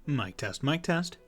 Mic test, mic test.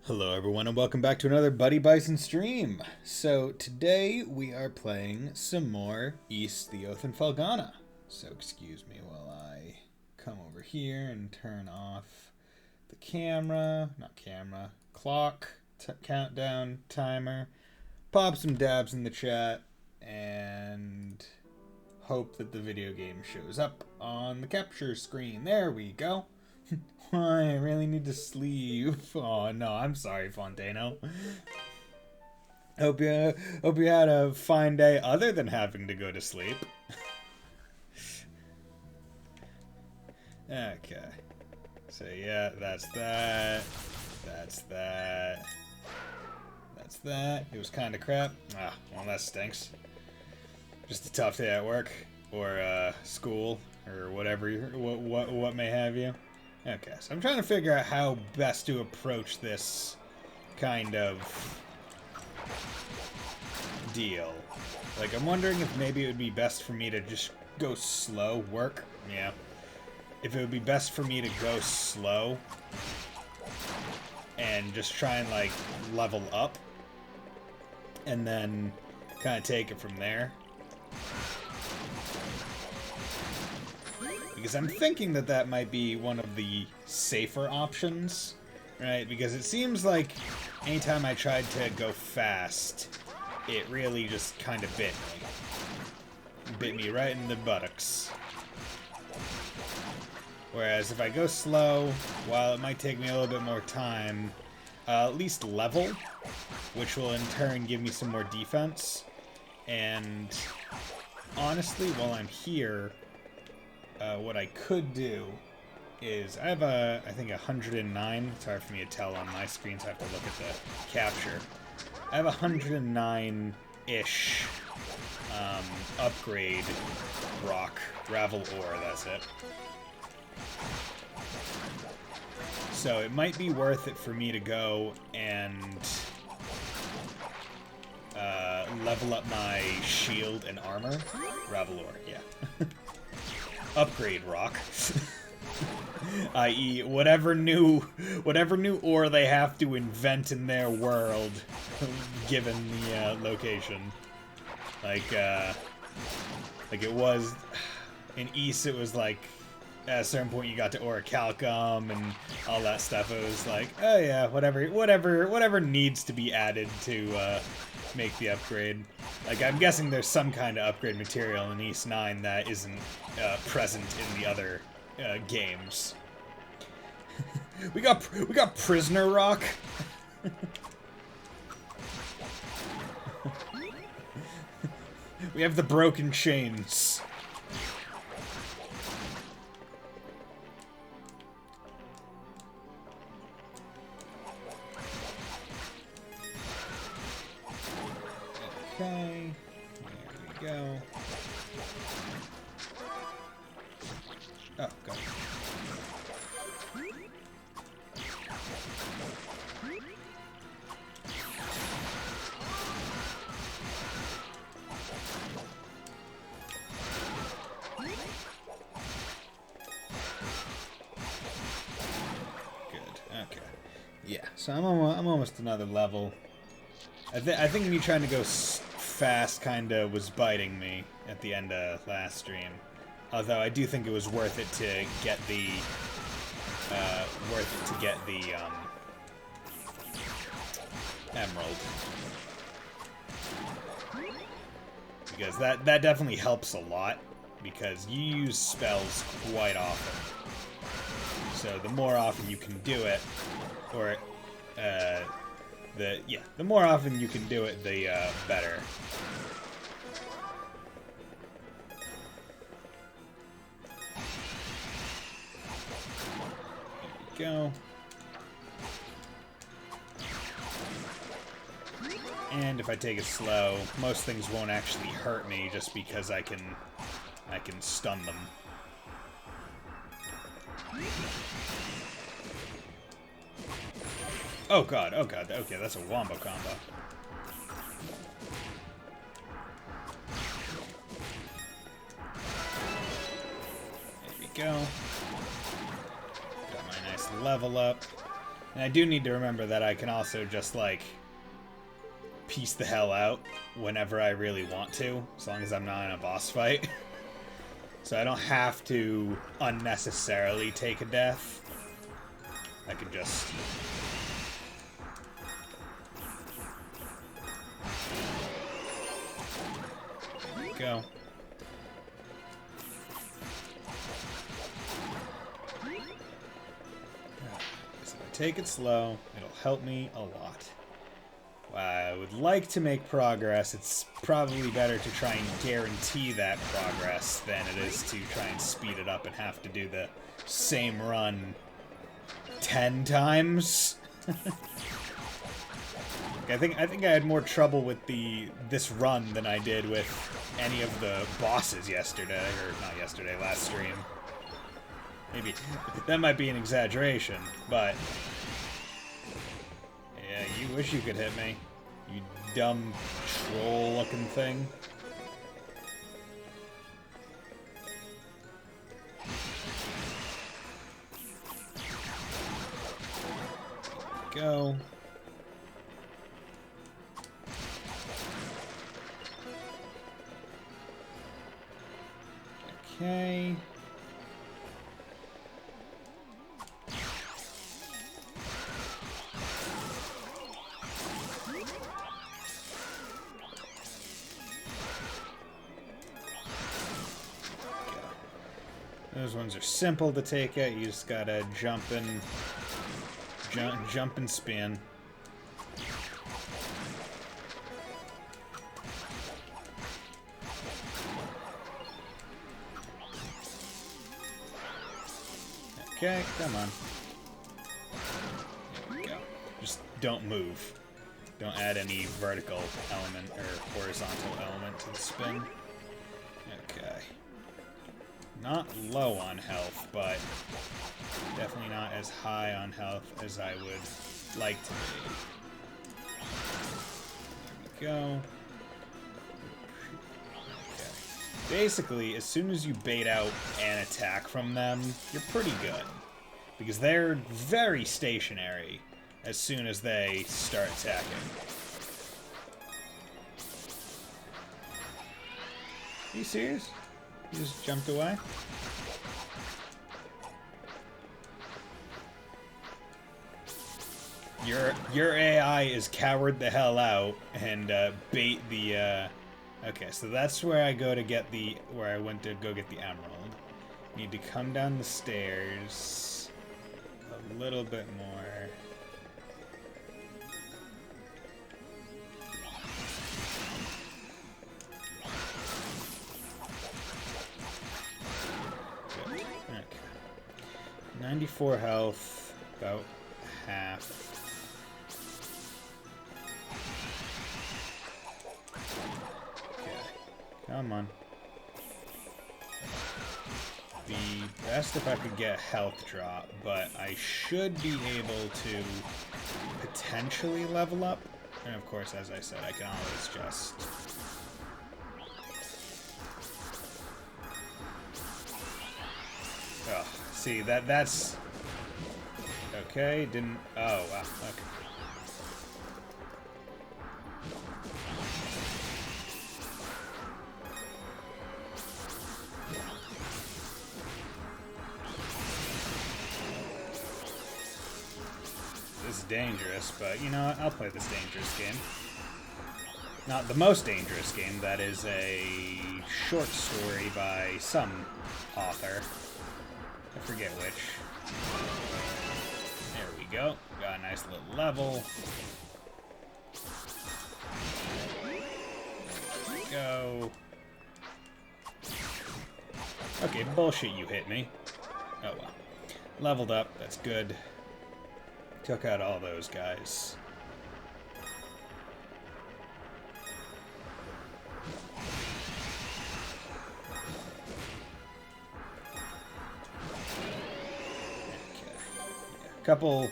Hello everyone and welcome back to another Buddy Bison stream. So today we are playing some more East the Oath in Felghana. So excuse me while I come over here and turn off the clock, countdown, timer, pop some dabs in the chat, and hope that the video game shows up on the capture screen. There we go. I really need to sleep. Oh no, I'm sorry, Fontano. Hope you had a fine day other than having to go to sleep. Okay. So yeah, that's that. That's that. That's that. It was kind of crap. Ah, well that stinks. Just a tough day at work or school or whatever. What may have you. Okay, so I'm trying to figure out how best to approach this kind of deal. Like, I'm wondering if maybe it would be best for me to just go slow. Work? Yeah. If it would be best for me to go slow and just try and, like, level up and then kind of take it from there. Because I'm thinking that that might be one of the safer options, right? Because it seems like anytime I tried to go fast, it really just kind of bit me. Bit me right in the buttocks. Whereas if I go slow, while it might take me a little bit more time, at least level, which will in turn give me some more defense. And honestly, while I'm here, what I could do is, I have I think 109, it's hard for me to tell on my screen, so I have to look at the capture. I have 109-ish upgrade rock, gravel ore, that's it. So it might be worth it for me to go and level up my shield and armor. Gravel ore, yeah. Upgrade rock. I.e., whatever new ore they have to invent in their world, given the location. Like it was in East, it was like at a certain point you got to orichalcum and all that stuff. It was like, oh yeah, whatever needs to be added to make the upgrade. Like, I'm guessing there's some kind of upgrade material in East 9 that isn't present in the other games. we got prisoner rock. We have the broken chains. Okay, there we go. Oh, God. Good, okay. Yeah, so I'm almost another level. I think me trying to go fast kinda was biting me at the end of last stream. Although I do think it was worth it to get the emerald. Because that definitely helps a lot, because you use spells quite often. So the more often you can do it, or the more often you can do it, the better. There we go. And if I take it slow, most things won't actually hurt me just because I can stun them. Oh god, okay, that's a wombo combo. There we go. Got my nice level up. And I do need to remember that I can also just, like, piece the hell out whenever I really want to, as long as I'm not in a boss fight. So I don't have to unnecessarily take a death. I can just... There we go. So if I take it slow, it'll help me a lot. I would like to make progress. It's probably better to try and guarantee that progress than it is to try and speed it up and have to do the same run 10 times. I think I had more trouble with this run than I did with any of the bosses yesterday, or not yesterday, last stream. Maybe that might be an exaggeration, but yeah, you wish you could hit me, you dumb troll-looking thing. Go. Okay. Those ones are simple to take out. You just gotta jump and spin. Okay, come on. There we go. Just don't move. Don't add any vertical element or horizontal element to the spin. Okay. Not low on health, but definitely not as high on health as I would like to be. There we go. Okay. Basically, as soon as you bait out an attack from them, you're pretty good. Because they're very stationary as soon as they start attacking. Are you serious? You just jumped away? Your AI is cowered the hell out and bait the okay, so that's where I go to get the where I went to go get the emerald. Need to come down the stairs a little bit more. Okay. 94 health, about half. Okay, come on. Be best if I could get health drop, but I should be able to potentially level up. And of course, as I said, I can always just... Oh, see, that's... Okay, didn't... Oh, wow, okay. This is dangerous, but you know what? I'll play this dangerous game. Not the most dangerous game. That is a short story by some author. I forget which. There we go. Got a nice little level. There we go. Okay, bullshit, you hit me. Oh well. Leveled up, that's good. Took out all those guys. Okay. Yeah. Couple...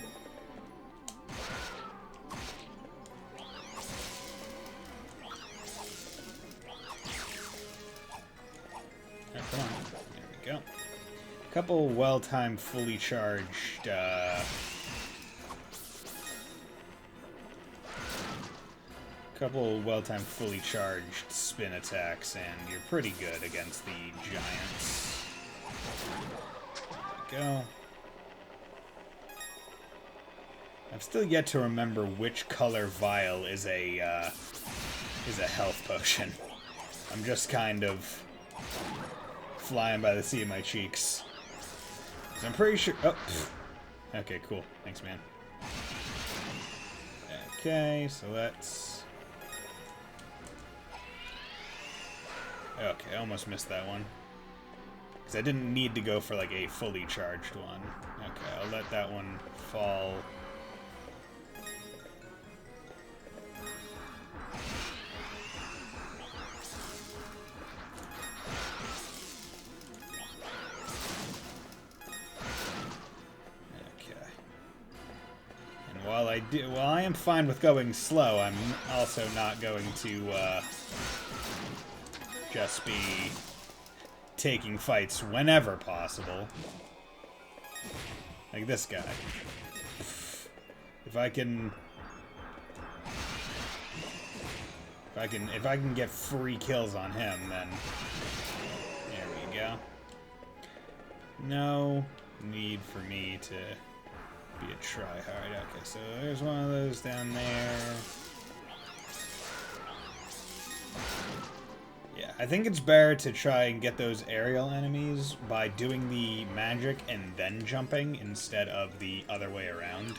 Oh, come on. There we go. Couple well-timed, fully charged, couple well-timed, fully charged spin attacks, and you're pretty good against the giants. There we go. I've still yet to remember which color vial is a health potion. I'm just kind of flying by the seat of my cheeks. 'Cause I'm pretty sure... Oh, okay, cool. Thanks, man. Okay, so let's... Okay, I almost missed that one. Because I didn't need to go for, like, a fully charged one. Okay, I'll let that one fall. Okay. And while I am fine with going slow, I'm also not going to, just be taking fights whenever possible. Like this guy. If I can get free kills on him, then there we go. No need for me to be a tryhard. Okay, so there's one of those down there. Yeah, I think it's better to try and get those aerial enemies by doing the magic and then jumping instead of the other way around.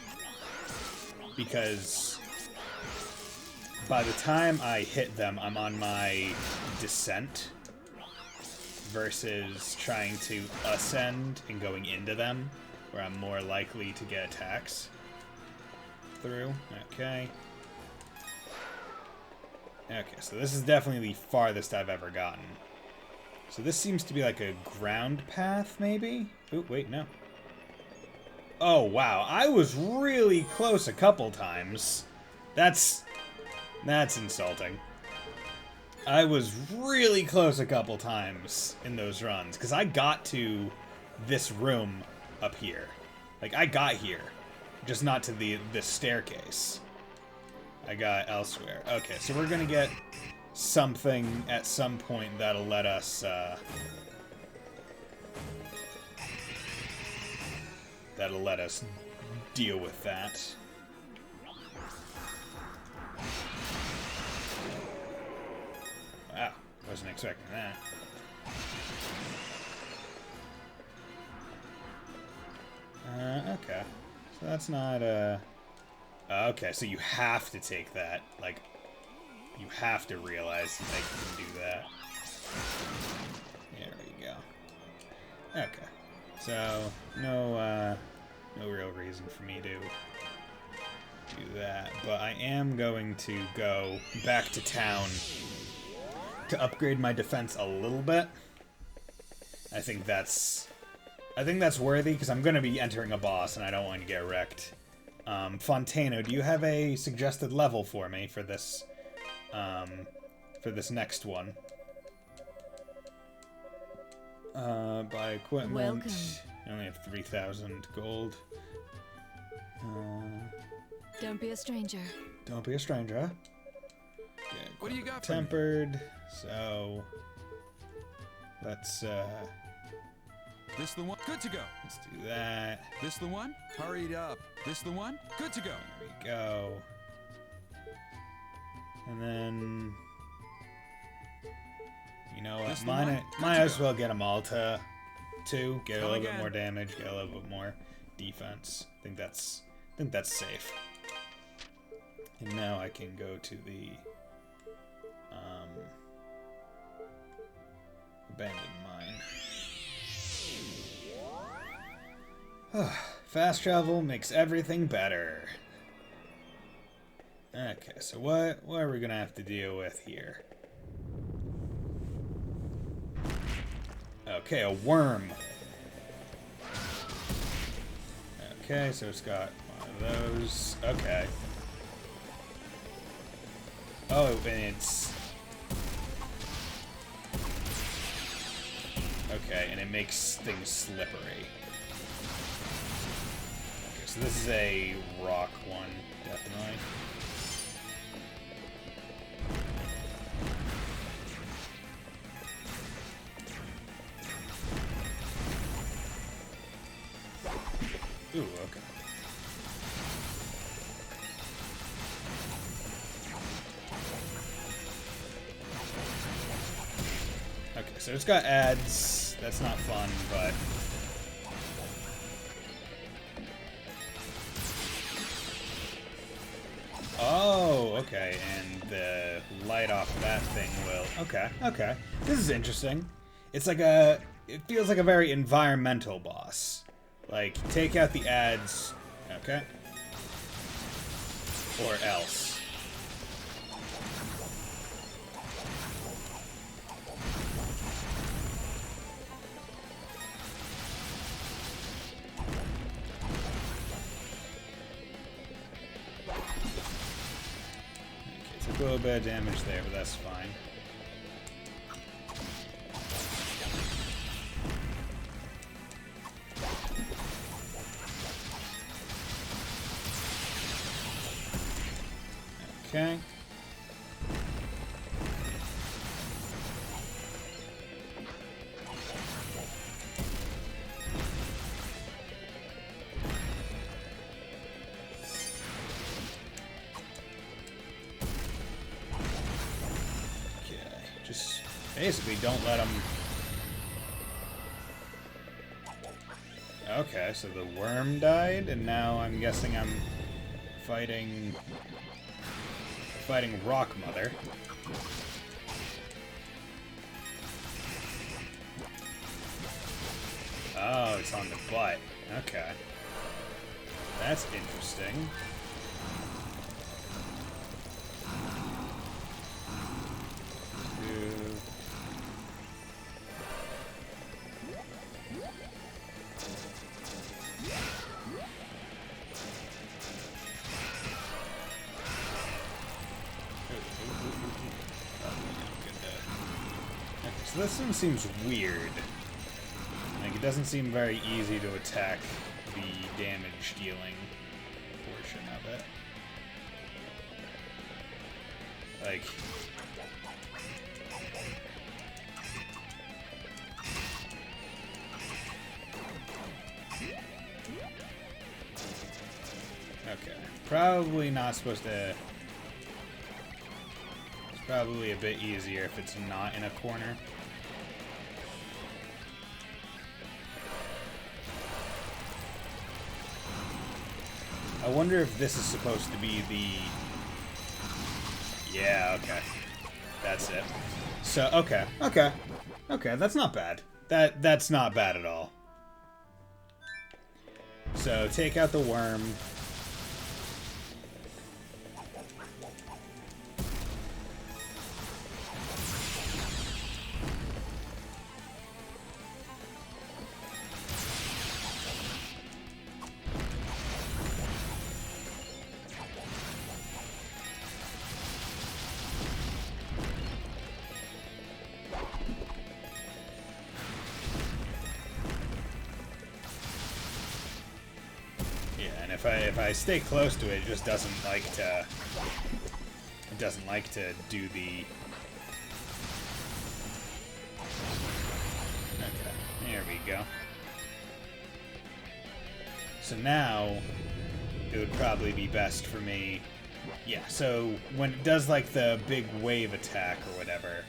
Because by the time I hit them, I'm on my descent versus trying to ascend and going into them, where I'm more likely to get attacks through. Okay. Okay, so this is definitely the farthest I've ever gotten. So this seems to be like a ground path, maybe? Oh, wait, no. Oh, wow. I was really close a couple times. That's insulting. I was really close a couple times in those runs, because I got to this room up here. Like, I got here, just not to the staircase. I got elsewhere. Okay, so we're gonna get something at some point that'll let us, deal with that. Wow, wasn't expecting that. Okay. So that's not, okay, so you have to take that. Like, you have to realize that they can do that. There we go. Okay. So, no real reason for me to do that. But I am going to go back to town to upgrade my defense a little bit. I think that's worthy, because I'm going to be entering a boss, and I don't want to get wrecked. Fontano, do you have a suggested level for me for this next one? Buy equipment. Welcome. I only have 3,000 gold. Don't be a stranger. Don't be a stranger. Okay, What do you got? Tempered. So let's This the one? Good to go. let's do that. This the one? Hurry up. This the one? Good to go. There we go. And then, you know what? This the Might one? Good might to as go. well get them all to 2. Get a Come little bit again. more damage. Get a little bit more defense. I think that's safe. And now I can go to the abandoned mine. Fast travel makes everything better. Okay, so what are we gonna have to deal with here? Okay, a worm. Okay, so it's got one of those. Okay. Oh, and it's... Okay, and it makes things slippery. Okay, so this is a rock one, definitely. Ooh, okay. Okay, so it's got ads. That's not fun, but... Oh, okay, and the light off that thing will... Okay, okay. This is interesting. It's like a... It feels like a very environmental boss. Like, take out the ads... Okay. Or else. A little bit of damage there, but that's fine. Okay. Basically, don't let them... Okay, so the worm died, and now I'm guessing I'm fighting Rock Mother. Oh, it's on the butt. Okay. That's interesting. So this one seems weird. Like, it doesn't seem very easy to attack the damage dealing portion of it. Like... Okay. Probably not supposed to... It's probably a bit easier if it's not in a corner. I wonder if this is supposed to be the... Yeah, okay. That's it. So, okay. Okay, that's not bad. That's not bad at all. So, take out the worm. If I stay close to it, it just doesn't like to... It doesn't like to do the... Okay, there we go. So now, it would probably be best for me... Yeah, so when it does like the big wave attack or whatever,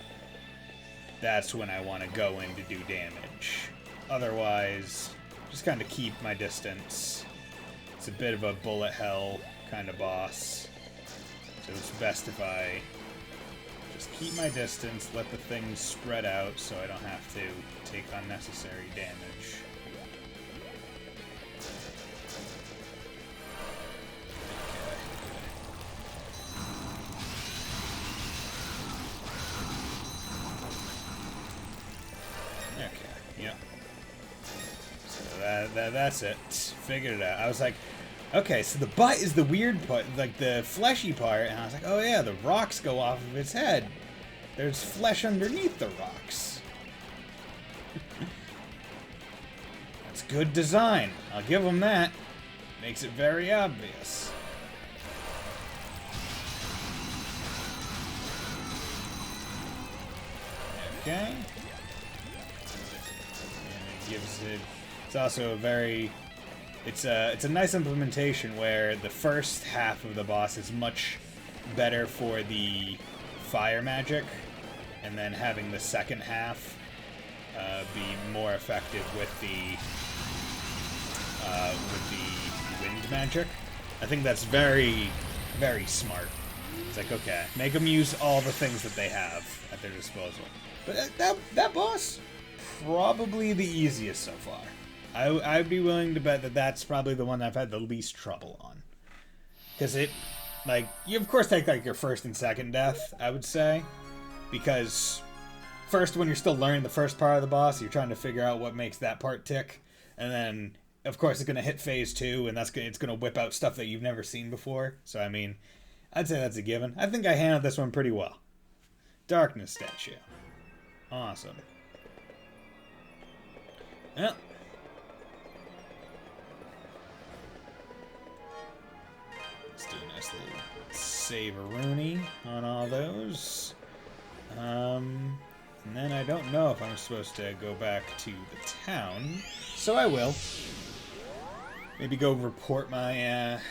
that's when I want to go in to do damage. Otherwise, just kind of keep my distance. It's a bit of a bullet hell kind of boss. So it's best if I just keep my distance, let the things spread out so I don't have to take unnecessary damage. Okay, yep. So that's it. Figured it out. I was like, okay, so the butt is the weird part, like the fleshy part, and I was like, oh yeah, the rocks go off of its head. There's flesh underneath the rocks. That's good design. I'll give them that. Makes it very obvious. Okay. And it gives it... It's also a very... It's a nice implementation where the first half of the boss is much better for the fire magic, and then having the second half be more effective with the wind magic. I think that's very, very smart. It's like, okay, make them use all the things that they have at their disposal. But that boss, probably the easiest so far. I'd be willing to bet that that's probably the one I've had the least trouble on. Because it, like, you of course take, like, your first and second death, I would say. Because first, when you're still learning the first part of the boss, you're trying to figure out what makes that part tick. And then, of course, it's going to hit phase 2, and it's going to whip out stuff that you've never seen before. So, I mean, I'd say that's a given. I think I handled this one pretty well. Darkness statue. Awesome. Well. Let's do a nice little save-a-rooney on all those. And then I don't know if I'm supposed to go back to the town, so I will. Maybe go report my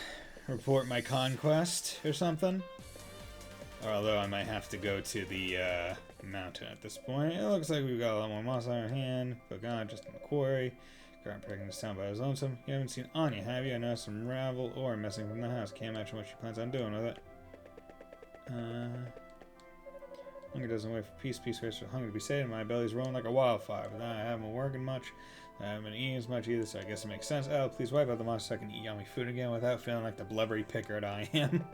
conquest or something. Although I might have to go to the mountain at this point. It looks like we've got a lot more moss on our hand. Felghana just in the quarry. Current picking this town by his lonesome. You haven't seen Anya, have you? I know some ravel ore missing from the house. Can't imagine what she plans on doing with it. Hunger doesn't wait for peace. Peace waits for hunger to be sated. My belly's rolling like a wildfire. But then I haven't been working much. I haven't been eating as much either, so I guess it makes sense. Oh, please wipe out the monster so I can eat yummy food again without feeling like the blubbery pickard I am.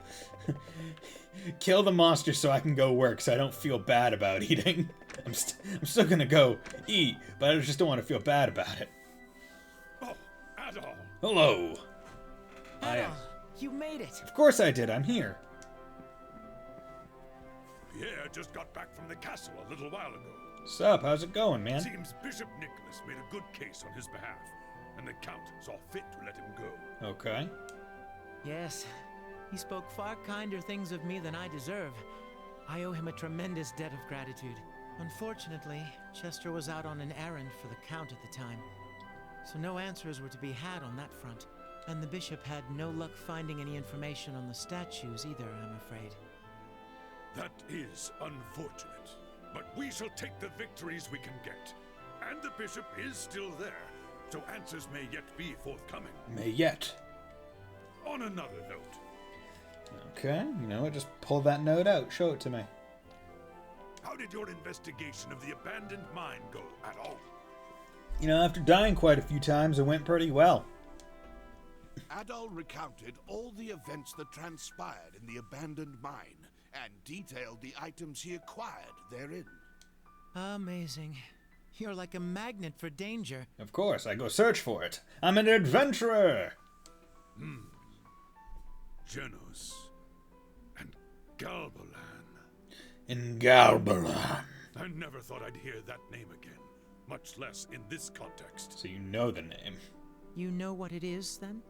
Kill the monster so I can go work, so I don't feel bad about eating. I'm still gonna go eat, but I just don't want to feel bad about it. Oh, Adol! Hello. Adol, you made it. Of course I did. I'm here. Pierre just got back from the castle a little while ago. Sup? How's it going, man? Seems Bishop Nicholas made a good case on his behalf, and the Count saw fit to let him go. Okay. Yes, he spoke far kinder things of me than I deserve. I owe him a tremendous debt of gratitude. Unfortunately, Chester was out on an errand for the Count at the time, so no answers were to be had on that front. And the Bishop had no luck finding any information on the statues either, I'm afraid. That is unfortunate. But we shall take the victories we can get. And the Bishop is still there, so answers may yet be forthcoming. May yet. On another note. Okay, you know what? Just pull that note out. Show it to me. How did your investigation of the abandoned mine go at all? You know, after dying quite a few times, it went pretty well. Adol recounted all the events that transpired in the abandoned mine and detailed the items he acquired therein. Amazing. You're like a magnet for danger. Of course, I go search for it. I'm an adventurer! Genos and Galbalan. In Galbalan. I never thought I'd hear that name again, much less in this context. So you know the name. You know what it is, then?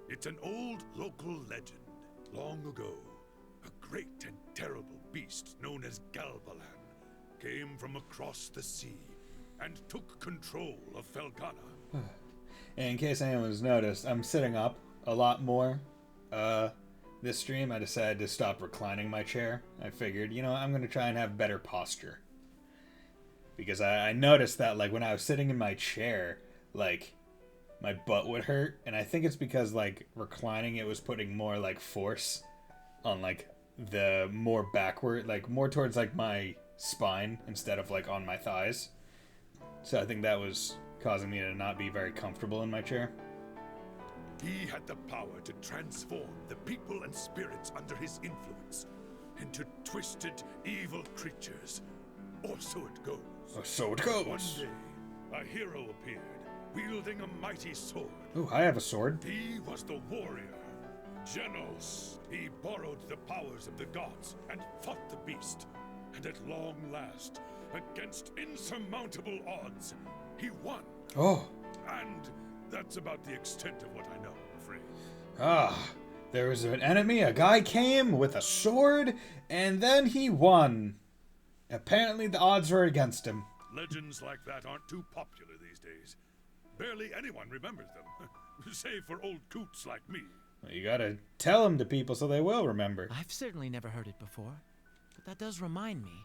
It's an old local legend. Long ago, a great and terrible beast known as Galbalan came from across the sea and took control of Felghana. In case anyone's noticed, I'm sitting up a lot more. This stream, I decided to stop reclining my chair. I figured, you know, I'm going to try and have better posture. Because I noticed that, like, when I was sitting in my chair, like, my butt would hurt. And I think it's because, like, reclining it was putting more, like, force on, like, the more backward, like, more towards, like, my spine instead of, like, on my thighs. So I think that was causing me to not be very comfortable in my chair. He had the power to transform the people and spirits under his influence into twisted, evil creatures. Or so it goes. Or so it goes. One day, a hero appeared, wielding a mighty sword. Ooh, I have a sword. He was the warrior, Genos. He borrowed the powers of the gods and fought the beast. And at long last, against insurmountable odds, he won. Oh. And that's about the extent of what I know, I'm afraid. Ah, there was an enemy, a guy came with a sword, and then he won. Apparently the odds were against him. Legends like that aren't too popular these days. Barely anyone remembers them, save for old coots like me. Well, you gotta tell them to people so they will remember. I've certainly never heard it before, but that does remind me.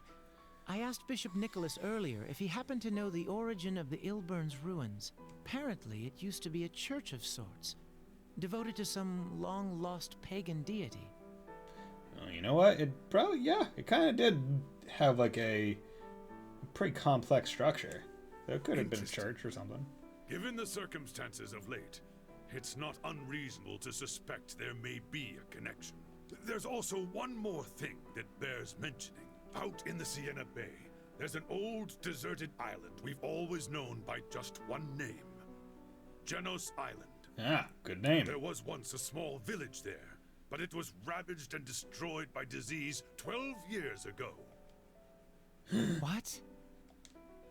I asked Bishop Nicholas earlier if he happened to know the origin of the Ilburn's ruins. Apparently, it used to be a church of sorts, devoted to some long-lost pagan deity. Well, you know what? It probably, yeah, it kind of did have like a pretty complex structure. There could have been a church or something. Given the circumstances of late, it's not unreasonable to suspect there may be a connection. There's also one more thing that bears mentioning. Out in the Sienna Bay, there's an old deserted island we've always known by just one name. Genos Island. Ah, good name. There was once a small village there, but it was ravaged and destroyed by disease 12 years ago. What?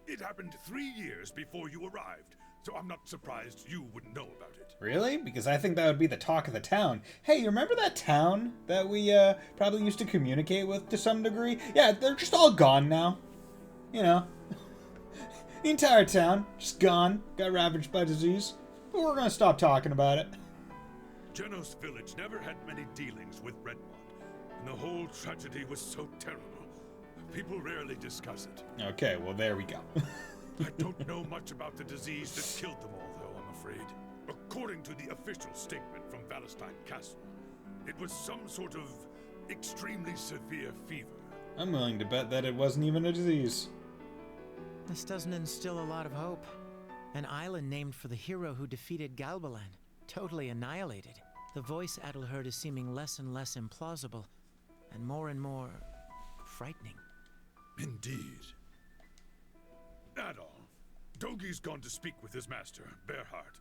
It happened 3 years before you arrived, so I'm not surprised you wouldn't know about it. Really? Because I think that would be the talk of the town. Hey, you remember that town that we probably used to communicate with to some degree? Yeah, they're just all gone now. You know. The entire town, just gone. Got ravaged by disease. But we're gonna stop talking about it. Genos village never had many dealings with Redmond, and the whole tragedy was so terrible. People rarely discuss it. Okay, well, there we go. I don't know much about the disease that killed them all, though, I'm afraid. According to the official statement from Valestein Castle, it was some sort of extremely severe fever. I'm willing to bet that it wasn't even a disease. This doesn't instill a lot of hope. An island named for the hero who defeated Galbalan, totally annihilated. The voice Adol heard is seeming less and less implausible, and more frightening. Indeed. Adol, Dogi's gone to speak with his master, Berhart.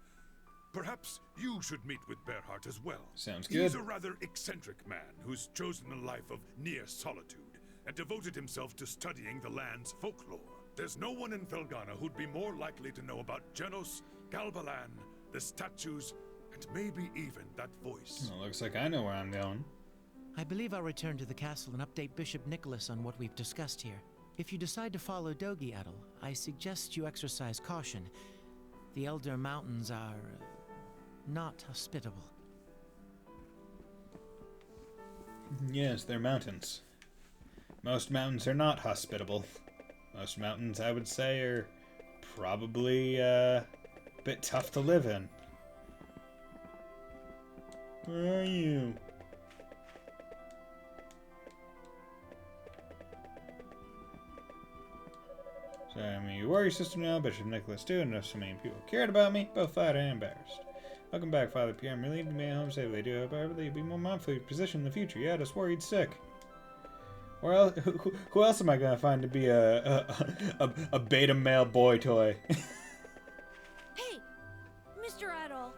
Perhaps you should meet with Berhart as well. Sounds good. He's a rather eccentric man who's chosen a life of near solitude and devoted himself to studying the land's folklore. There's no one in Felghana who'd be more likely to know about Genos, Galbalan, the statues, and maybe even that voice. Well, looks like I know where I'm going. I believe I'll return to the castle and update Bishop Nicholas on what we've discussed here. If you decide to follow Dogi, Adol, I suggest you exercise caution. The Elder Mountains are not hospitable. Yes, they're mountains. Most mountains are not hospitable. Most mountains, I would say, are probably a bit tough to live in. Where are you? So, you were your sister now, Bishop Nicholas too, and so many people cared about me, both flattered and embarrassed. Welcome back, Father Pierre. I'm relieved to be home safely. Do hope however that you'll be more mindful of your position in the future. You had us worried sick. Where else, who else am I gonna find to be a beta male boy toy? Hey, Mr. Adol.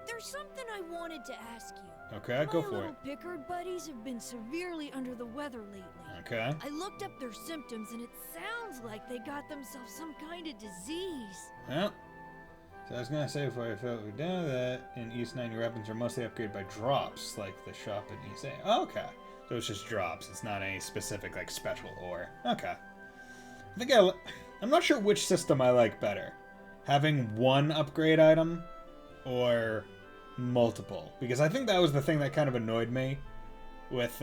There's something I wanted to ask you. Okay, go for My it. little Pickard buddies have been severely under the weather lately. Okay. I looked up their symptoms and it sounds like they got themselves some kind of disease. Well, so I was gonna say before I felt we know that in East 9 your weapons are mostly upgraded by drops, like the shop in East 8. Oh, okay. So it's just drops. It's not any specific like special ore. Okay. I think I'm not sure which system I like better. Having one upgrade item or multiple, because I think that was the thing that kind of annoyed me with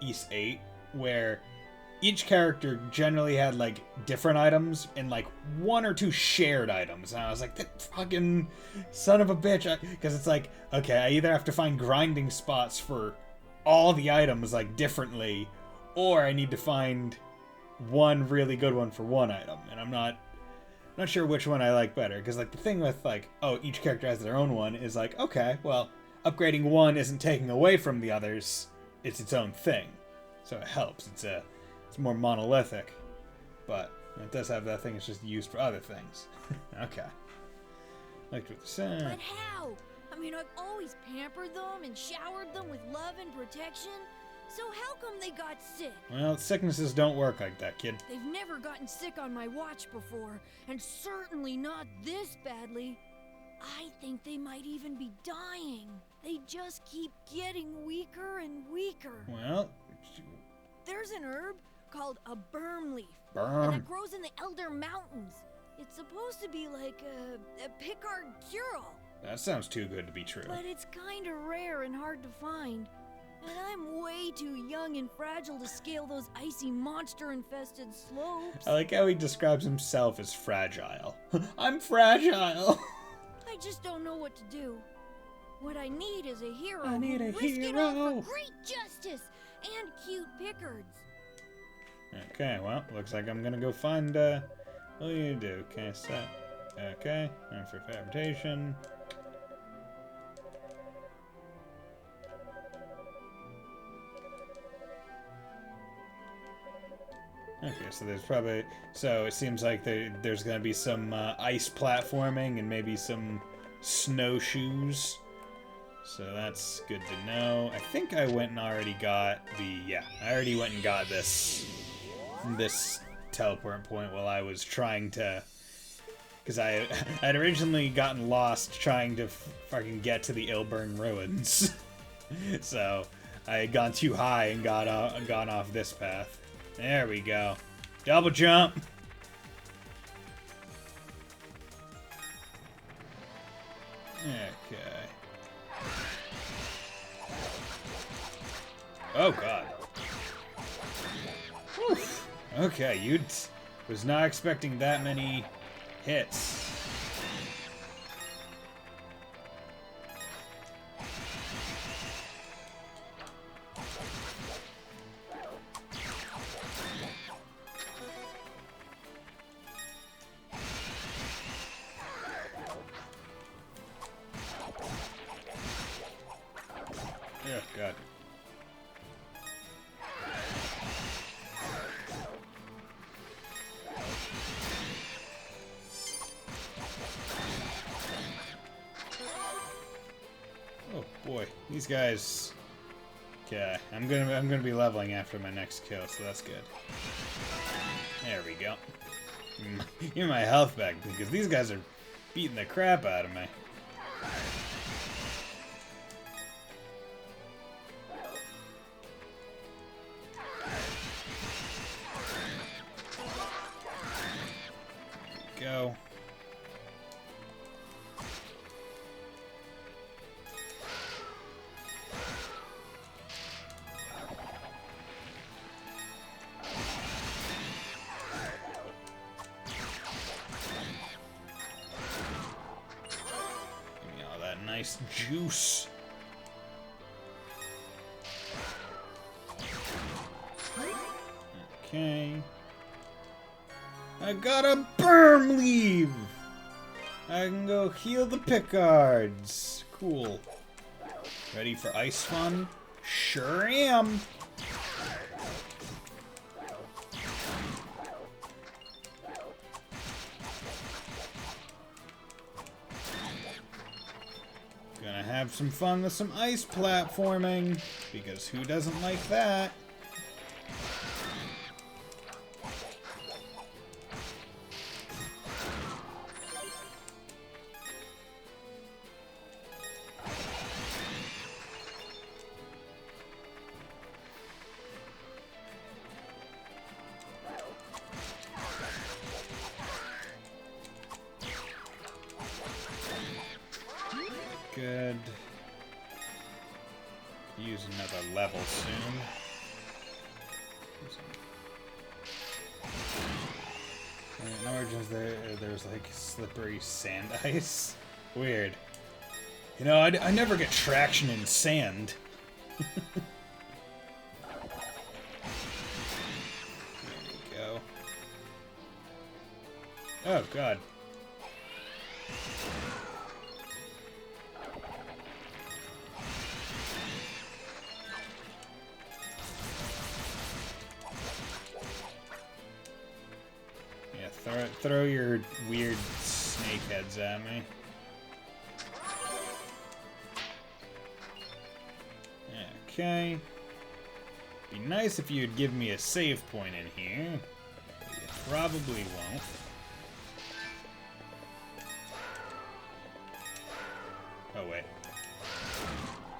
East 8, where each character generally had like different items and like one or two shared items, and I was like, that fucking son of a bitch, because it's like, okay, I either have to find grinding spots for all the items like differently, or I need to find one really good one for one item, and I'm not sure which one I like better, because like the thing with like, oh, each character has their own one is like, okay, well, upgrading one isn't taking away from the others, it's its own thing, so it helps. It's more monolithic, but it does have that thing. It's just used for other things. Okay. Like what they said. But how? I mean, I've always pampered them and showered them with love and protection. So how come they got sick? Well, sicknesses don't work like that, kid. They've never gotten sick on my watch before, and certainly not this badly. I think they might even be dying. They just keep getting weaker and weaker. Well, There's an herb called a berm leaf. Berm. And it grows in the Elder Mountains. It's supposed to be like a Pickard cure-all. that sounds too good to be true. But it's kinda rare and hard to find. And I'm way too young and fragile to scale those icy monster-infested slopes. I like how he describes himself as fragile. I'm fragile. I just don't know what to do. What I need is a hero I need who a risk it all hero. for great justice and cute Pickards. Okay, well, looks like I'm gonna go find, what do you do? Okay, set. Okay, and for fabrication. Okay, so there's probably, so it seems like there's gonna be some ice platforming and maybe some snowshoes. So that's good to know. I think I went and already got I already went and got this teleport point while I was trying to, because I had originally gotten lost trying to fucking get to the Ilburn ruins. So I had gone too high and gone off this path. There we go. Double jump. Okay. Oh, God. Oof. Okay, was not expecting that many hits. Oh, God. Oh boy, these guys. Okay, I'm gonna be leveling after my next kill, so that's good. There we go. Give me my health back because these guys are beating the crap out of me. Go. Give me all that nice juice. Okay. I got a berm leave! I can go heal the Picards. Cool. Ready for ice fun? Sure am! Gonna have some fun with some ice platforming, because who doesn't like that? Good. Use another level soon. In Origins, there's like slippery sand ice. Weird. You know, I never get traction in sand. There we go. Oh, God. Throw your weird snake heads at me. Okay. Be nice if you'd give me a save point in here. But you probably won't. Oh, wait.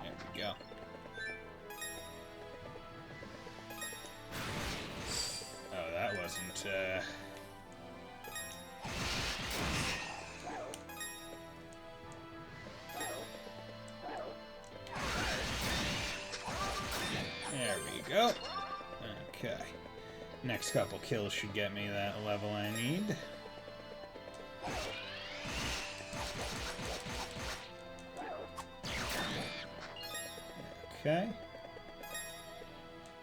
There we go. Oh, that wasn't, There we go. Okay. Next couple kills should get me that level I need. Okay.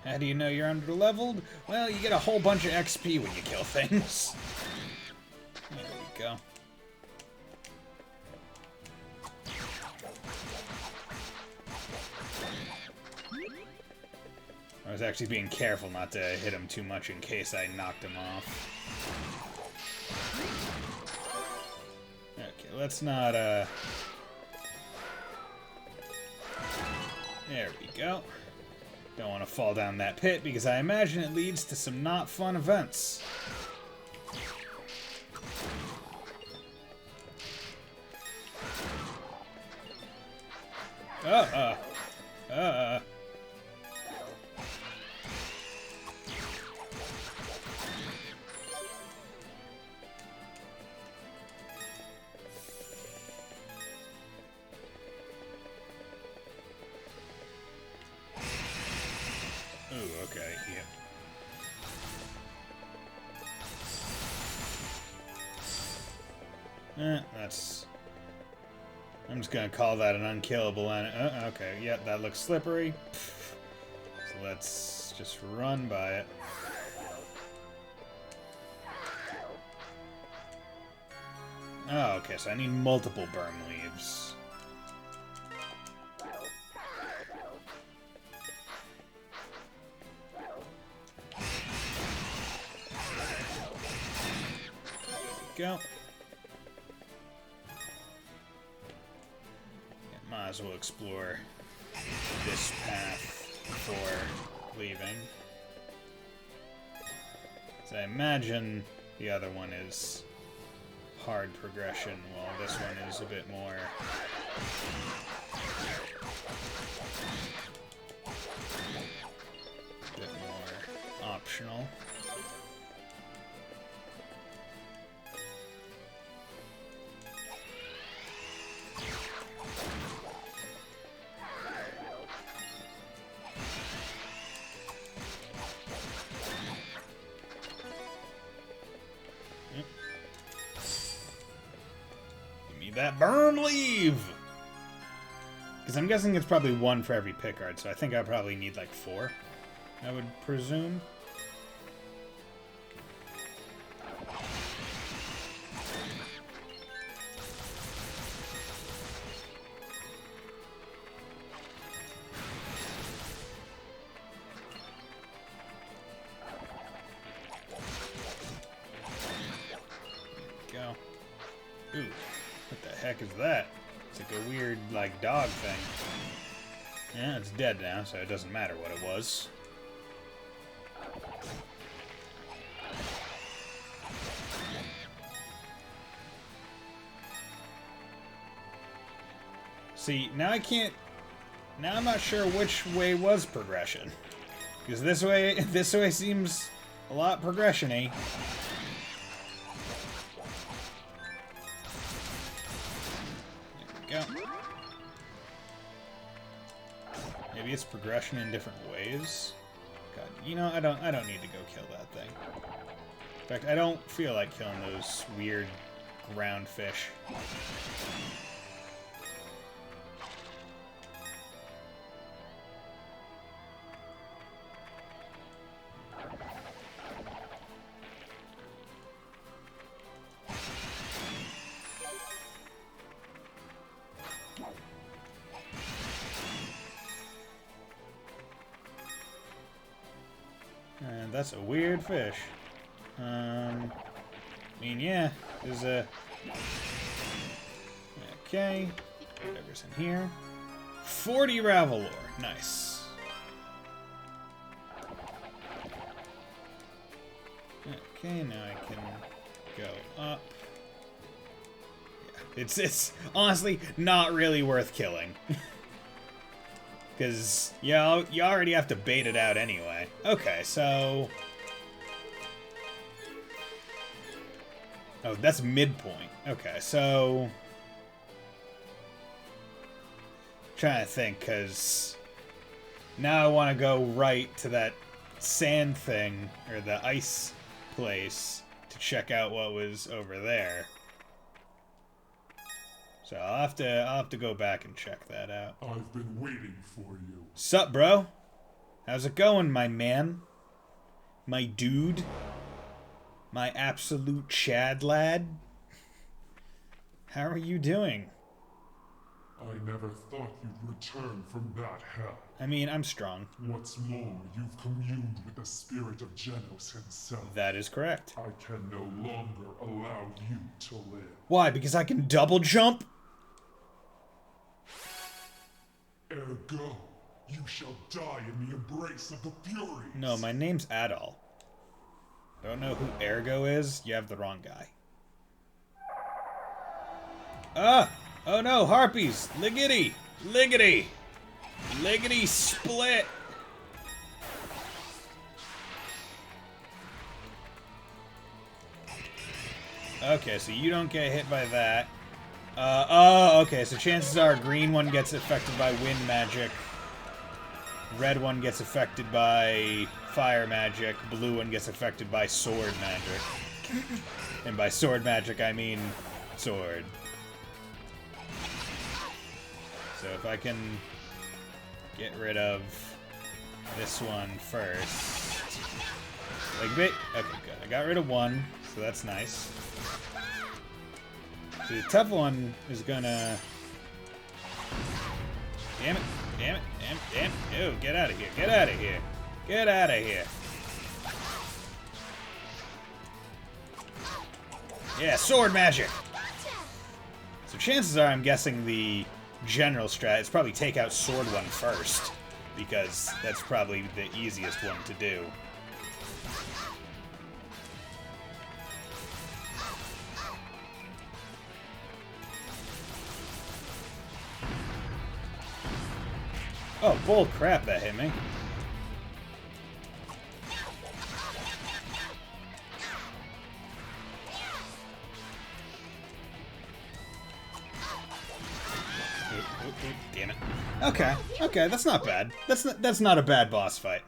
How do you know you're under-leveled? Well, you get a whole bunch of XP when you kill things. There we go. I was actually being careful not to hit him too much in case I knocked him off. Okay, let's not, There we go. Don't want to fall down that pit because I imagine it leads to some not fun events. That's... I'm just gonna call that an unkillable enemy. Okay, yep, that looks slippery. So let's just run by it. Oh, okay, so I need multiple burn leaves. Go. Yeah, might as well explore this path before leaving. So I imagine the other one is hard progression, while this one is a bit more optional. That burn leave! Because I'm guessing it's probably one for every pick art, so I think I probably need like 4, I would presume. There we go. Ooh. What the heck is that? It's like a weird, like, dog thing. Yeah, it's dead now, so it doesn't matter what it was. See, now I can't... Now I'm not sure which way was progression. Because this way seems a lot progression-y. Go. Maybe it's progression in different ways. God, you know, I don't need to go kill that thing. In fact, I don't feel like killing those weird ground fish. And that's a weird fish. I mean, yeah, there's a... Okay, whatever's in here. 40 Ravel ore, nice. Okay, now I can go up. Yeah, it's honestly not really worth killing. Because, you already have to bait it out anyway. Okay, so... Oh, that's midpoint. Okay, so... I'm trying to think, because... Now I want to go right to that sand thing, or the ice place, to check out what was over there. So I'll have to go back and check that out. I've been waiting for you. Sup, bro? How's it going, my man? My dude? My absolute Chad lad? How are you doing? I never thought you'd return from that hell. I mean, I'm strong. What's more, you've communed with the spirit of Genos himself. That is correct. I can no longer allow you to live. Why? Because I can double jump? Ergo, you shall die in the embrace of the Furies. No, my name's Adol. Don't know who Ergo is? You have the wrong guy. Ah! Oh no, harpies! Liggity! Liggity! Liggity split! Okay, so you don't get hit by that. Oh, okay, so chances are green one gets affected by wind magic. Red one gets affected by fire magic. Blue one gets affected by sword magic. And by sword magic, I mean sword. So if I can get rid of this one first. Like, okay, good. I got rid of one, so that's nice. So the tough one is gonna... Damn it, damn it, damn it, damn it. Ew, get out of here, get out of here. Get out of here. Yeah, sword magic! So chances are I'm guessing the general strat is probably take out sword one first, because that's probably the easiest one to do. Oh, bull crap, that hit me. Damn it. Okay, okay, that's not bad. That's not a bad boss fight.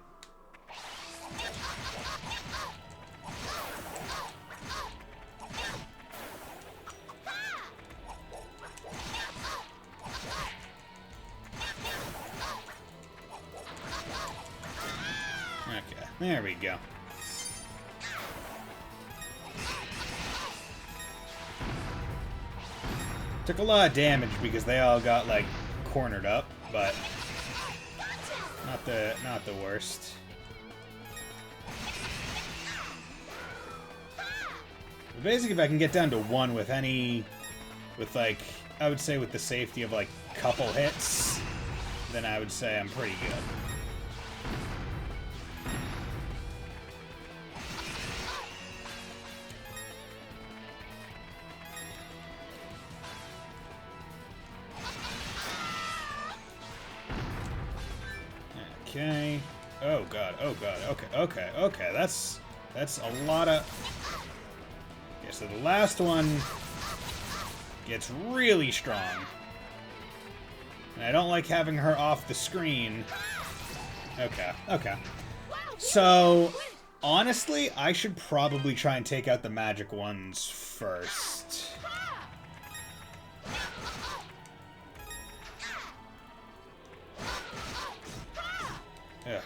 Okay, there we go. Took a lot of damage because they all got, like, cornered up, but not the worst. But basically, if I can get down to one with like, I would say with the safety of, like, couple hits, then I would say I'm pretty good. Okay. Oh god. Oh god. Okay. Okay. Okay. That's a lot of. Okay. So the last one gets really strong, and I don't like having her off the screen. Okay. Okay. So honestly, I should probably try and take out the magic ones first. Ugh.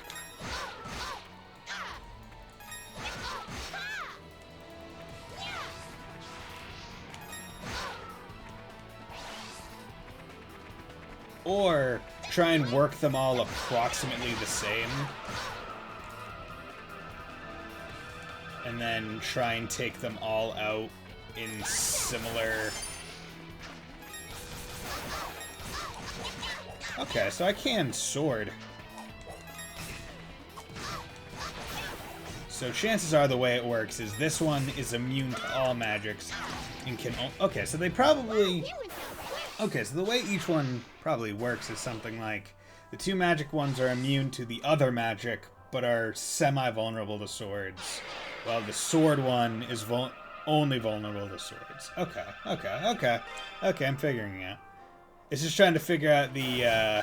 Or try and work them all approximately the same. And then try and take them all out in similar... Okay, so I can sword. So chances are the way it works is this one is immune to all magics and can... Okay, so they probably... Okay, so the way each one probably works is something like the two magic ones are immune to the other magic, but are semi-vulnerable to swords, while the sword one is only vulnerable to swords. Okay, okay, okay. Okay, I'm figuring it out. It's just trying to figure out the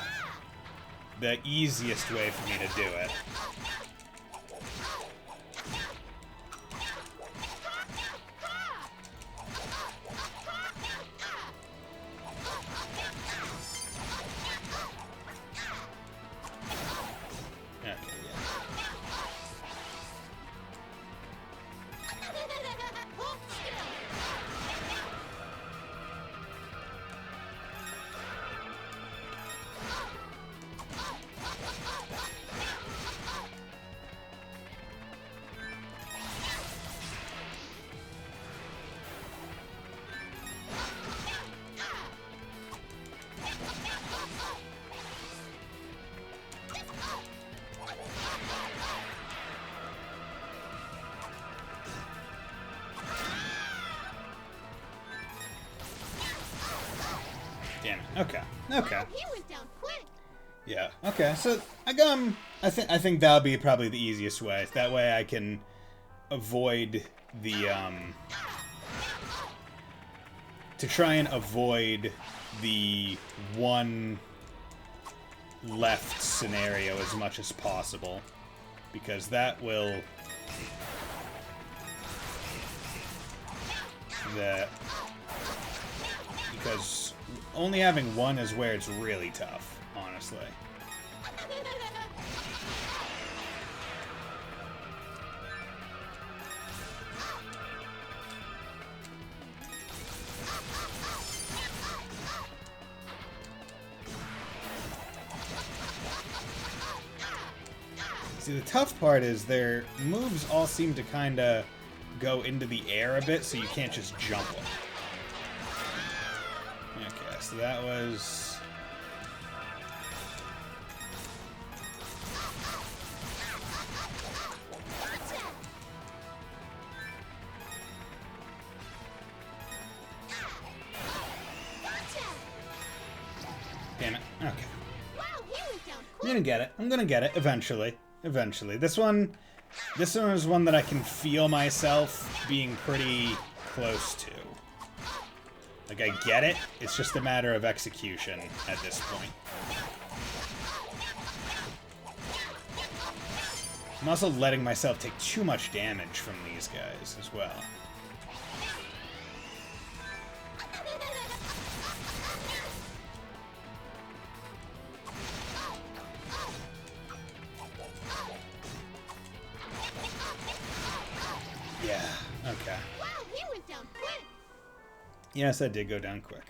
easiest way for me to do it. Damn it. Okay. Okay. He went down quick. Yeah. Okay. So I think that'll be probably the easiest way. That way I can avoid the to try and avoid the one left scenario as much as possible. because that will... Because only having one is where it's really tough, honestly. See, the tough part is their moves all seem to kind of go into the air a bit, so you can't just jump them. Okay, so that was... Damn it. Okay. I'm gonna get it. I'm gonna get it eventually. Eventually. This one is one that I can feel myself being pretty close to. Like, I get it. It's just a matter of execution at this point. I'm also letting myself take too much damage from these guys as well. Yeah, okay. Wow, he went down quick. Yes, that did go down quick.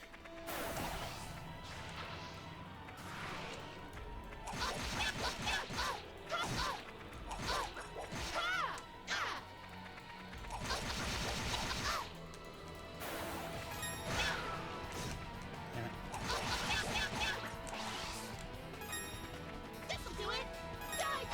This'll do it. Die.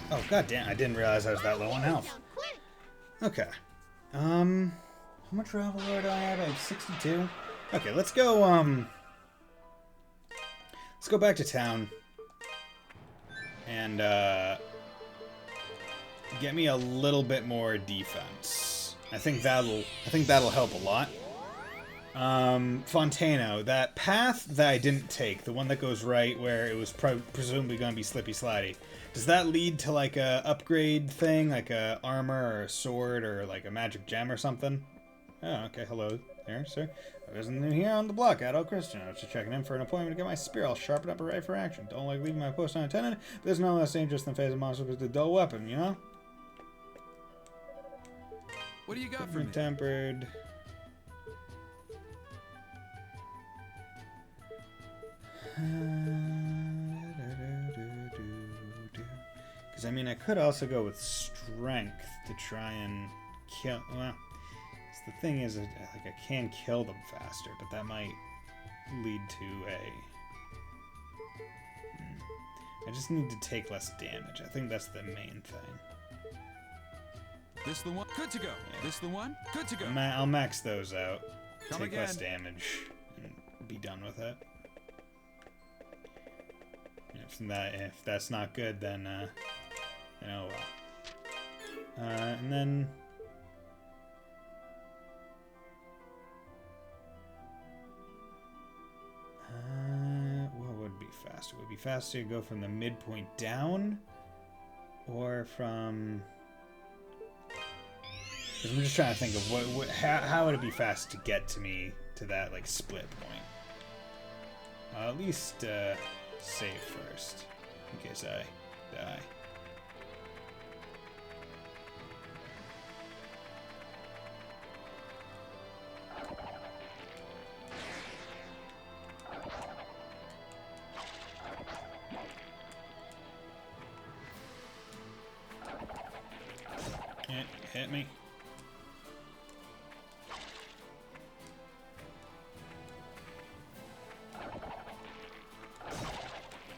Oh, goddamn, I didn't realize I was that low on health. Down quick. Okay. How much Ravel Lore do I have? I have 62. Okay, let's go back to town. And, get me a little bit more defense. I think that'll help a lot. Fontano, that path that I didn't take, the one that goes right where it was presumably going to be Slippy Slidey, does that lead to like a upgrade thing, like a armor or a sword or like a magic gem or something? Oh, okay. Hello there, sir. I wasn't in here on the block, adult Christian. I was just checking in for an appointment to get my spear all sharpened up and ready for action. Don't like leaving my post unattended. There's no less dangerous than facing monsters with a dull weapon, you know? What do you got for me? Tempered. Because, I mean, I could also go with strength to try and kill... Well, the thing is, like, I can kill them faster, but that might lead to a... I just need to take less damage. I think that's the main thing. This the one? Good to go. Yeah. This the one? Good to go. I'll max those out. Come Take less again. damage and be done with it. If that's not good, then oh well. And then what would be faster? Would it be faster to go from the midpoint down, or from? Because I'm just trying to think of how would it be fast to get to me to that like split point. At least save first, in case I die. Hit me.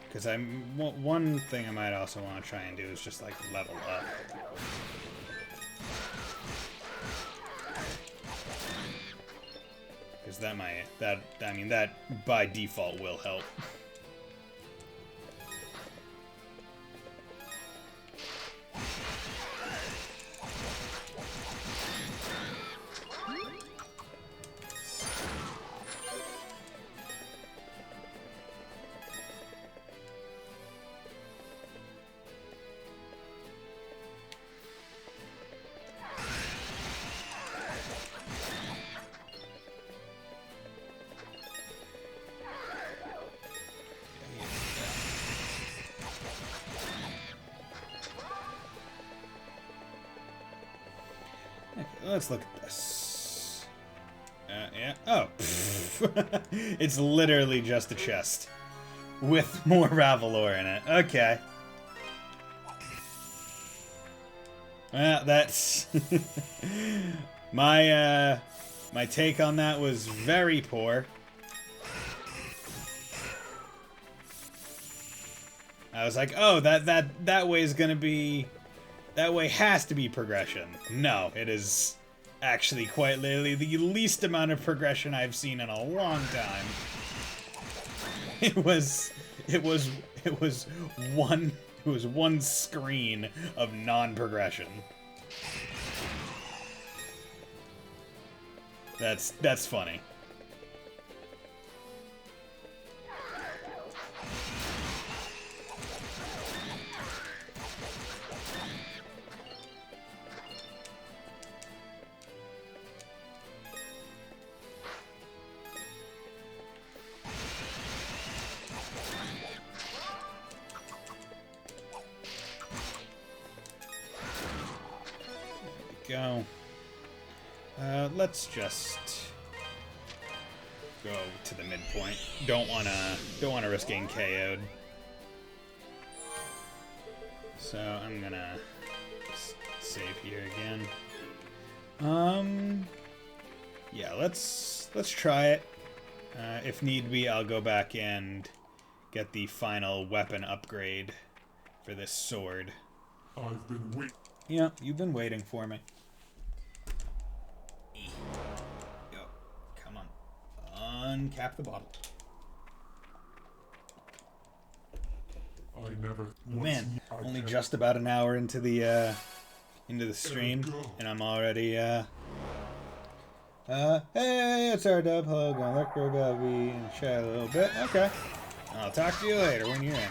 Because one thing I might also want to try and do is just like level up. Because that might, I mean, that by default will help. Let's look at this. Yeah. Oh. It's literally just a chest. With more Ravelor in it. Okay. Well, that's... my take on that was very poor. I was like, oh, that way is gonna be... That way has to be progression. No, it is actually quite literally the least amount of progression I've seen in a long time. It was one screen of non-progression. That's funny. Go. Let's just go to the midpoint. Don't wanna risk getting KO'd. So I'm gonna just save here again. Yeah, let's try it. If need be, I'll go back and get the final weapon upgrade for this sword. I've been waiting. Yeah, you've been waiting for me. Yo, come on. Uncap the bottle. I never. Man, only just about an hour into the stream, and I'm already hey, it's our dub. Hello, gonna look for Bubby and chat a little bit. Okay, I'll talk to you later when you're in.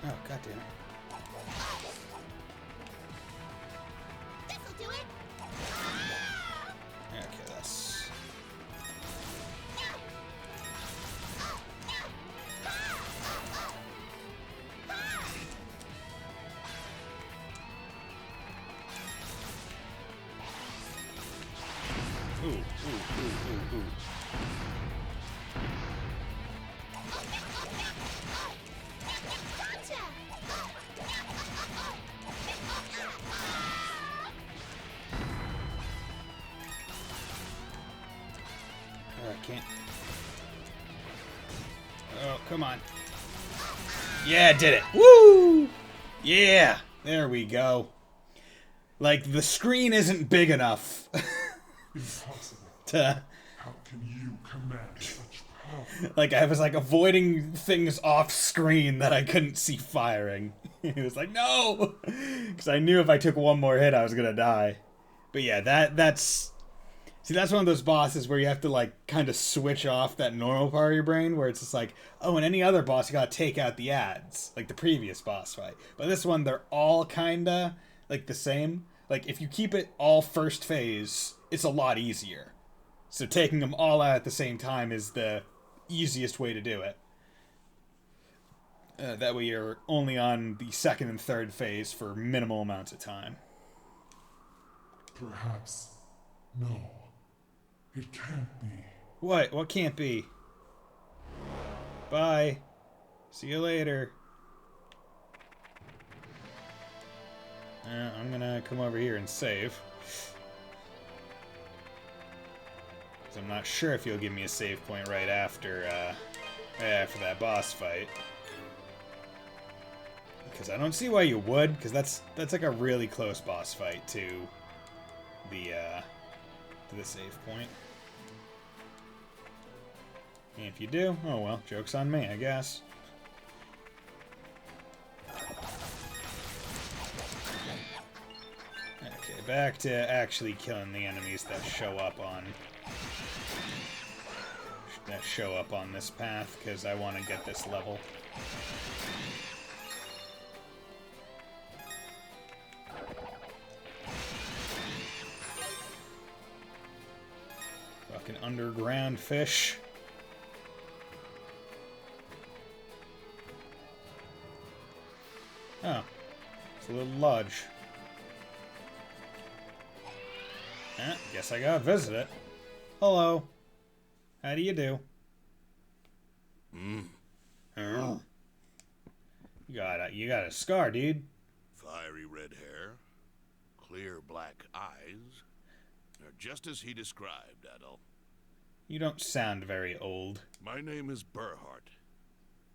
Oh, god damn it. This'll do it. Okay, that's... Ooh. Gotcha. Oh, I can't... Oh, come on. Yeah, did it. Woo! Yeah! There we go. Like, the screen isn't big enough Impossible. to... How can you command such power? Like, I was, like, avoiding things off screen that I couldn't see firing. It was like, no! Because I knew if I took one more hit, I was gonna die. But yeah, that's... See, that's one of those bosses where you have to, like, kind of switch off that normal part of your brain, where it's just like, oh, in any other boss, you gotta take out the ads, like the previous boss fight. But this one, they're all kinda... like, the same, like, if you keep it all first phase, it's a lot easier. So taking them all out at the same time is the easiest way to do it. That way you're only on the second and third phase for minimal amounts of time. Perhaps. No. It can't be. What? What can't be? Bye. See you later. I'm gonna come over here and save. Because I'm not sure if you'll give me a save point right after that boss fight. Because I don't see why you would, because that's like a really close boss fight to the save point. And if you do, oh well, joke's on me, I guess. Okay, back to actually killing the enemies that show up on this path, because I want to get this level. Fucking underground fish. Oh, it's a little lodge. Guess I gotta visit it. Hello. How do you do? Oh. You got a scar, dude. Fiery red hair, clear black eyes. They're just as he described, Adol. You don't sound very old. My name is Burhart.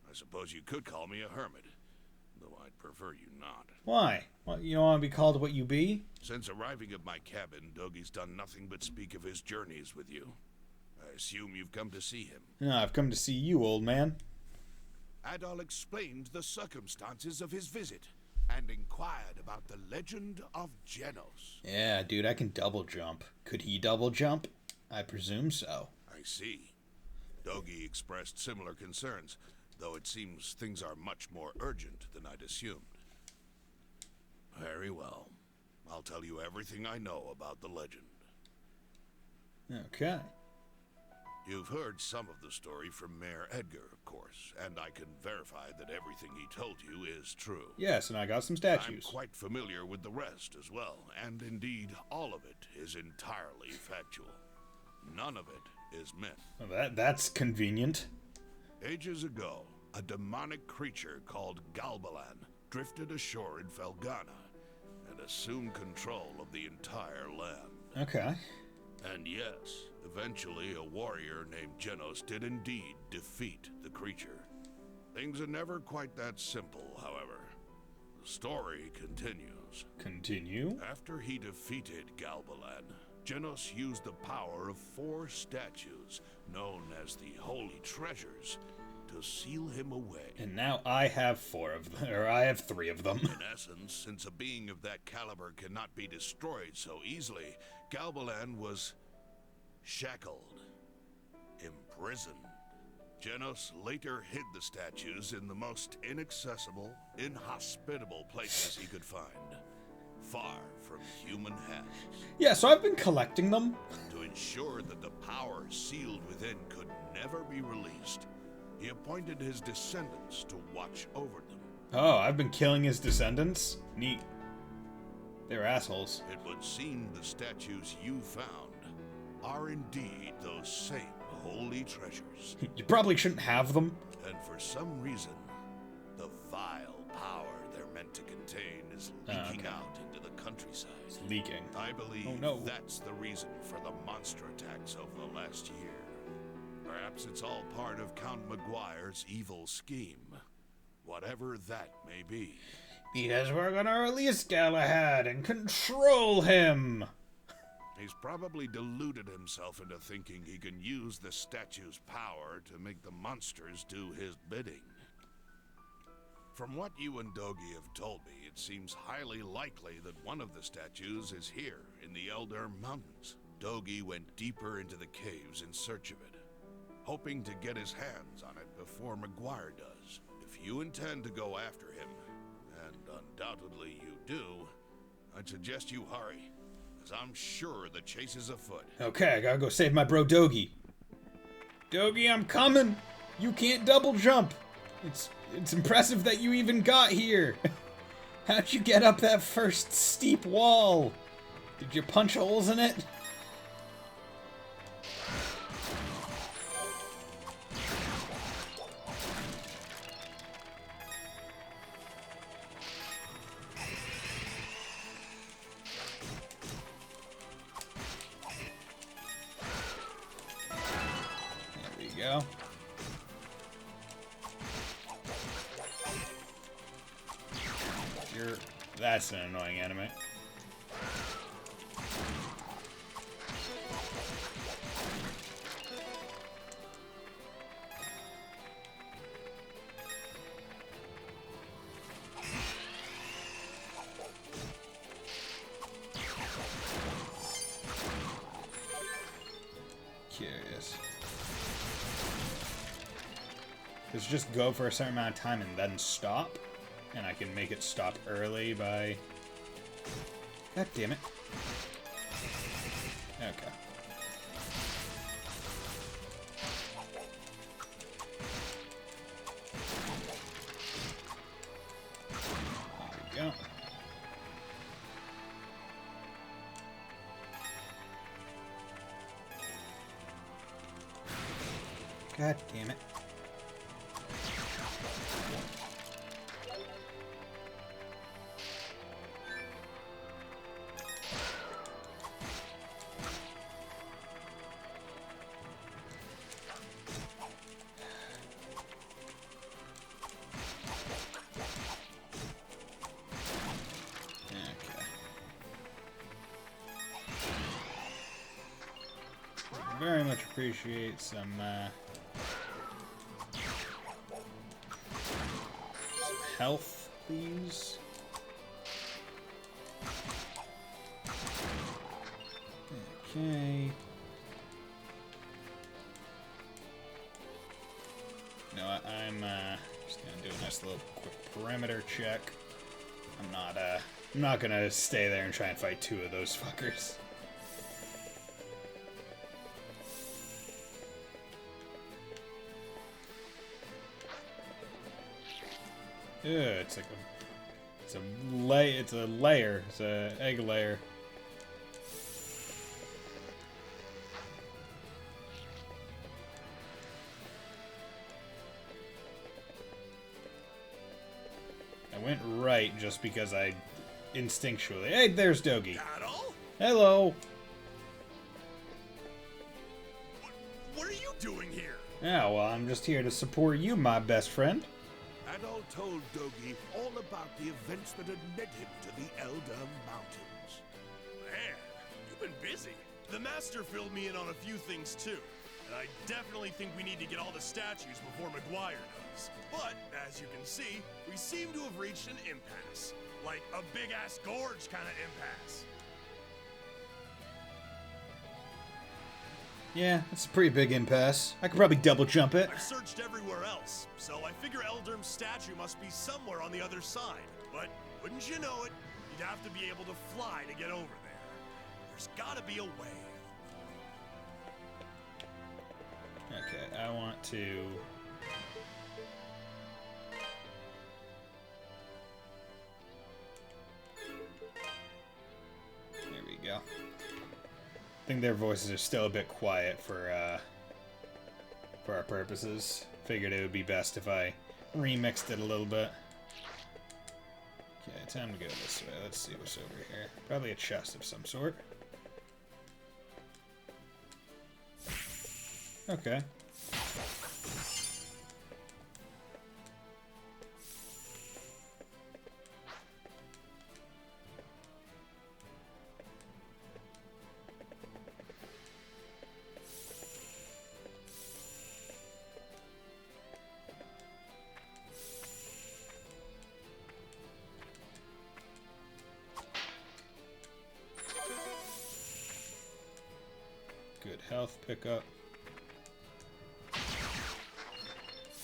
I suppose you could call me a hermit, though I'd prefer you not. Why? What, you don't want to be called what you be? Since arriving at my cabin, Dogi's done nothing but speak of his journeys with you. I assume you've come to see him. No, I've come to see you, old man. Adol explained the circumstances of his visit and inquired about the legend of Genos. Yeah, dude, I can double jump. Could he double jump? I presume so. I see. Dogi expressed similar concerns, though it seems things are much more urgent than I'd assumed. Very well. I'll tell you everything I know about the legend. Okay. You've heard some of the story from Mayor Edgar, of course, and I can verify that everything he told you is true. Yes, and I got some statues. I'm quite familiar with the rest as well, and indeed all of it is entirely factual. None of it is myth. Well, that's convenient. Ages ago, a demonic creature called Galbalan drifted ashore in Felghana and assumed control of the entire land. Okay. And yes, eventually a warrior named Genos did indeed defeat the creature. Things are never quite that simple, however. The story continues. Continue? After he defeated Galbalan, Genos used the power of 4 statues, known as the Holy Treasures, to seal him away. And now I have 4 of them, or I have 3 of them. In essence, since a being of that caliber cannot be destroyed so easily, Galbalan was shackled, imprisoned. Genos later hid the statues in the most inaccessible, inhospitable places he could find, far from human hands. Yeah, so I've been collecting them. To ensure that the power sealed within could never be released, he appointed his descendants to watch over them. Oh, I've been killing his descendants? Neat. They're assholes. It would seem the statues you found are indeed those same holy treasures. You probably shouldn't have them. And for some reason, the vile power they're meant to contain is leaking out into the countryside. It's leaking. I believe that's the reason for the monster attacks over the last year. Perhaps it's all part of Count Maguire's evil scheme. Whatever that may be. Because we're gonna release Galahad and control him! He's probably deluded himself into thinking he can use the statue's power to make the monsters do his bidding. From what you and Dogi have told me, it seems highly likely that one of the statues is here, in the Elder Mountains. Dogi went deeper into the caves in search of it, hoping to get his hands on it before Maguire does. If you intend to go after him, and undoubtedly you do, I'd suggest you hurry, as I'm sure the chase is afoot. Okay, I gotta go save my bro Dogi. Dogi, I'm coming! You can't double jump! It's impressive that you even got here! How'd you get up that first steep wall? Did you punch holes in it? Go. That's an annoying enemy. Curious. Let's just go for a certain amount of time and then stop. And I can make it stop early by... God damn it. Okay. There we go. God damn it. Very much appreciate some health, please. Okay. No, I'm just gonna do a nice little quick perimeter check. I'm not gonna stay there and try and fight two of those fuckers. Ew, it's like it's a layer. It's a egg layer. I went right just because I instinctually. Hey, there's Dogi. Hello. What are you doing here? Yeah, well, I'm just here to support you, my best friend. Adol told Dogi all about the events that had led him to the Elder Mountains. Man, you've been busy. The Master filled me in on a few things too, and I definitely think we need to get all the statues before McGuire does. But, as you can see, we seem to have reached an impasse. Like a big-ass gorge kind of impasse. Yeah, that's a pretty big impasse. I could probably double jump it. I've searched everywhere else, so I figure Elderm's statue must be somewhere on the other side. But wouldn't you know it, you'd have to be able to fly to get over there. There's gotta be a way. Okay, I want to... There we go. I think their voices are still a bit quiet for our purposes. Figured it would be best if I remixed it a little bit. Okay, time to go this way. Let's see what's over here. Probably a chest of some sort. Okay. Good health pickup.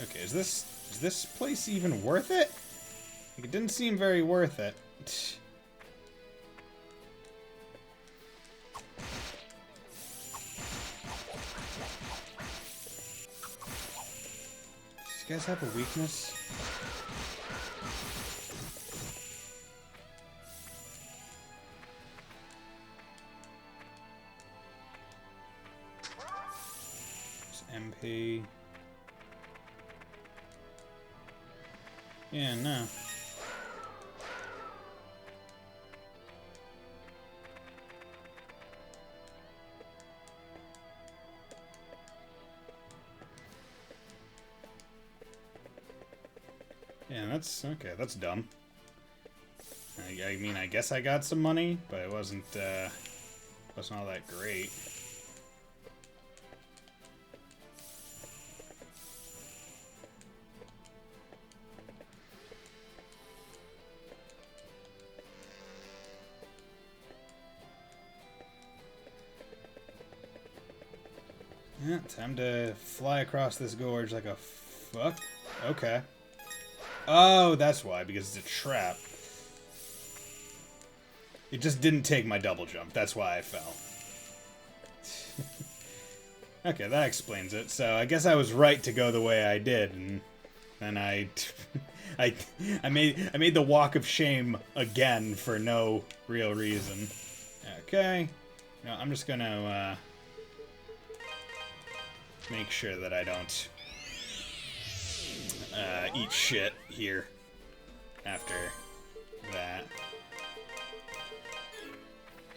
Okay, is this place even worth it? Like, it didn't seem very worth it. you guys have a weakness? It's MP. Yeah, no. Yeah, that's okay. That's dumb. I mean, I guess I got some money, but it wasn't all that great. Yeah, time to fly across this gorge like a fuck. Okay. Oh, that's why, because it's a trap. It just didn't take my double jump. That's why I fell. Okay, that explains it. So I guess I was right to go the way I did, and then I made the walk of shame again for no real reason. Okay. No, I'm just gonna make sure that I don't eat shit here after that.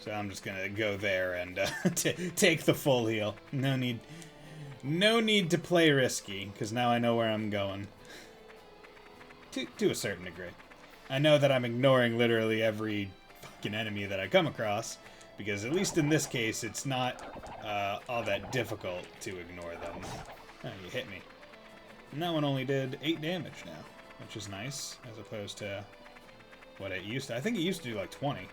So I'm just gonna go there and take the full heal. No need to play risky, because now I know where I'm going. To a certain degree. I know that I'm ignoring literally every fucking enemy that I come across, because at least in this case, it's not all that difficult to ignore them. Oh, you hit me. And that one only did 8 damage now, which is nice, as opposed to what it used to. I think it used to do like 20.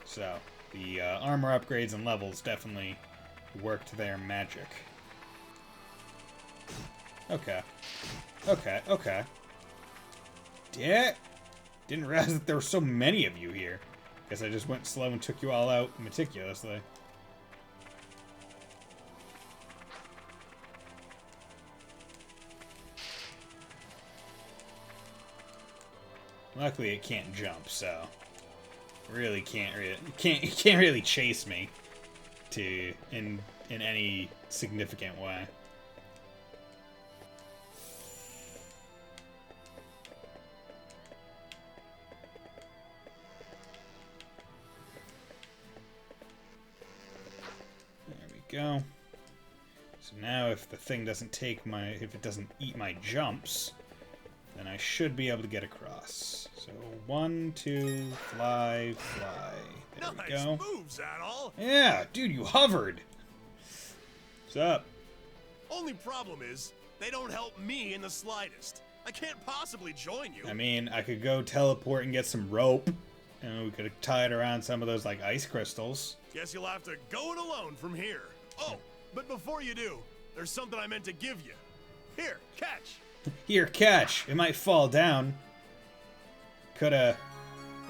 So, the armor upgrades and levels definitely worked their magic. Okay. Okay. Yeah. Didn't realize that there were so many of you here. Guess I just went slow and took you all out meticulously. Luckily, it can't jump, so really can't really chase me in any significant way. There we go. So now, if the thing doesn't if it doesn't eat my jumps, then I should be able to get across. So 1, 2, fly. There we go. Nice moves, Adol. Yeah, dude, you hovered. What's up? Only problem is, they don't help me in the slightest. I can't possibly join you. I mean, I could go teleport and get some rope, and we could tie it around some of those, like, ice crystals. Guess you'll have to go it alone from here. Oh, but before you do, there's something I meant to give you. Here, catch. Here, catch. It might fall down. Coulda...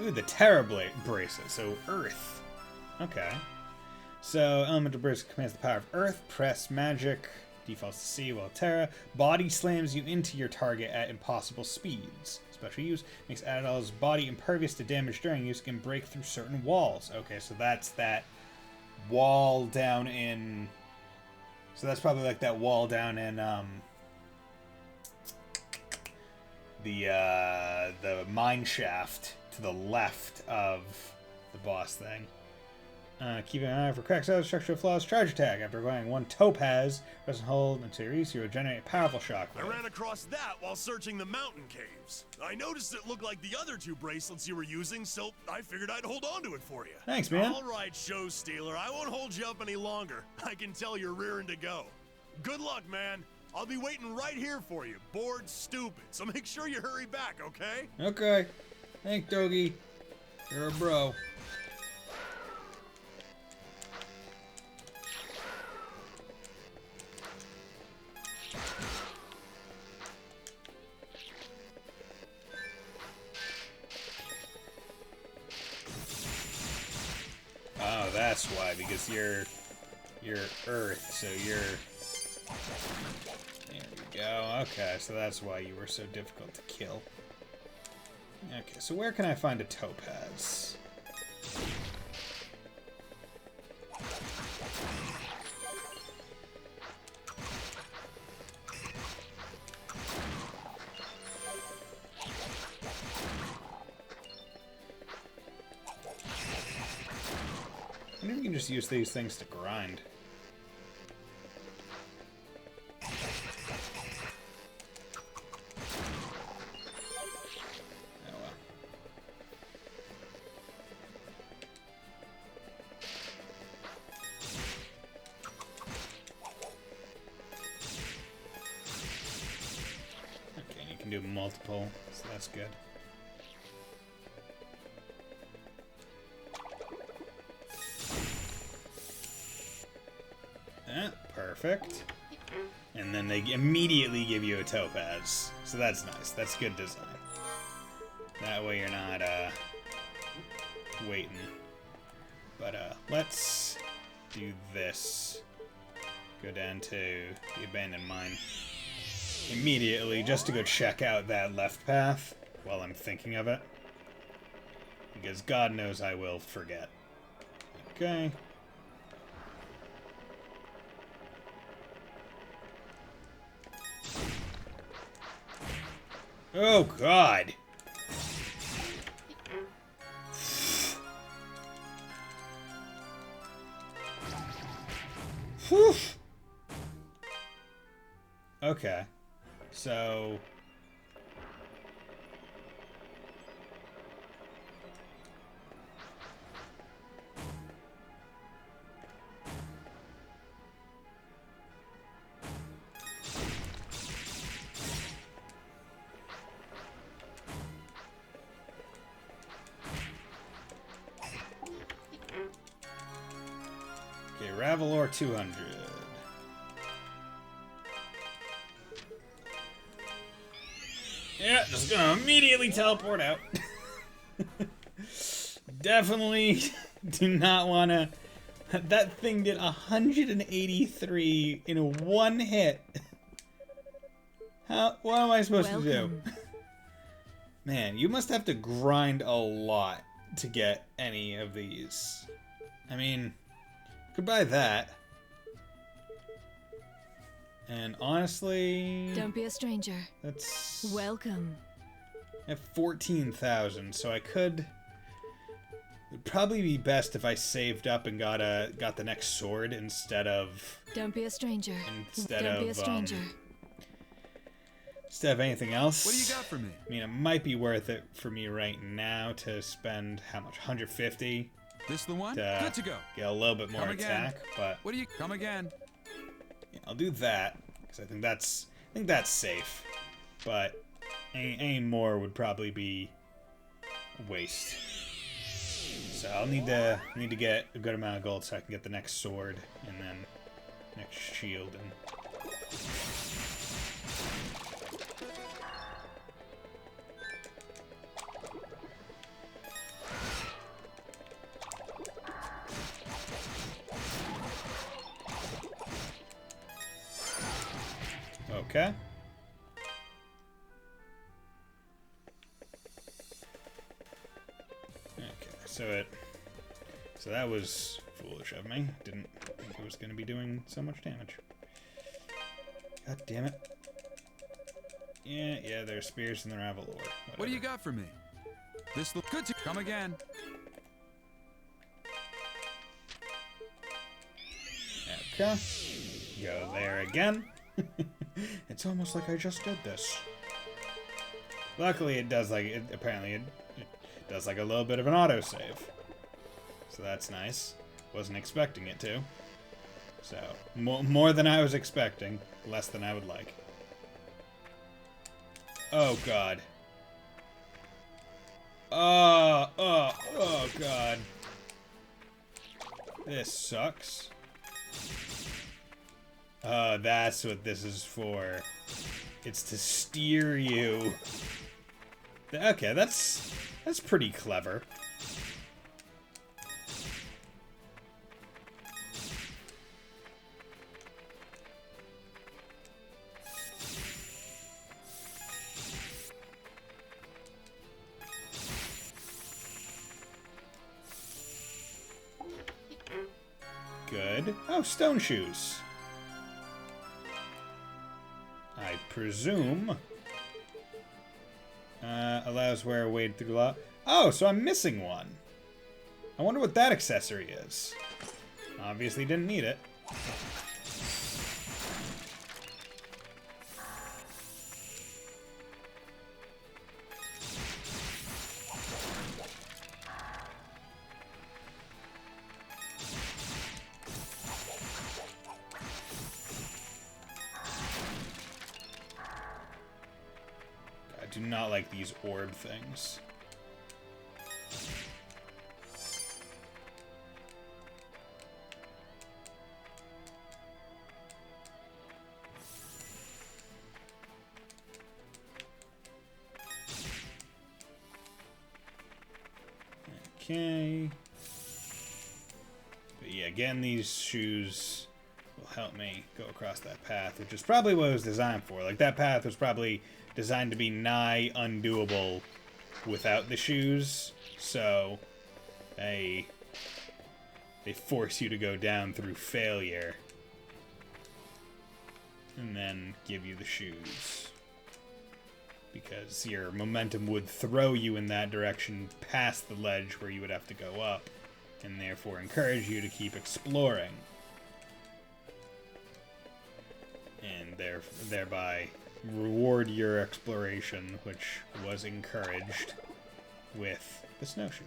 Ooh, the Terra bracelet. So, Earth. Okay. So, elemental bracelet commands the power of Earth. Press magic. Defaults to sea, while Terra. Body slams you into your target at impossible speeds. Special use makes Adol's body impervious to damage during use, can break through certain walls. Okay, so that's that wall down in... So that's probably like that wall down in, the mine shaft to the left of the boss thing. Keeping an eye for cracks out, structural flaws, charge attack. After acquiring 1 topaz, press and hold until you release, you will generate a powerful shockwave. I ran across that while searching the mountain caves. I noticed it looked like the other 2 bracelets you were using, so I figured I'd hold on to it for you. Thanks, man. All right, show stealer. I won't hold you up any longer. I can tell you're rearing to go. Good luck, man. I'll be waiting right here for you. Bored stupid. So make sure you hurry back, okay? Okay. Thanks, Dogie. You're a bro. Oh, that's why, because you're Earth, so you're There we go. Okay, so that's why you were so difficult to kill. Okay, so where can I find a topaz? I wonder if you can just use these things to grind. Do multiple, so that's good. Perfect. And then they immediately give you a topaz, so that's nice. That's good design. That way you're not waiting. But let's do this. Go down to the abandoned mine immediately, just to go check out that left path while I'm thinking of it. Because God knows I will forget. Okay. Oh, God. Whew. Okay. So... Okay, Ravelor 200. Yeah, just gonna immediately teleport out. Definitely do not wanna... That thing did 183 in one hit. What am I supposed to do? Man, you must have to grind a lot to get any of these. I mean, could buy that. And honestly... Don't be a stranger. That's... Welcome. I have 14,000, so I could... It'd probably be best if I saved up and got the next sword instead of... Don't be a stranger. Instead Don't be a stranger. Instead of anything else. What do you got for me? I mean, it might be worth it for me right now to spend, how much, 150? This the one? To Good to go. get a little bit more Come again. attack, but... What do you... Come again. Yeah, I'll do that, because I think that's safe. But any more would probably be a waste. So I'll need to get a good amount of gold so I can get the next sword and then next shield and... Okay. Okay, so that was foolish of me. Didn't think it was going to be doing so much damage. God damn it. Yeah, there's spears in the Ravelor. Whatever. What do you got for me? This look good to... Come again. Okay. Go there again. It's almost like I just did this. Luckily, it does like apparently it does like a little bit of an autosave, so that's nice. Wasn't expecting it to. So more than I was expecting, less than I would like. Oh God. Oh God. This sucks. That's what this is for. It's to steer you. Okay, that's pretty clever. good. Oh, stone shoes. I presume allows wearer wade through lava. Oh, so I'm missing one. I wonder what that accessory is. Obviously didn't need it. I do not like these orb things. Okay. But yeah, again, these shoes will help me go across that path, which is probably what it was designed for. Like, that path was probably designed to be nigh undoable without the shoes, so they force you to go down through failure and then give you the shoes. Because your momentum would throw you in that direction past the ledge where you would have to go up, and therefore encourage you to keep exploring. And thereby reward your exploration, which was encouraged with the snowshoes.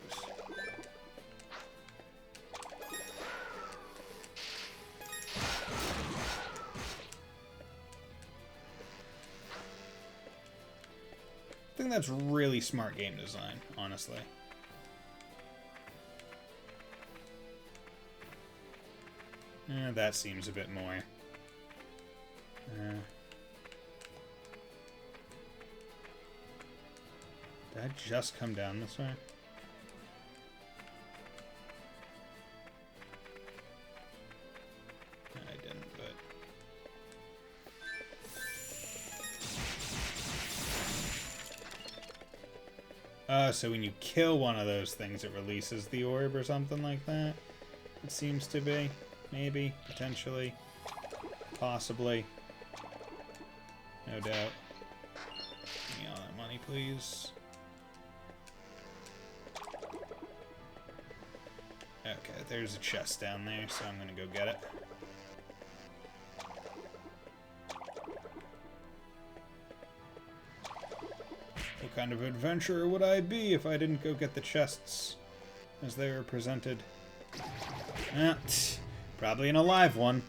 I think that's really smart game design, honestly. That seems a bit more. Did I just come down this way? I didn't, but... so when you kill one of those things, it releases the orb or something like that? It seems to be. Maybe. Potentially. Possibly. No doubt. Give me all that money, please. Okay, there's a chest down there, so I'm gonna go get it. What kind of adventurer would I be if I didn't go get the chests as they were presented? Probably an alive one.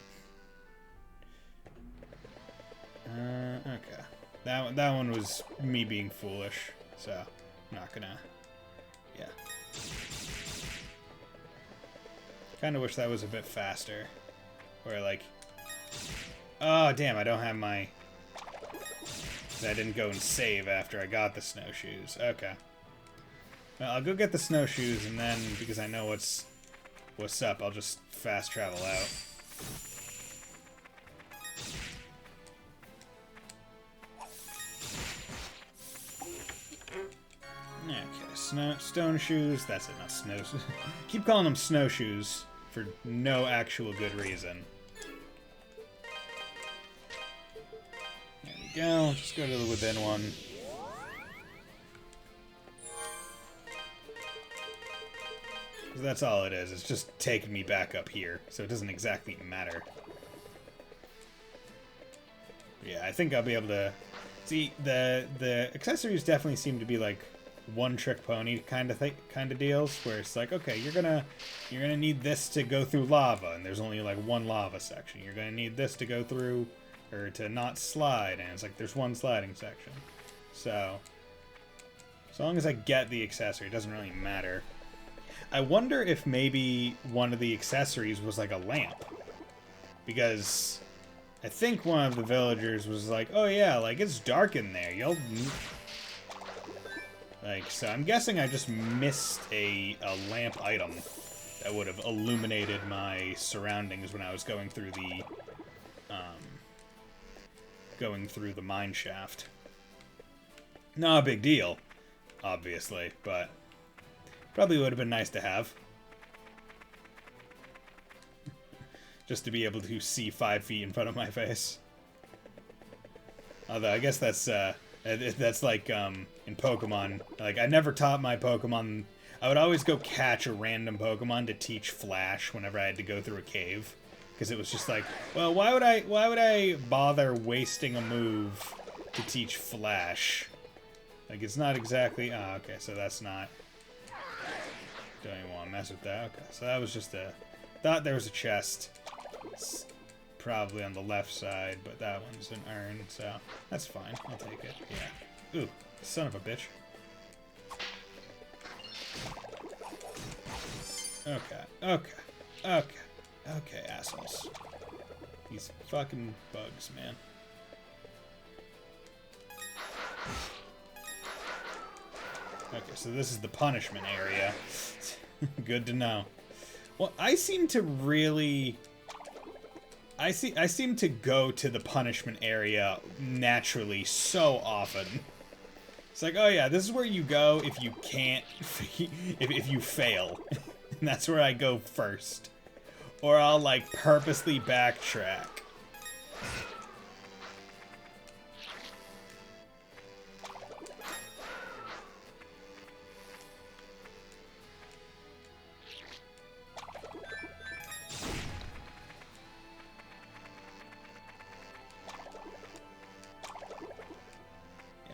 Okay. That one was me being foolish, so I'm not gonna... Yeah. Kinda wish that was a bit faster. Or like... Oh, damn, I don't have my... I didn't go and save after I got the snowshoes. Okay. Well, I'll go get the snowshoes, and then, because I know what's up, I'll just fast travel out. Okay, stone shoes. That's it, not snow. Keep calling them snowshoes for no actual good reason. There we go. Just go to the within one. That's all it is. It's just taking me back up here, so it doesn't exactly matter. Yeah, I think I'll be able to... See, the accessories definitely seem to be like one-trick pony kind of deals, where it's like, okay, you're gonna need this to go through lava, and there's only like one lava section. You're gonna need this to go through, or to not slide, and it's like there's one sliding section. So, as long as I get the accessory, it doesn't really matter. I wonder if maybe one of the accessories was like a lamp. Because I think one of the villagers was like, oh yeah, like it's dark in there. You'll... Like, so I'm guessing I just missed a lamp item that would have illuminated my surroundings when I was going through the mine shaft. Not a big deal, obviously, but probably would have been nice to have. just to be able to see 5 feet in front of my face. Although I guess that's like in Pokemon. Like I never taught my Pokemon. I would always go catch a random Pokemon to teach Flash whenever I had to go through a cave, because it was just like, well, why would I bother wasting a move to teach Flash? Like it's not exactly. Oh, okay, so that's not. Don't even want to mess with that. Okay, so that was just a. Thought there was a chest. It's probably on the left side, but that one's an urn, so that's fine. I'll take it. Yeah. Ooh, son of a bitch. Okay, assholes. These fucking bugs, man. Okay, so this is the punishment area. Good to know. Well, I seem to really... I seem to go to the punishment area naturally so often. It's like, oh yeah, this is where you go if you can't... if you fail. And that's where I go first. Or I'll, like, purposely backtrack.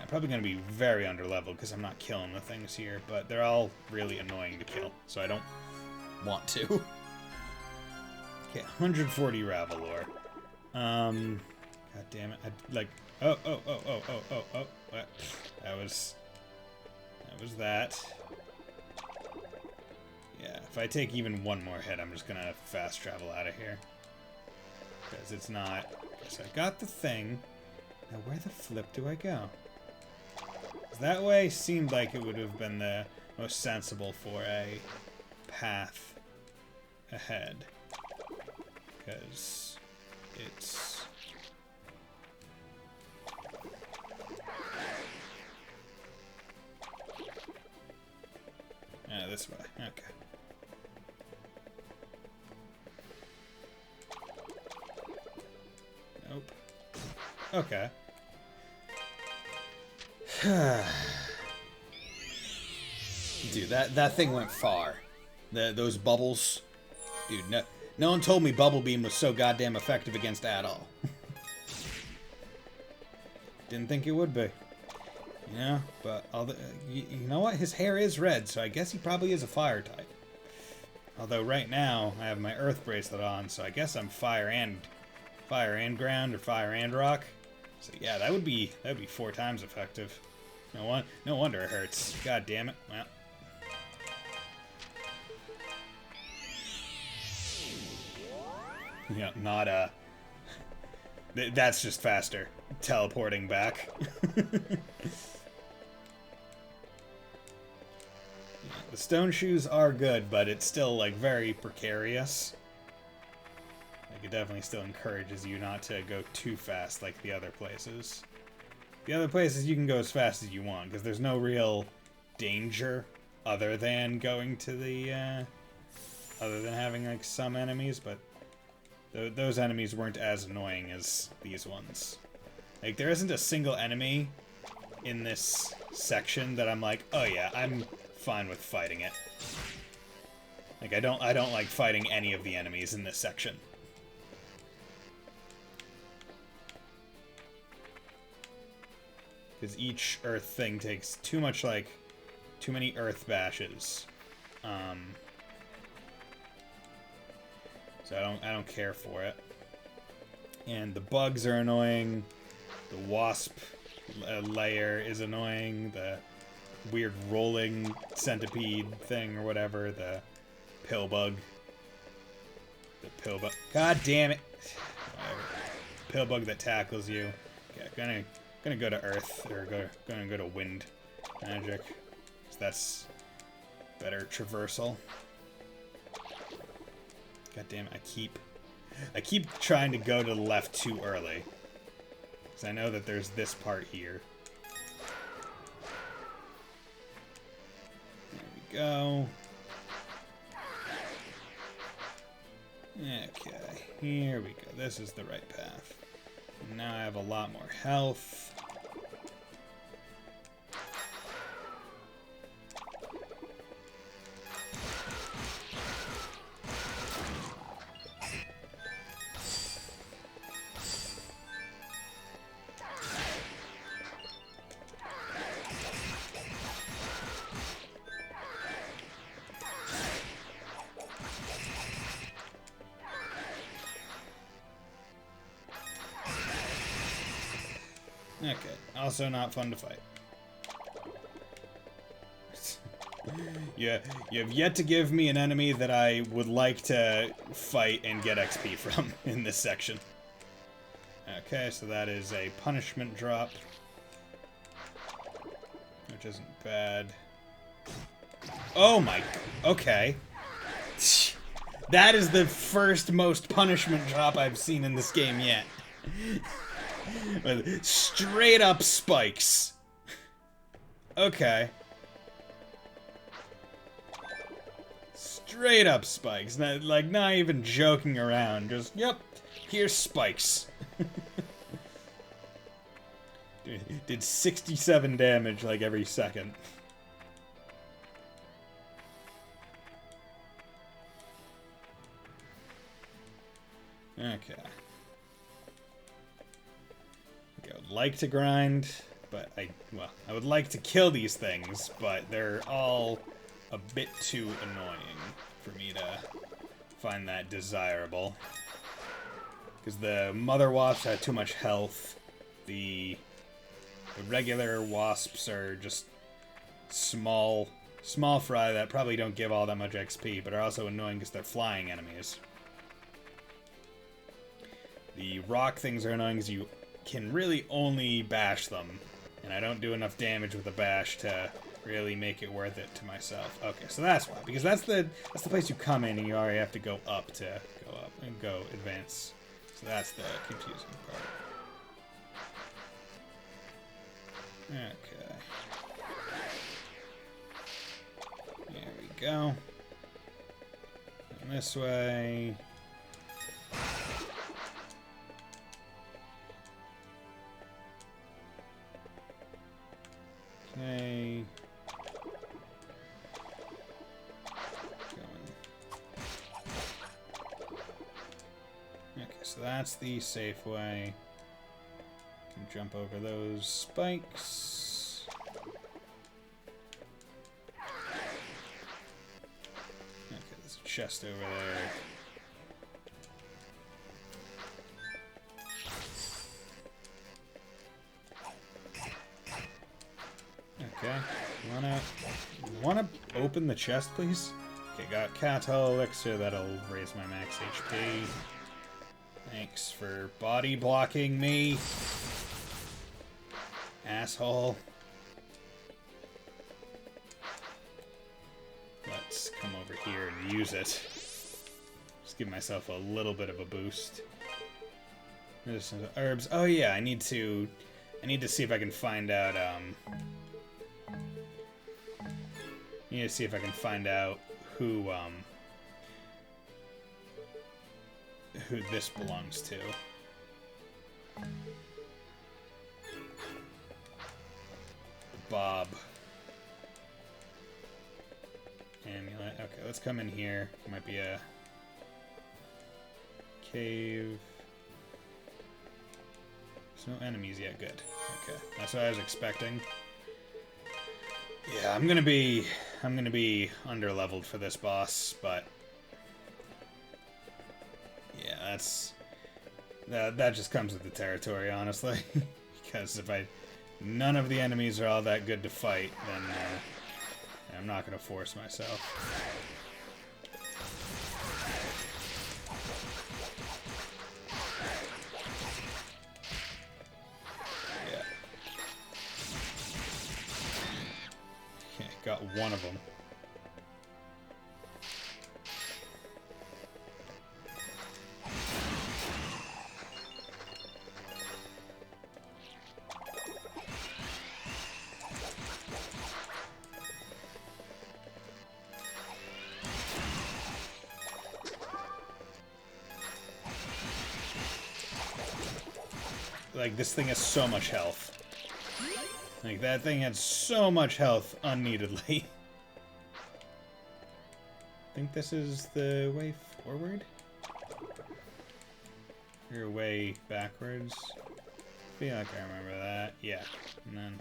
Probably going to be very underleveled because I'm not killing the things here, but they're all really annoying to kill, so I don't want to. Okay, 140 Ravelor. God damn it. Oh. That was that. Yeah, if I take even one more hit, I'm just going to fast travel out of here. Because it's not... So I got the thing. Now where the flip do I go? That way seemed like it would have been the most sensible for a path ahead. Because it's... this way. Okay. Nope. Okay. Dude, that thing went far. Those bubbles. Dude, no one told me Bubble Beam was so goddamn effective against Adol. Didn't think it would be. You know, but you know what? His hair is red, so I guess he probably is a fire type. Although right now I have my Earth bracelet on, so I guess I'm fire and ground or fire and rock. So yeah, that would be 4 times effective. No wonder it hurts. God damn it. Well. Yeah, not that's just faster. Teleporting back. The stone shoes are good, but it's still like very precarious. Like it definitely still encourages you not to go too fast like the other places. The other places you can go as fast as you want because there's no real danger other than going to the other than having like some enemies, but those enemies weren't as annoying as these ones. Like there isn't a single enemy in this section that I'm like, oh yeah, I'm fine with fighting it. Like I don't like fighting any of the enemies in this section. Because each earth thing takes too many earth bashes. So I don't care for it. And the bugs are annoying. The wasp layer is annoying. The weird rolling centipede thing or whatever. The pill bug. God damn it! Whatever. Pill bug that tackles you. Okay, gonna go to Earth or gonna go to Wind Magic. 'Cause that's better traversal. God damn it, I keep trying to go to the left too early. Because I know that there's this part here. There we go. Okay, here we go. This is the right path. And now I have a lot more health. Okay, also not fun to fight. Yeah, you have yet to give me an enemy that I would like to fight and get XP from in this section. Okay, so that is a punishment drop, which isn't bad. Oh my, okay. That is the first most punishment drop I've seen in this game yet. With straight up spikes. Okay. Straight up spikes. Like, not even joking around. Just, yep, here's spikes. Did 67 damage, like, every second. Okay. I would like to grind, but I would like to kill these things, but they're all a bit too annoying for me to find that desirable. Because the mother wasps have too much health. The regular wasps are just small fry that probably don't give all that much XP, but are also annoying because they're flying enemies. The rock things are annoying because you can really only bash them, and I don't do enough damage with a bash to really make it worth it to myself. Okay, so that's why, because that's the place you come in and you already have to go up to go up and go advance. So that's the confusing part. Okay. There we go. And this way. Okay. Okay, so that's the safe way. Can jump over those spikes. Okay, there's a chest over there. Okay, wanna open the chest, please? Okay, got Catal Elixir, that'll raise my max HP. Thanks for body blocking me, asshole. Let's come over here and use it. Just give myself a little bit of a boost. There's some herbs. Oh yeah, I need to see if I can find out, I need to see if I can find out who this belongs to. Bob. Amulet. Okay, let's come in here. Might be a cave. There's no enemies yet. Good. Okay, that's what I was expecting. Yeah, I'm gonna be under-leveled for this boss, but yeah, that just comes with the territory, honestly. Because none of the enemies are all that good to fight, then I'm not gonna force myself. Got one of them. like, this thing has so much health. Like, that thing had so much health unneededly. I think this is the way forward? Or way backwards? I feel like I remember that. Yeah. And then...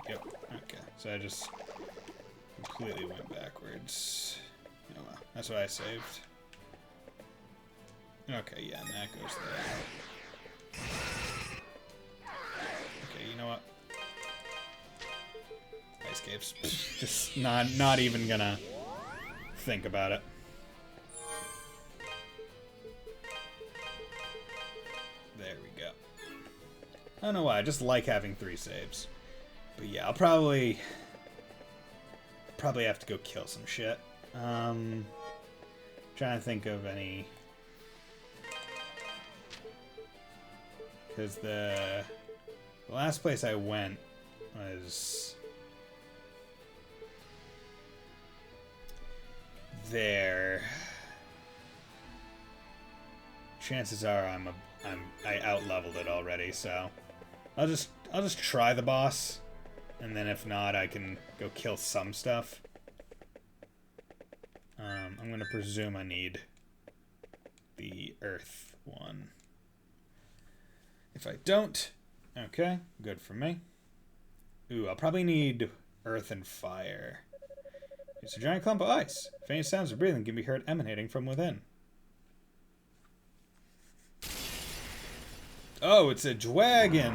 Yep. Okay. So I just completely went backwards. Oh well. That's what I saved. Okay, yeah, and that goes there. Okay, you know what? Ice caves. Just not even gonna think about it. There we go. I don't know why, I just like having 3 saves. But yeah, I'll probably have to go kill some shit. Trying to think of any... Because the last place I went was there. Chances are I out-leveled it already, so I'll just try the boss, and then if not, I can go kill some stuff. I'm gonna presume I need the earth one. If I don't, okay, good for me. Ooh, I'll probably need earth and fire. It's a giant clump of ice. Faint sounds of breathing can be heard emanating from within. Oh, it's a dragon!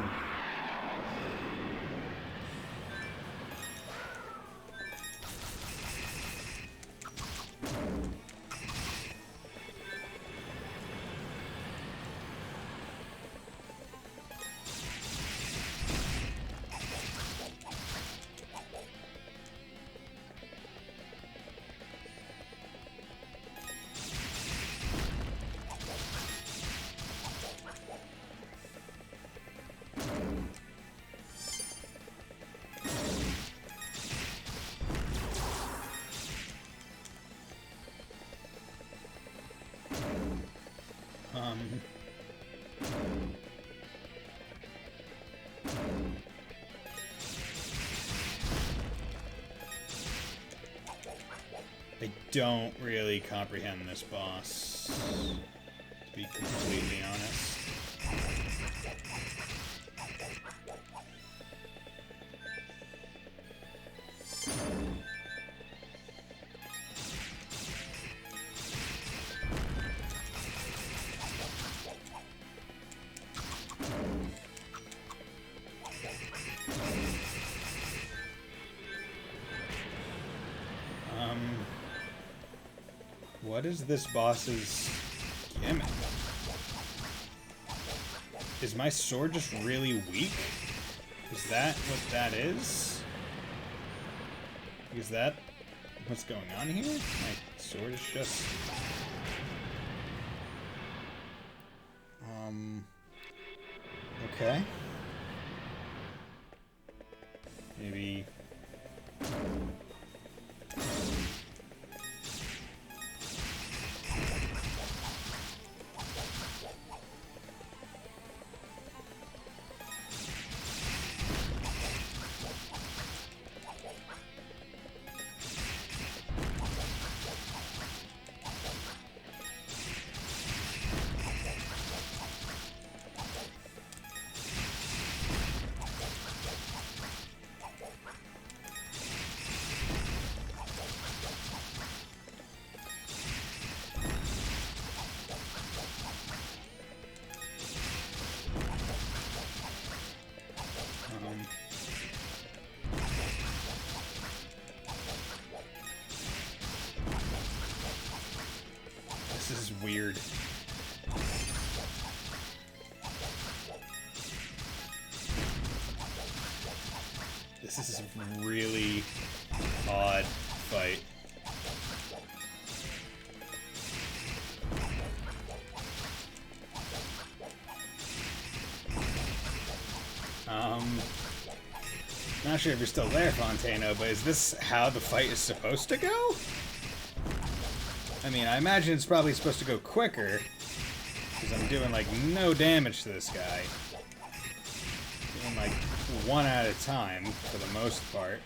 I don't really comprehend this boss, to be completely honest. What is this boss's gimmick? Is my sword just really weak? Is that what that is? Is that what's going on here? My sword is just... Okay. Maybe... This is weird. This is a really odd fight. Not sure if you're still there, Fontano, but is this how the fight is supposed to go? I mean, I imagine it's probably supposed to go quicker, Because I'm doing, like, no damage to this guy. Doing, like, one at a time, for the most part.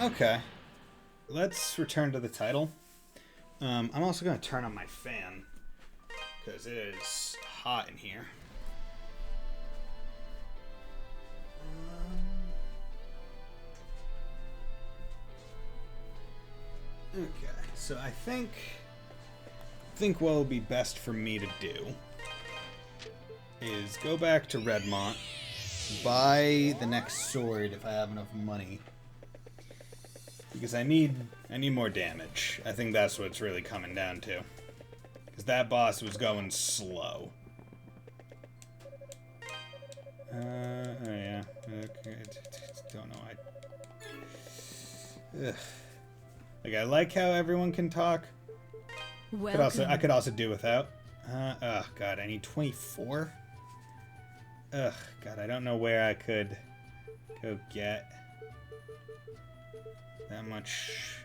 Okay. Let's return to the title. I'm also going to turn on my fan, because it is hot in here. Okay, so I think what will be best for me to do is go back to Redmont, buy the next sword if I have enough money. Because I need more damage. I think that's what it's really coming down to. Because that boss was going slow. Oh yeah. Okay. Don't know. Ugh. Like, I like how everyone can talk. I could also do without. Oh god, I need 24. Ugh, god, I don't know where I could go get that much.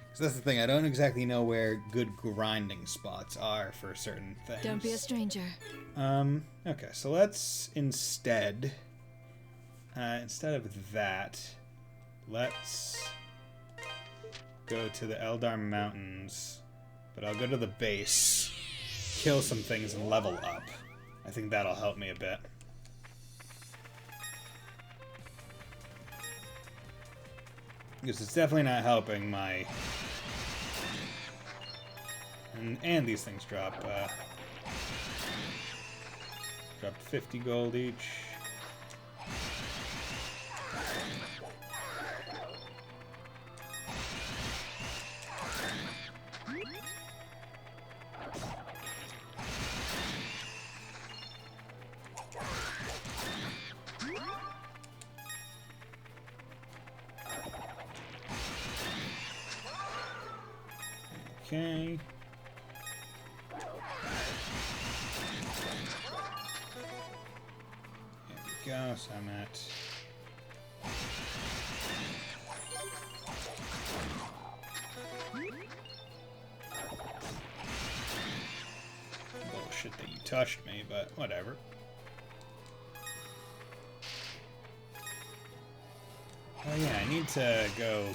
Because that's the thing, I don't exactly know where good grinding spots are for certain things. Don't be a stranger. Okay, so let's instead of that, let's go to the Eldar Mountains, but I'll go to the base, kill some things, and level up. I think that'll help me a bit. Because it's definitely not helping my... And these things drop 50 gold each. Okay. There we go, so I'm at... Bullshit that you touched me, but whatever. Oh yeah, I need to go...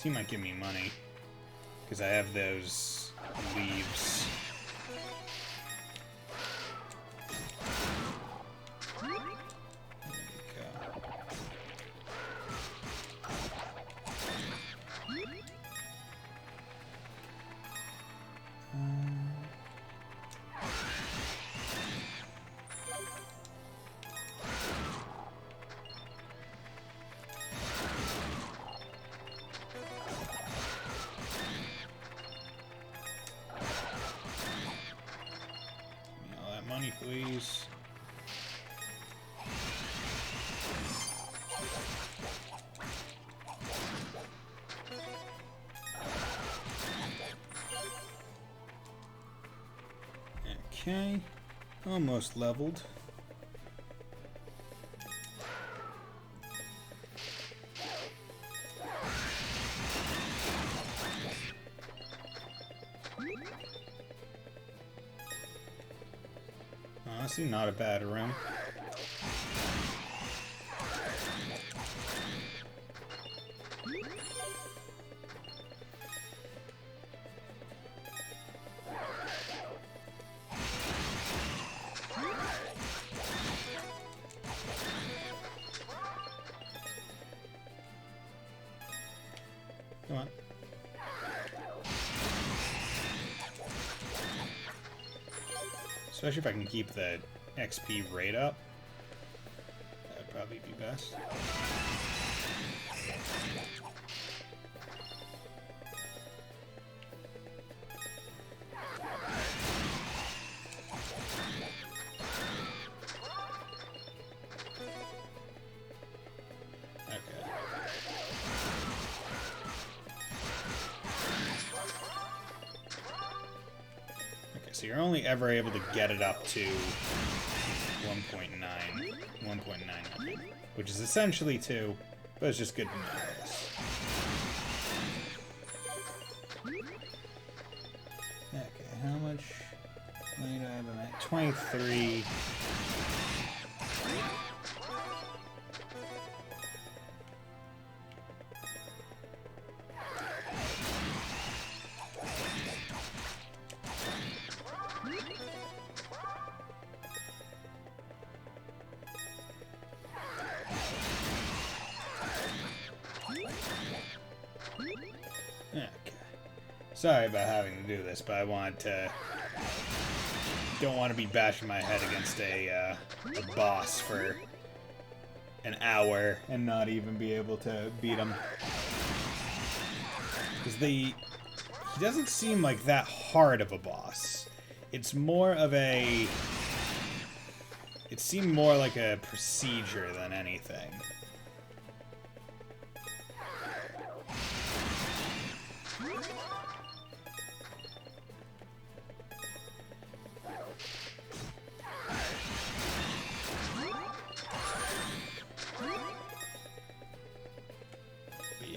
He might give me money, because I have those leaves. There we go. Money, please. Okay, almost leveled. Honestly, not a bad room. Come on. Especially if I can keep the XP rate up. probably be best. So you're only ever able to get it up to 1.99, which is essentially 2, but it's just good to know, I guess. Okay, how much money do I have on that? 23. Sorry about having to do this, but I want to... Don't want to be bashing my head against a boss for an hour and not even be able to beat him. Because he doesn't seem like that hard of a boss. It's more of a... It seemed more like a procedure than anything.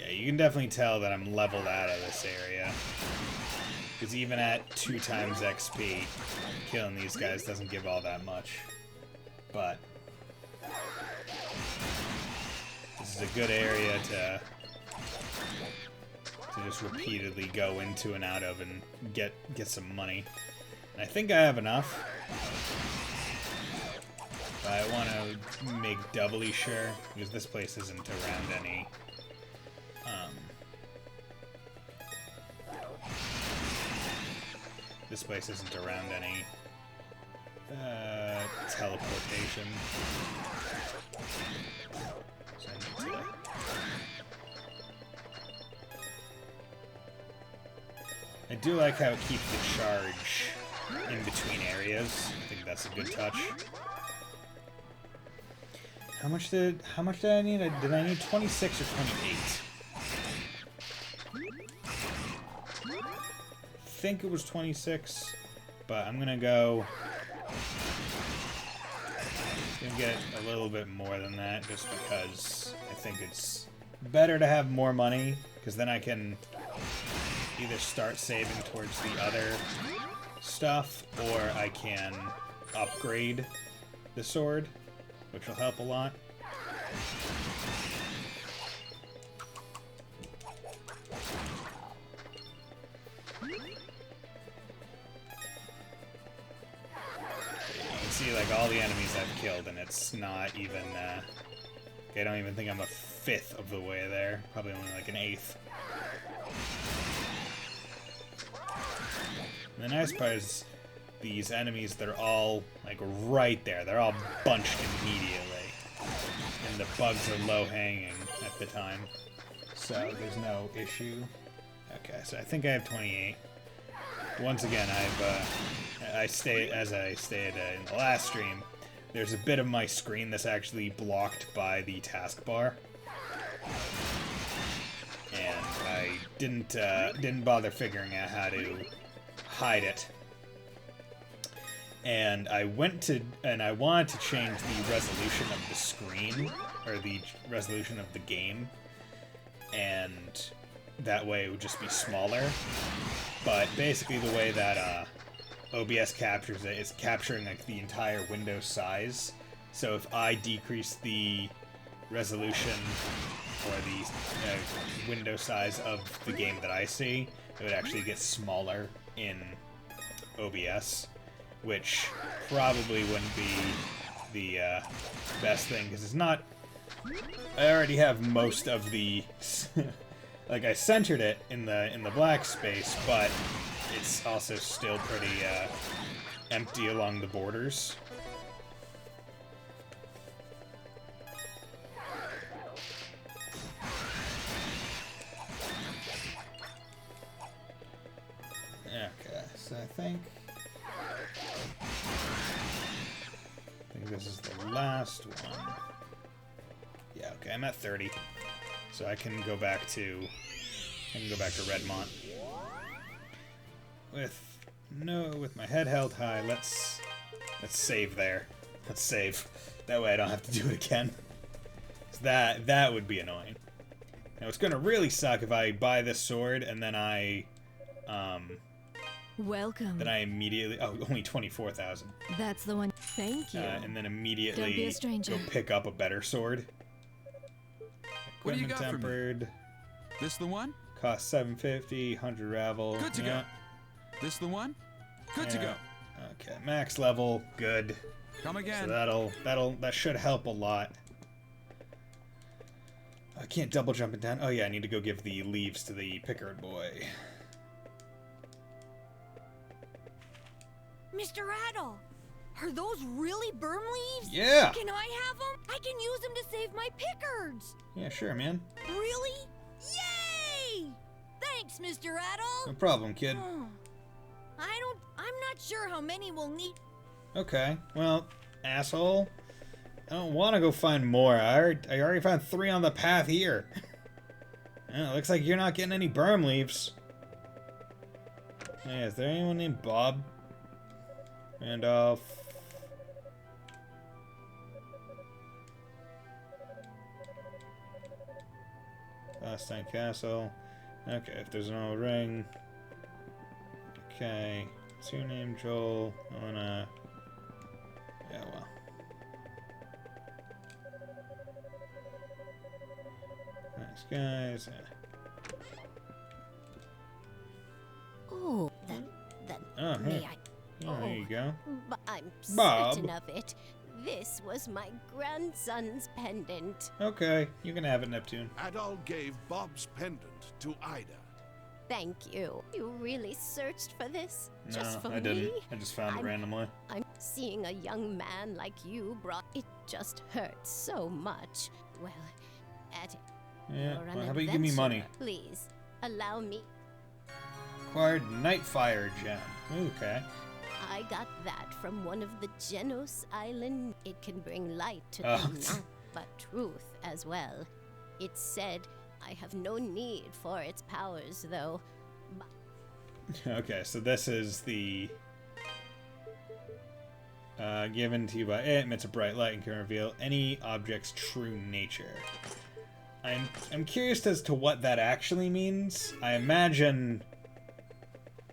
You can definitely tell that I'm leveled out of this area. Because even at 2 times XP, killing these guys doesn't give all that much. But this is a good area to just repeatedly go into and out of and get some money. And I think I have enough. But I want to make doubly sure, because this place isn't around any... This place isn't around any teleportation. So I need to... I do like how it keeps the charge in between areas. I think that's a good touch. How much did I need? Did I need 26 or 28? I think it was 26, but I'm gonna get a little bit more than that just because I think it's better to have more money, because then I can either start saving towards the other stuff, or I can upgrade the sword, which will help a lot. See, like, all the enemies I've killed, and it's not even, I don't even think I'm a 5th of the way there. Probably only like an 8th. And the nice part is, these enemies, they're all, like, right there. They're all bunched immediately. And the bugs are low-hanging at the time. So, there's no issue. Okay, so I think I have 28. Once again, as I stated in the last stream, there's a bit of my screen that's actually blocked by the taskbar, and I didn't bother figuring out how to hide it. And I wanted to change the resolution of the screen, or the resolution of the game, and that way it would just be smaller. But basically the way that OBS captures it is capturing like the entire window size. So if I decrease the resolution or the window size of the game that I see, it would actually get smaller in OBS, which probably wouldn't be the best thing, because it's not... I already have most of the... Like, I centered it in the black space, but it's also still pretty empty along the borders. think. I think this is the last one. Yeah, okay, I'm at 30. So I can go back to Redmont. With my head held high, let's save there. Let's save. That way I don't have to do it again. 'Cause that would be annoying. Now it's gonna really suck if I buy this sword and then Welcome. then I immediately only 24,000. That's the one. Thank you. And then immediately Don't be a stranger. go pick up a better sword. What do you Equipment got for me? tempered. This the one? Cost 750, 100 ravel. Good to yeah. go. This the one? Good to Yeah. go. Okay, max level, good. Come again. So that should help a lot. I can't double jump it down. Oh yeah, I need to go give the leaves to the Pickard boy. Mr. Adel, are those really berm leaves? Yeah. Can I have them? I can use them to save my Pickards. Yeah, sure, man. Really? Yay! Thanks, Mr. No Adel. problem, kid. I'm not sure how many we'll need. Okay, well, asshole. I don't want to go find more. I already found 3 on the path here. Yeah, looks like you're not getting any berm leaves. Yeah, is there anyone named Bob? Randolph. Last Castle. Okay, if there's no ring. Okay. What's your name, Joel? I wanna... Yeah, well. Nice guys. Oh, Oh, may hey. I? Yeah, there you go. I'm Bob. certain of it. This was my grandson's pendant. Okay, you can have it, Neptune. Adol gave Bob's pendant to Ida. Thank you. You really searched for this? Just for I didn't. me? I just found it I'm- randomly. I'm seeing a young man like you brought. It just hurts so much. Well, Yeah, you're well, an how about you give me money? adventurer. Please, allow me. Acquired Nightfire gem. Okay. I got that from one of the Genos Island. It can bring light to Oh. the night, but truth as well. It said I have no need for its powers, though. Okay, so this is the... given to you by it, emits a bright light and can reveal any object's true nature. I'm curious as to what that actually means. I imagine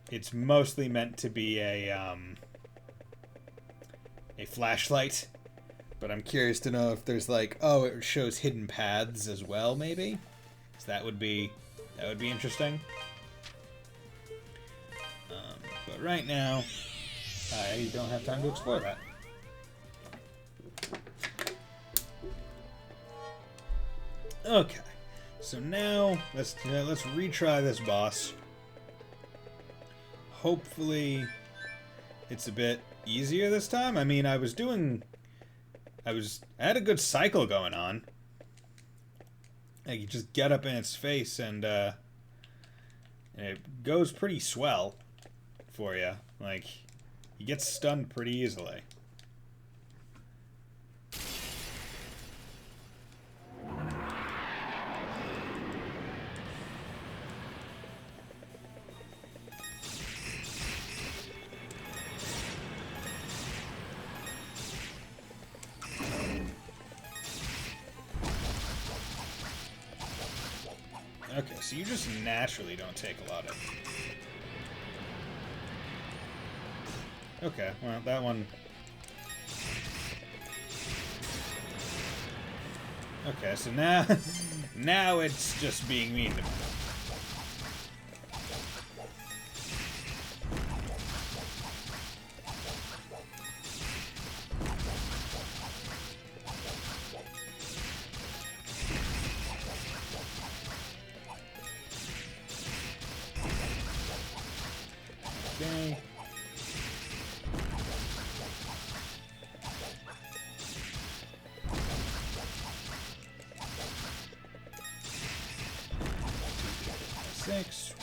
it's mostly meant to be a flashlight, but I'm curious to know if there's like, oh, it shows hidden paths as well, maybe. So that would be interesting. But right now, I don't have time to explore that. Okay, so now let's retry this boss. Hopefully, it's a bit easier this time. I mean, I had a good cycle going on. Like, you just get up in its face and it goes pretty swell for you. Like, you get stunned pretty easily. Okay, so you just naturally don't take a lot of... Okay, well, that one... Okay, so now... now it's just being mean to me. Okay. Six.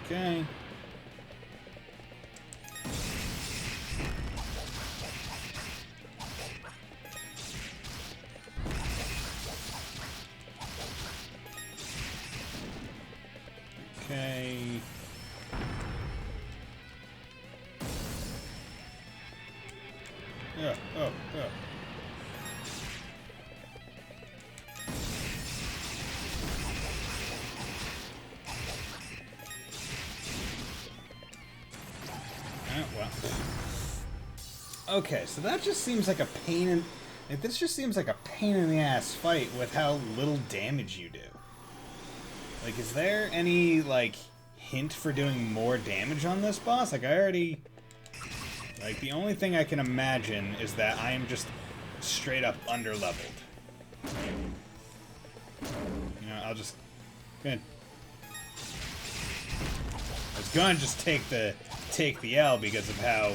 Okay. Okay. Yeah, oh. Well. Okay, so that just seems like a pain in... Like, this just seems like a pain in the ass fight with how little damage you do. Like, is there any, like, hint for doing more damage on this boss? Like, I already... Like, the only thing I can imagine is that I am just straight up underleveled. You know, I'll just... Good. I was gonna just take the L because of how...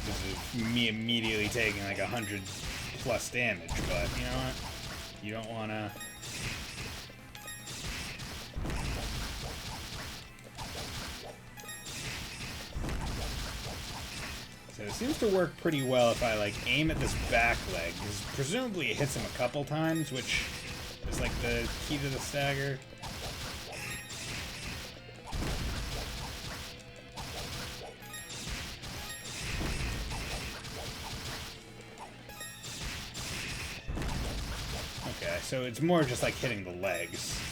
Because of me immediately taking like 100 plus damage, but you know what? You don't wanna... So it seems to work pretty well if I like aim at this back leg, because presumably it hits him a couple times, which is like the key to the stagger. Okay, so it's more just like hitting the legs.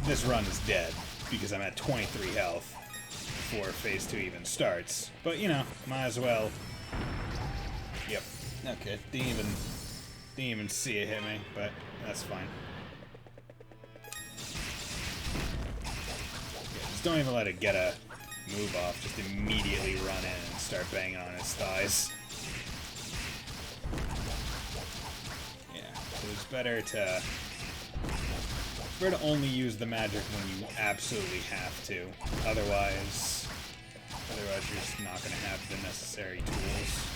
This run is dead because I'm at 23 health before phase 2 even starts. But you know, might as well. Yep. Okay. Didn't even see it hit me, but that's fine. Yeah, just don't even let it get a move off. Just immediately run in and start banging on its thighs. Yeah. So it's better to only use the magic when you absolutely have to. Otherwise you're just not going to have the necessary tools.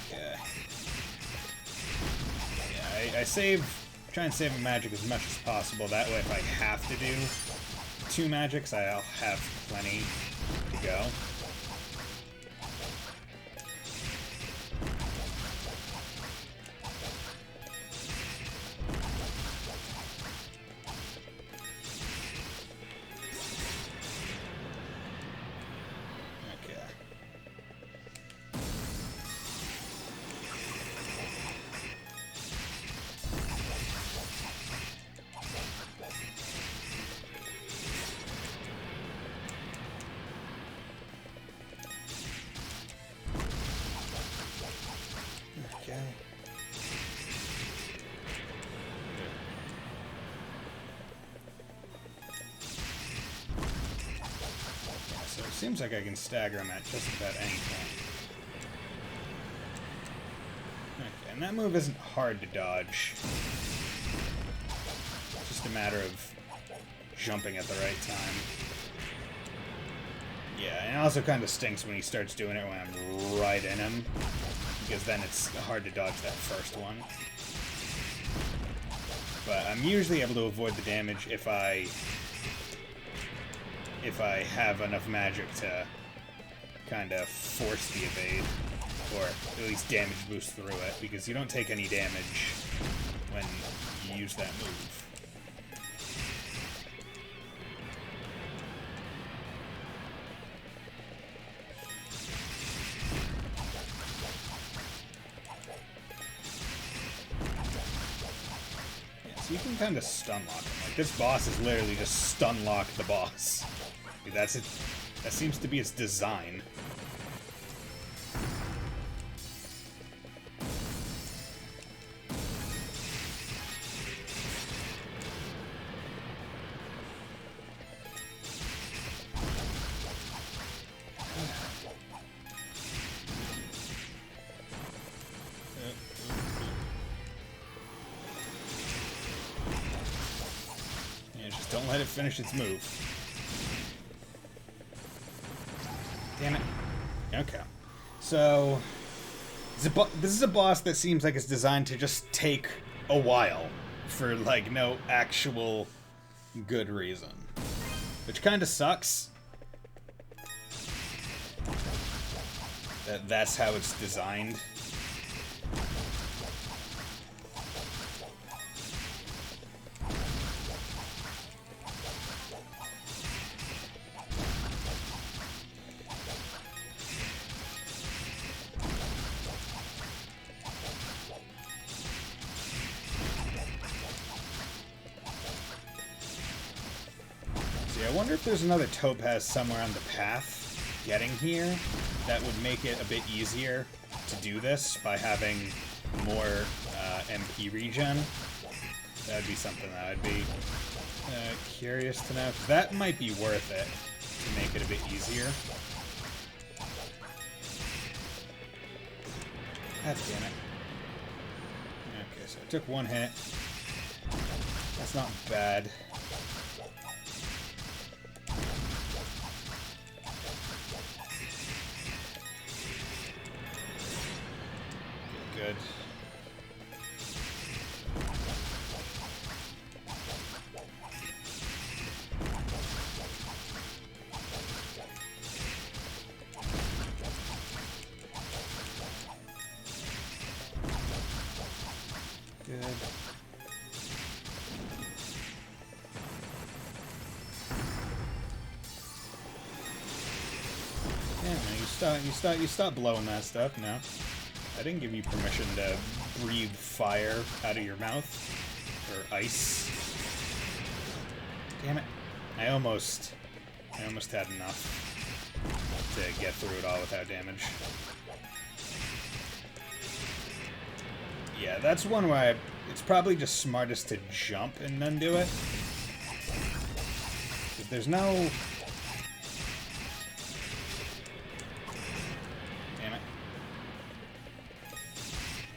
Okay. Yeah, I try and save magic as much as possible. That way if I have to do 2 magics, I'll have plenty to go. Seems like I can stagger him at just about any point. Okay, and that move isn't hard to dodge. It's just a matter of jumping at the right time. Yeah, and it also kind of stinks when he starts doing it when I'm right in him, because then it's hard to dodge that first one. But I'm usually able to avoid the damage if I have enough magic to kind of force the evade, or at least damage boost through it, because you don't take any damage when you use that move. Yeah, so you can kind of stun lock him. Like, this boss is literally just stun lock the boss. That's it. That seems to be its design. Just don't let it finish its move. Damn it. Okay. So, this is a boss that seems like it's designed to just take a while for, like, no actual good reason. Which kind of sucks. That's how it's designed. I wonder if there's another topaz somewhere on the path getting here that would make it a bit easier to do this by having more MP regen. That would be something that I'd be curious to know. 'Cause that might be worth it to make it a bit easier. God damn it. Okay, so I took one hit. That's not bad. Good. Good. Yeah, man, you stop blowing that stuff now. I didn't give you permission to breathe fire out of your mouth. Or ice. Damn it. I almost had enough to get through it all without damage. Yeah, that's one where it's probably just smartest to jump and then do it. But there's no...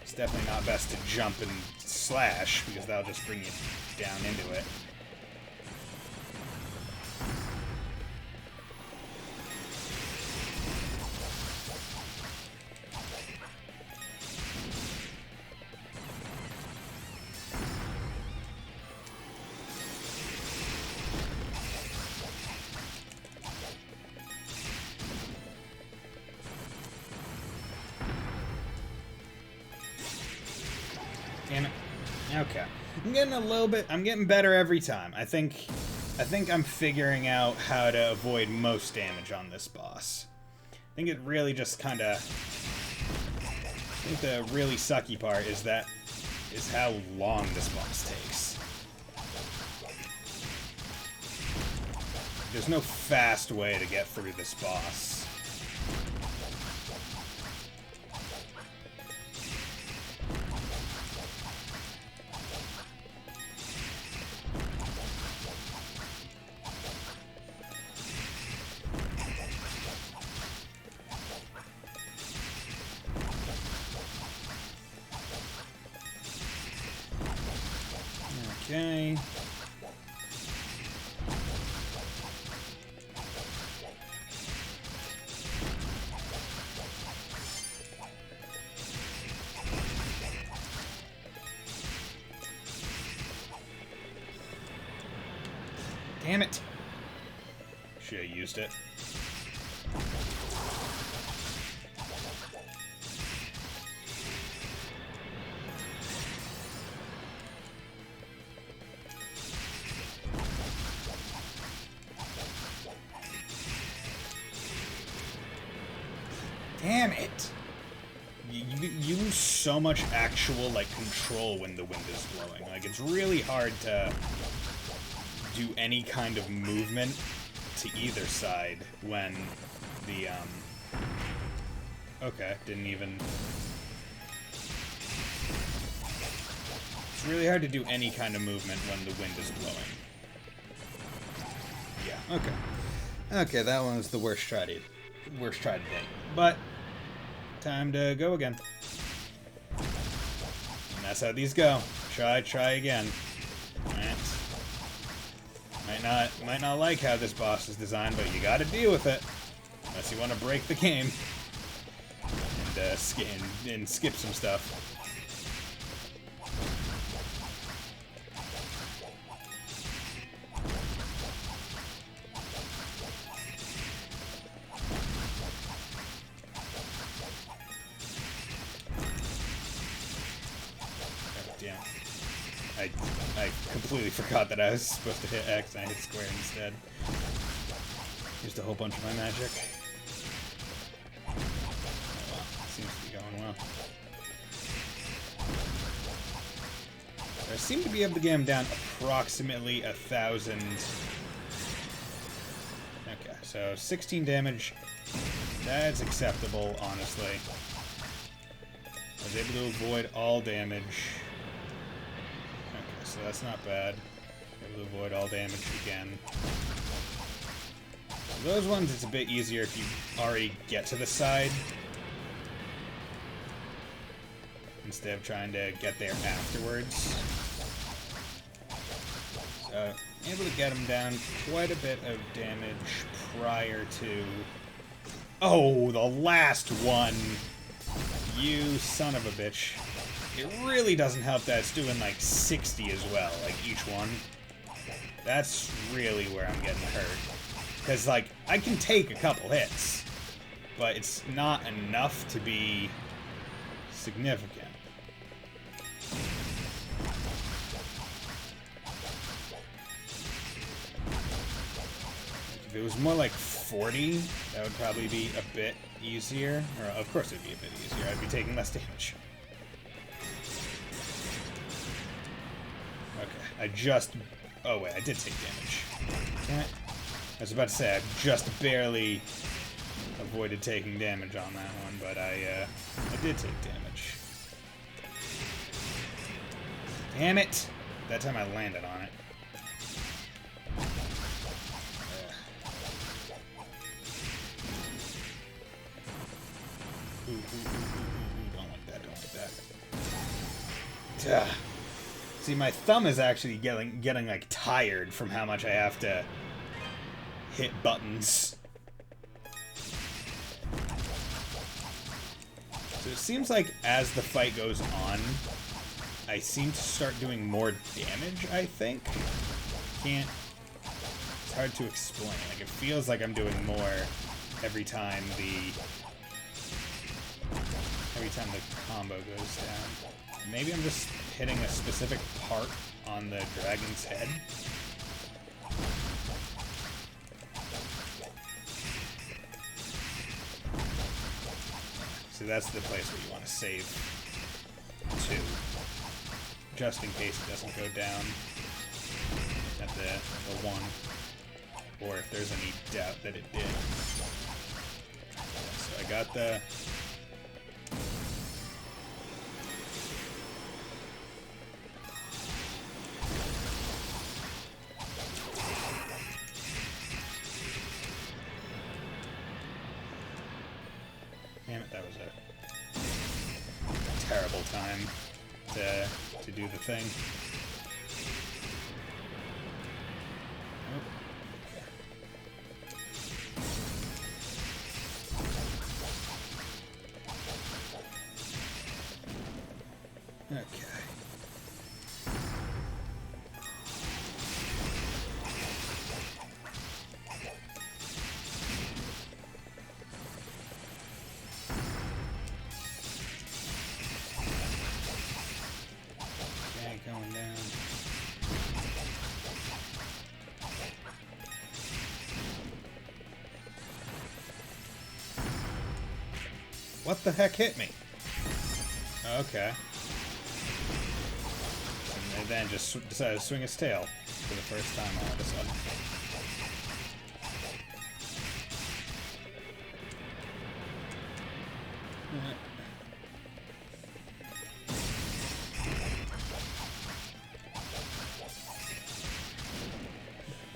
It's definitely not best to jump and slash, because that'll just bring you down into it. Damn it. Okay. I'm getting better every time. I think I'm figuring out how to avoid most damage on this boss. I think it really just kind of... I think the really sucky part is how long this boss takes. There's no fast way to get through this boss. Okay. Damn it. Should have used it. Damn it! You lose so much actual, like, control when the wind is blowing. Like, it's really hard to do any kind of movement to either side when the, Okay, didn't even... It's really hard to do any kind of movement when the wind is blowing. Yeah, okay. Okay, that one was the worst try to date. But... time to go again. And that's how these go. Try again. Alright. might not like how this boss is designed, but you gotta deal with it. Unless you want to break the game. And skip some stuff. I completely forgot that I was supposed to hit X and I hit square instead. Used a whole bunch of my magic. Oh well, seems to be going well. So I seem to be able to get him down approximately 1,000. Okay, so 16 damage. That's acceptable, honestly. I was able to avoid all damage. So that's not bad. Able to avoid all damage again. So those ones, it's a bit easier if you already get to the side. Instead of trying to get there afterwards. So, able to get him down quite a bit of damage prior to... Oh, the last one! You son of a bitch. It really doesn't help that it's doing like 60 as well, like each one. That's really where I'm getting hurt. Because, like, I can take a couple hits, but it's not enough to be significant. If it was more like 40, that would probably be a bit easier. Or, of course, it'd be a bit easier. I'd be taking less damage. I just... Oh, wait, I did take damage. Damn it. I was about to say, I just barely avoided taking damage on that one, but I did take damage. Damn it! That time I landed on it. Ooh, don't like that, don't like that. Duh. See, my thumb is actually getting like tired from how much I have to hit buttons. So it seems like as the fight goes on, I seem to start doing more damage, I think. It's hard to explain. Like, it feels like I'm doing more every time the combo goes down. Maybe I'm just hitting a specific part on the dragon's head. So that's the place where you want to save to, just in case it doesn't go down at the one, or if there's any doubt that it did. So I got the... Damn it, that was a terrible time to do the thing. Oh. Okay. Going down. What the heck hit me? Okay. And then just decided to swing its tail for the first time all of a sudden.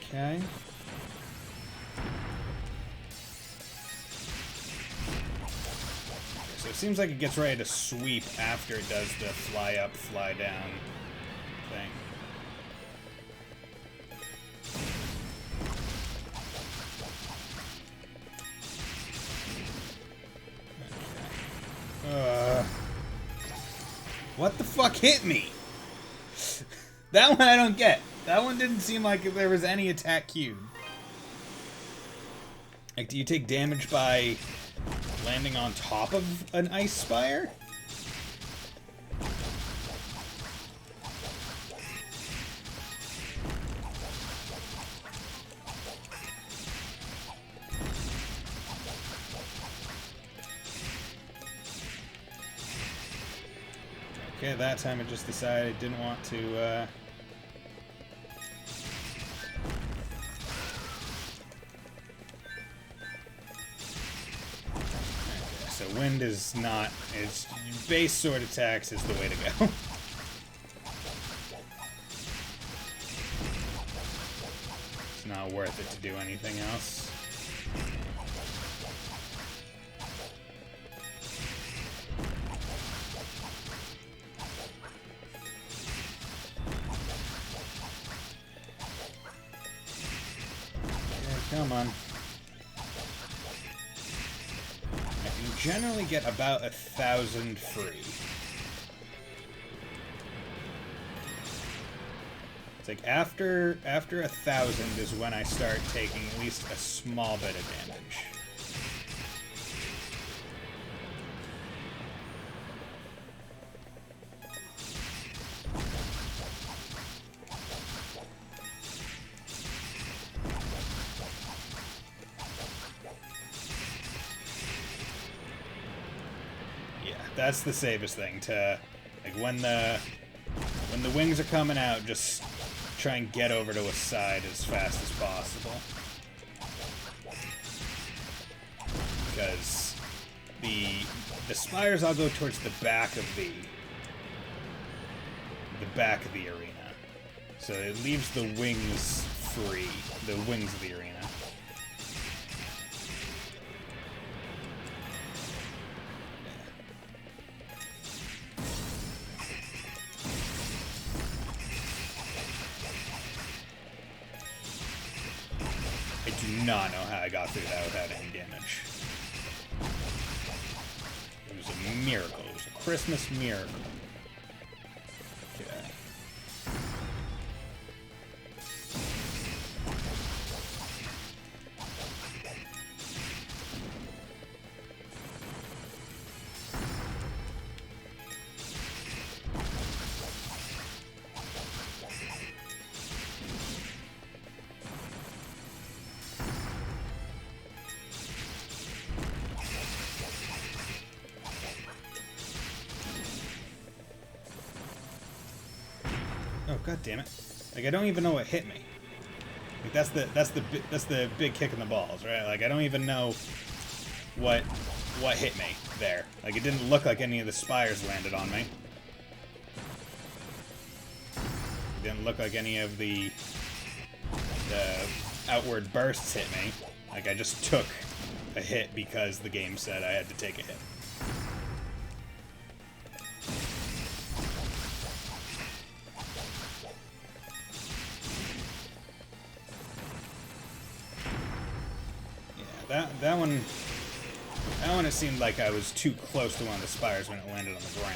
Okay. So it seems like it gets ready to sweep after it does the fly up, fly down thing. What the fuck hit me? That one I don't get. That one didn't seem like there was any attack cued. Like, do you take damage by landing on top of an ice spire? Okay, that time it just decided it didn't want to, Okay, so wind is not, it's base sword attacks is the way to go. It's not worth it to do anything else. Come on. I can generally get about 1,000 free. It's like after 1,000 is when I start taking at least a small bit of damage. That's the safest thing, to like when the wings are coming out, just try and get over to a side as fast as possible. Because the spires all go towards the back of the arena. So it leaves the wings free, the wings of the arena. Not know how I got through that without any damage. It was a miracle. It was a Christmas miracle. Okay. Oh, god damn it. Like, I don't even know what hit me. Like, that's the big kick in the balls, right? Like, I don't even know what hit me there. Like, it didn't look like any of the spires landed on me. It didn't look like any of the outward bursts hit me. Like, I just took a hit because the game said I had to take a hit. That one it seemed like I was too close to one of the spires when it landed on the ground.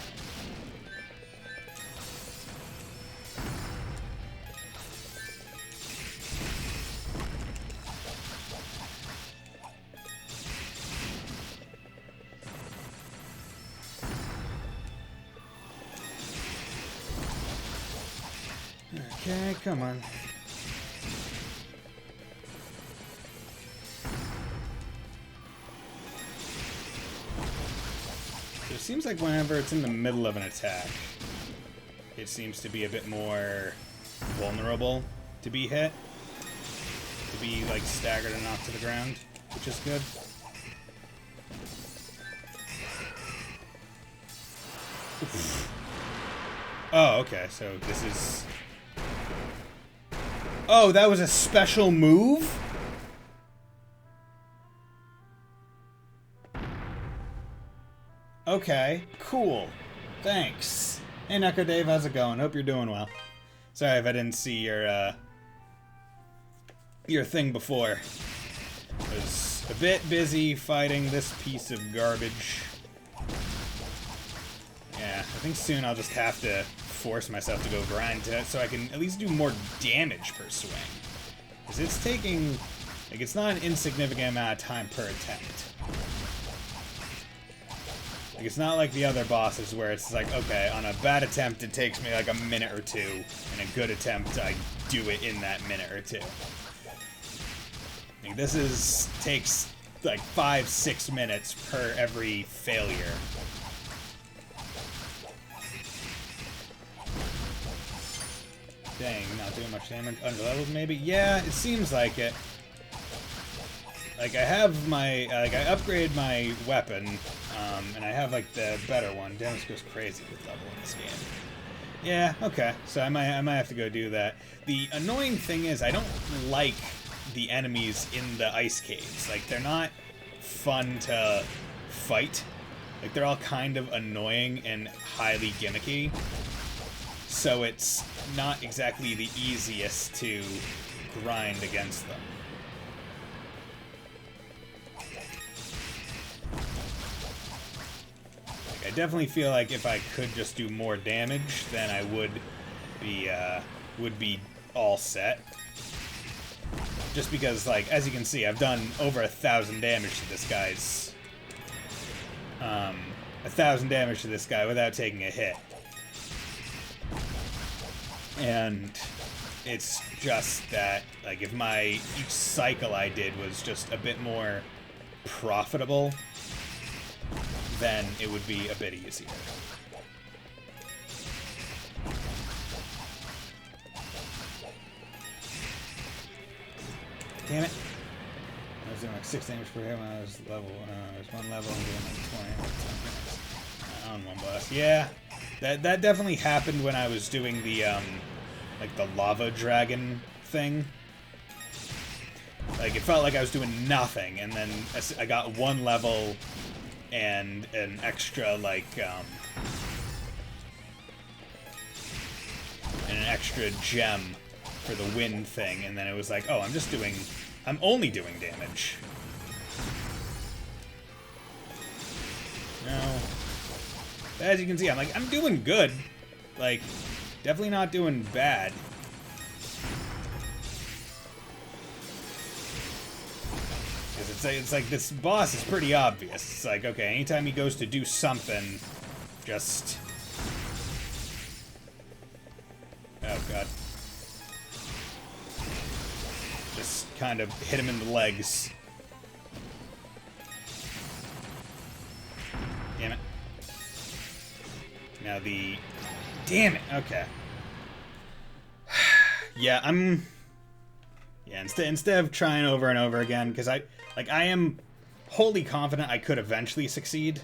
Okay, come on. It seems like whenever it's in the middle of an attack, it seems to be a bit more vulnerable to be hit. To be, like, staggered and knocked to the ground, which is good. Oof. Oh, okay, so this is... Oh, that was a special move? Okay, cool. Thanks. Hey, Neko Dave, how's it going? Hope you're doing well. Sorry if I didn't see your thing before. I was a bit busy fighting this piece of garbage. Yeah, I think soon I'll just have to force myself to go grind to it so I can at least do more damage per swing. Because it's taking, like, it's not an insignificant amount of time per attempt. Like, it's not like the other bosses where it's like, okay, on a bad attempt it takes me like a minute or two, and a good attempt I do it in that minute or two. Like, this takes like 5-6 minutes per every failure. Dang, not doing much damage. Underleveled, maybe? Yeah, it seems like it. Like, I have my... like, I upgrade my weapon, and I have, like, the better one. Damage goes crazy with level in this game. Yeah, okay. So I might have to go do that. The annoying thing is, I don't like the enemies in the ice caves. Like, they're not fun to fight. Like, they're all kind of annoying and highly gimmicky. So it's not exactly the easiest to grind against them. Like, I definitely feel like if I could just do more damage, then I would be all set. Just because, like, as you can see, I've done over 1,000 damage to this guy's... 1,000 damage to this guy without taking a hit. And it's just that, like, if each cycle I did was just a bit more profitable, then it would be a bit easier. Damn it. I was doing like 6 damage per hit when I was level, one level and doing like 20 on one boss. Yeah, that definitely happened when I was doing the, like the lava dragon thing. Like, it felt like I was doing nothing, and then I got 1 level and an extra, like, and an extra gem for the wind thing, and then it was like, oh, I'm only doing damage. No. As you can see, I'm doing good. Like, definitely not doing bad. Because it's like this boss is pretty obvious. It's like, okay, anytime he goes to do something, just... Oh, God. Just kind of hit him in the legs. Damn it. Now the... Damn it! Okay. Yeah, Yeah, instead of trying over and over again, because I am wholly confident I could eventually succeed,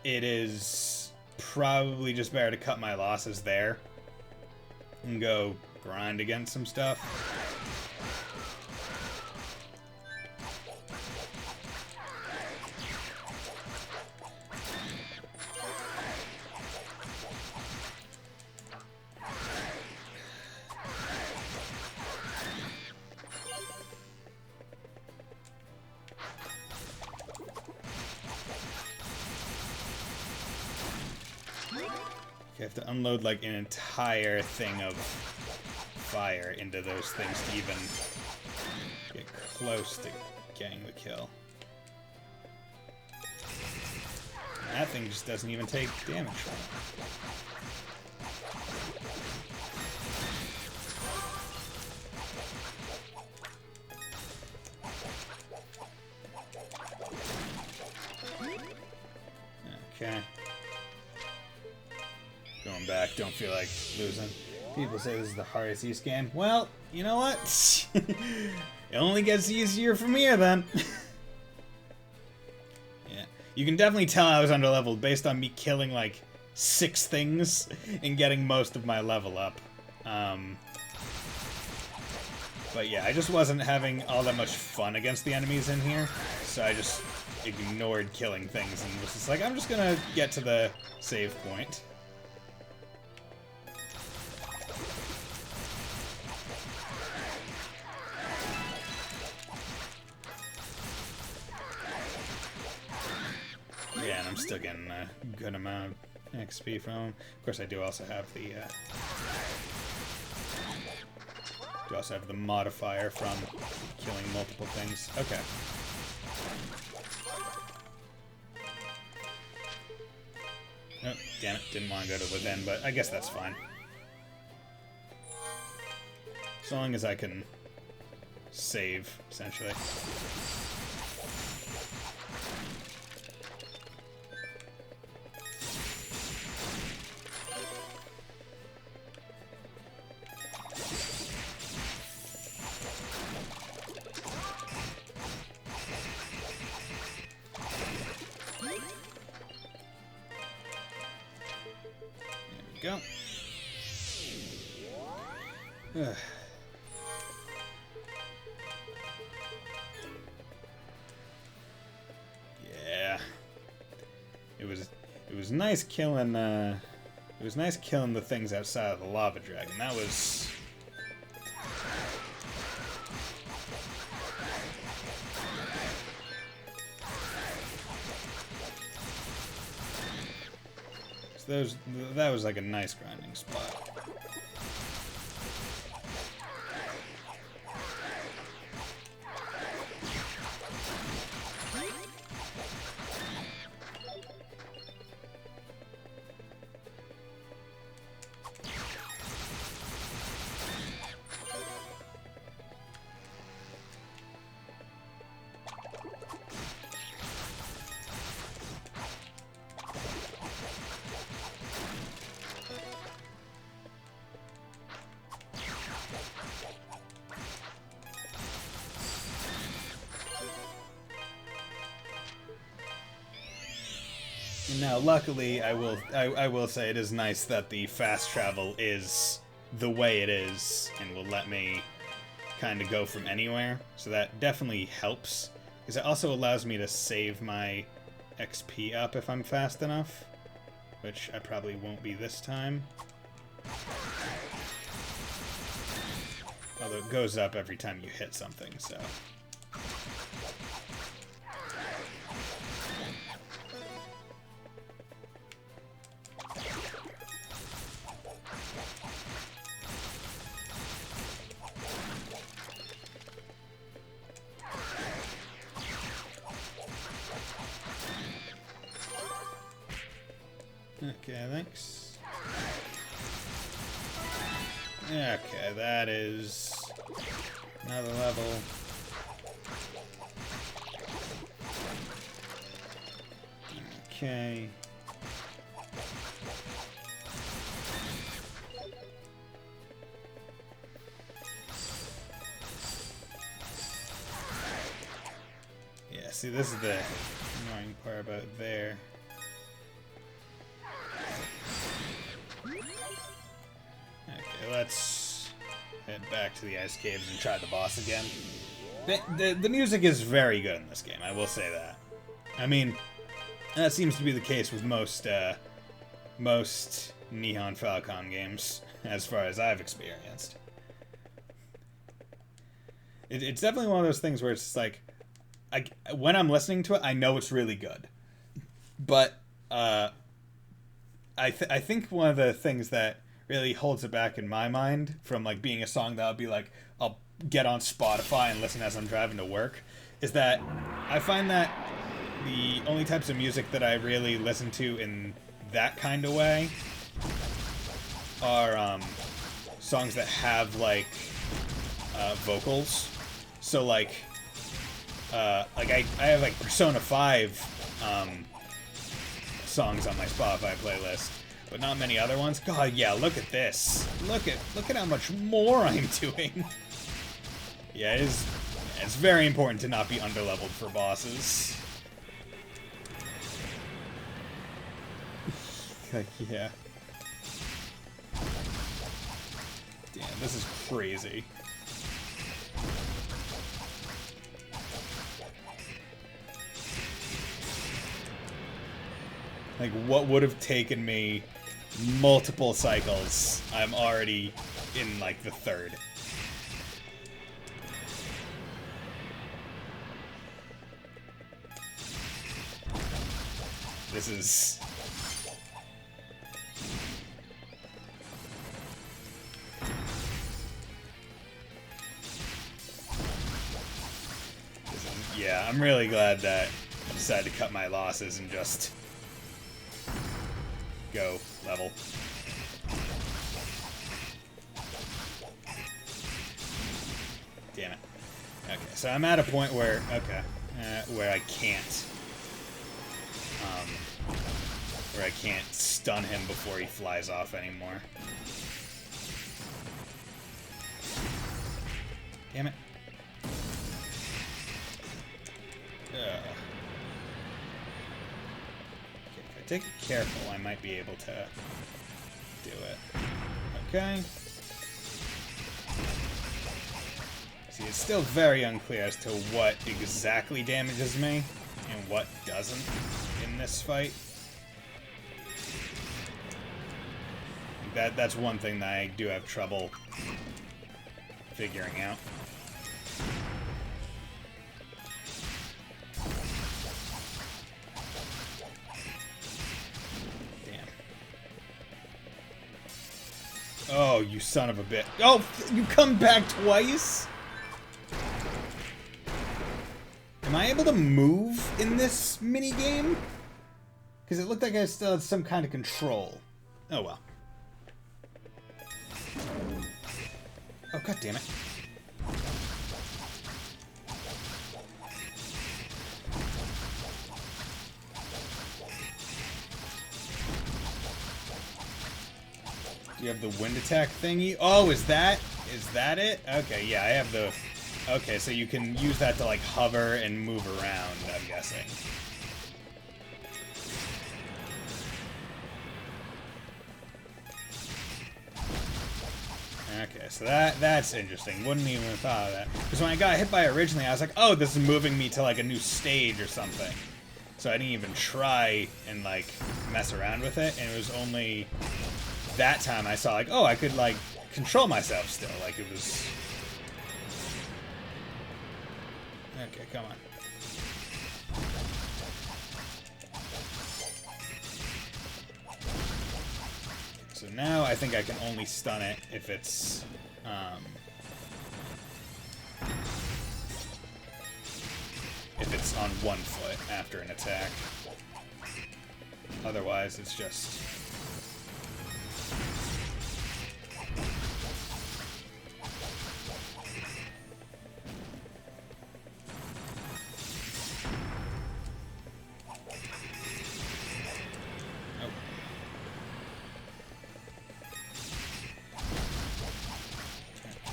it is probably just better to cut my losses there and go grind against some stuff. You have to unload like an entire thing of fire into those things to even get close to getting the kill. And that thing just doesn't even take damage from it. Okay. Going back, don't feel like losing. People say this is the hardest East game. Well, you know what? It only gets easier from here then. Yeah. You can definitely tell I was underleveled based on me killing like 6 things and getting most of my level up. But yeah, I just wasn't having all that much fun against the enemies in here, so I just ignored killing things and was just like, I'm just gonna get to the save point. Yeah, and I'm still getting a good amount of XP from. Of course, I do also have the modifier from killing multiple things. Okay. Oh, damn it! Didn't want to go to within, but I guess that's fine. As long as I can save, essentially. Go. Yeah. It was nice killing the things outside of the lava dragon. That was that was like a nice grinding spot. Now, luckily, I will say it is nice that the fast travel is the way it is and will let me kind of go from anywhere. So that definitely helps, because it also allows me to save my XP up if I'm fast enough, which I probably won't be this time. Although it goes up every time you hit something, so... Okay, thanks. Okay, that is another level. Okay. Yeah, see, this is the annoying part about there. Let's head back to the ice caves and try the boss again. The music is very good in this game, I will say that. I mean, that seems to be the case with most Nihon Falcon games, as far as I've experienced. It's definitely one of those things where it's just like, when I'm listening to it, I know it's really good. But I think one of the things that really holds it back in my mind from like being a song that I'll be like, I'll get on Spotify and listen as I'm driving to work, is that I find that the only types of music that I really listen to in that kind of way are songs that have like vocals. So like I have like Persona 5 songs on my Spotify playlist, but not many other ones. God, yeah, look at this. Look at how much more I'm doing. Yeah, it's very important to not be underleveled for bosses. Yeah. Damn, this is crazy. Like, what would have taken me multiple cycles, I'm already in, like, the third. This is... Yeah, I'm really glad that I decided to cut my losses and just go level. Damn it. Okay, so I'm at a point where, where I can't, stun him before he flies off anymore. Damn it. Okay, if I take it careful, I might be able to do it. Okay. See, it's still very unclear as to what exactly damages me and what doesn't in this fight. That's one thing that I do have trouble figuring out. Damn. Oh, you son of a bitch. Oh, you come back twice? Am I able to move in this minigame? Because it looked like I still had some kind of control. Oh well. Oh, god damn it. Do you have the wind attack thingy? Oh, is that it? Okay, yeah, I have the... Okay, so you can use that to, like, hover and move around, I'm guessing. Okay, so that's interesting. Wouldn't even have thought of that. Because when I got hit by it originally, I was like, oh, this is moving me to, like, a new stage or something. So I didn't even try and, like, mess around with it. And it was only that time I saw, like, oh, I could, like, control myself still. Like, it was... Okay, come on. So now I think I can only stun it if it's, on one foot after an attack. Otherwise, it's just...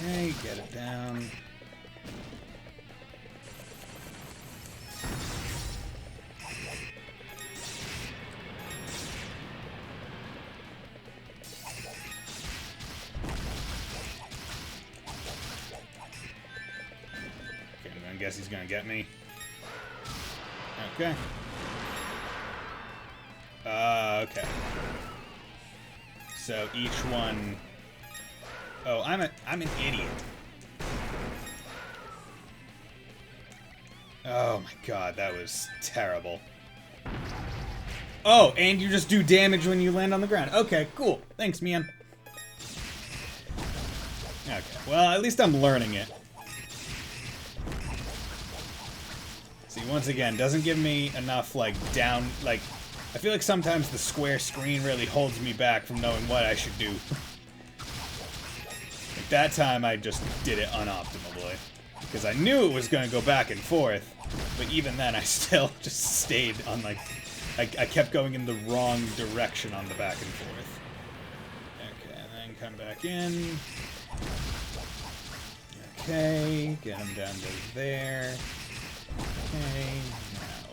Okay, get it down. Okay, I guess he's gonna get me. Okay. Okay. So each one... Oh, I'm an idiot. Oh my god, that was terrible. Oh, and you just do damage when you land on the ground. Okay, cool. Thanks, man. Okay, well, at least I'm learning it. See, once again, doesn't give me enough, like, down... Like, I feel like sometimes the square screen really holds me back from knowing what I should do. That time I just did it unoptimally. Because I knew it was going to go back and forth, but even then I still just stayed on, like... I kept going in the wrong direction on the back and forth. Okay, and then come back in. Okay, get him down to there. Okay, now.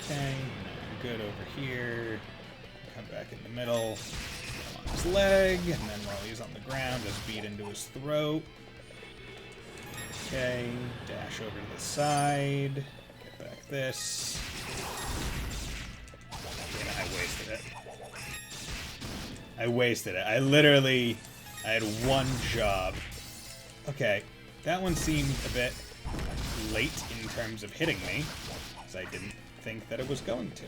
Okay, now I'm good over here. Come back in the middle. His leg, and then while he's on the ground, just beat into his throat. Okay, dash over to the side, get back this. Damn it, I wasted it. I wasted it. I had one job. Okay, that one seemed a bit late in terms of hitting me, because I didn't think that it was going to.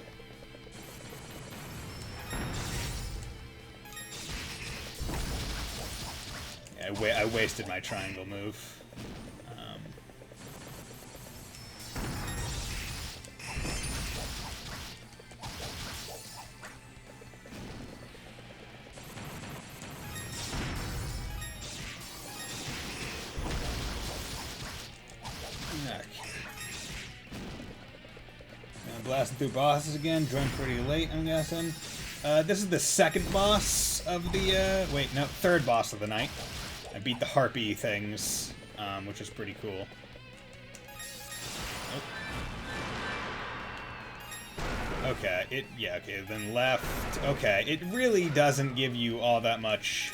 I wasted my triangle move. Blasting through bosses again. Joined pretty late, I'm guessing. This is the second boss of the, wait, no, third boss of the night. I beat the harpy things, which is pretty cool. Oh. Okay, okay, then left. Okay, it really doesn't give you all that much.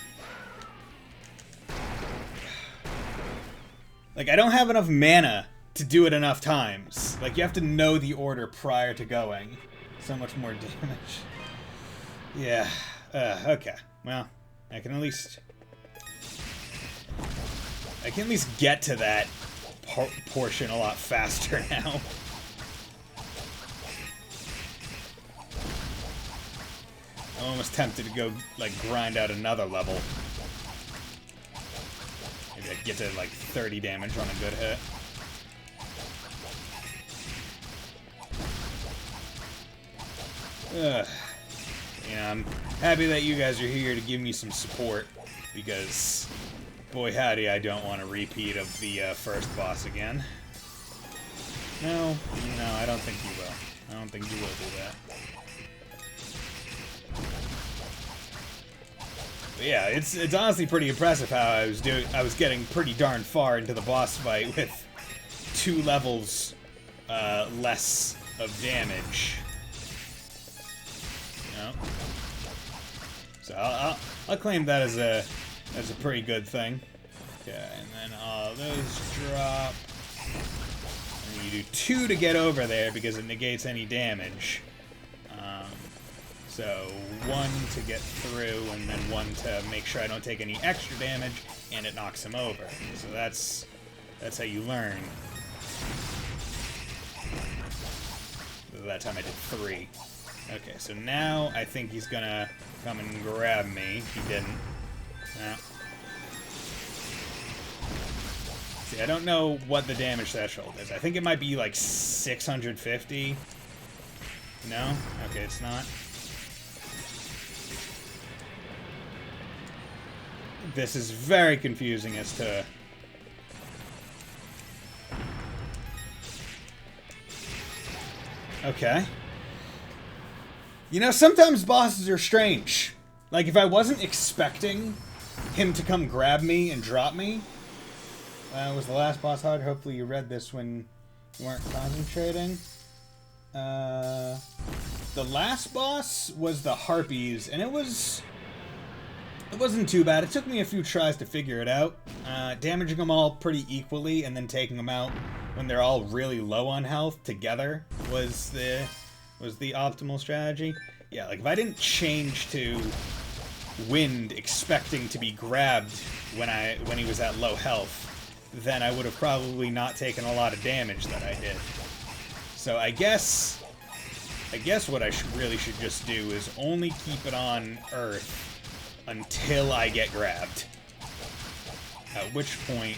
Like, I don't have enough mana to do it enough times. Like, you have to know the order prior to going. So much more damage. Yeah. Okay. Well, I can at least get to that portion a lot faster now. I'm almost tempted to go, like, grind out another level. Maybe I get to, like, 30 damage on a good hit. You know, I'm happy that you guys are here to give me some support, because, boy howdy, I don't want a repeat of the first boss again. No, I don't think you will. I don't think you will do that. But yeah, it's honestly pretty impressive how I was getting pretty darn far into the boss fight with 2 levels less of damage. So I'll claim that as a pretty good thing. Okay, and then all those drop. And you do 2 to get over there because it negates any damage. So 1 to get through, and then 1 to make sure I don't take any extra damage, and it knocks him over. So that's how you learn. That time I did 3. Okay, so now I think he's gonna come and grab me. He didn't. No. See, I don't know what the damage threshold is. I think it might be like 650. No? Okay, it's not. This is very confusing as to... Okay. You know, sometimes bosses are strange. Like, if I wasn't expecting him to come grab me and drop me... was the last boss hard? Hopefully you read this when you weren't concentrating. The last boss was the Harpies, and it wasn't too bad. It took me a few tries to figure it out. Damaging them all pretty equally, and then taking them out when they're all really low on health together was the optimal strategy. Yeah, like if I didn't change to Wind expecting to be grabbed when he was at low health, then I would have probably not taken a lot of damage that I did. So I guess what I really should just do is only keep it on Earth until I get grabbed. At which point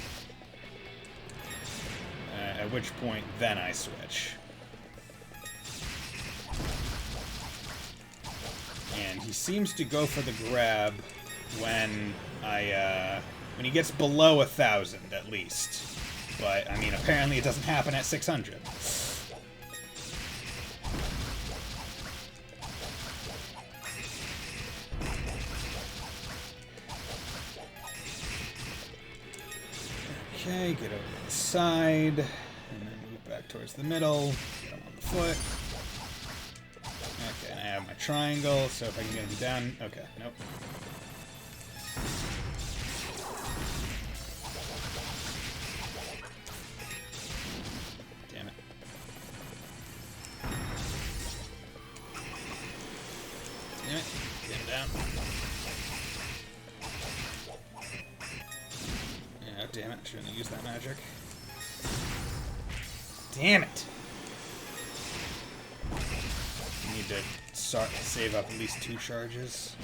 then I switch. And he seems to go for the grab when he gets below 1,000 at least. But I mean, apparently it doesn't happen at 600. Okay, get over to the side, and then move back towards the middle, get him on the foot. Okay, and I have my triangle, so if I can get him down, okay, nope. Damn it. Damn it, get him down. Damn it, shouldn't have used that magic. Damn it! I need to save up at least 2 charges.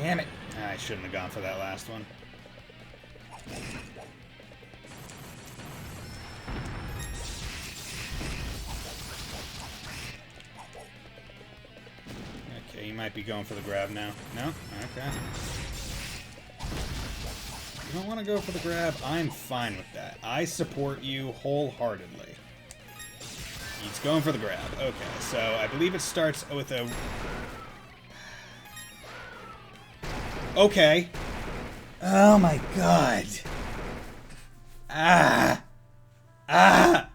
Damn it. I shouldn't have gone for that last one. Okay, you might be going for the grab now. No? Okay. You don't want to go for the grab? I'm fine with that. I support you wholeheartedly. He's going for the grab. Okay, so I believe it starts with a... Okay. Oh my god. Ah. I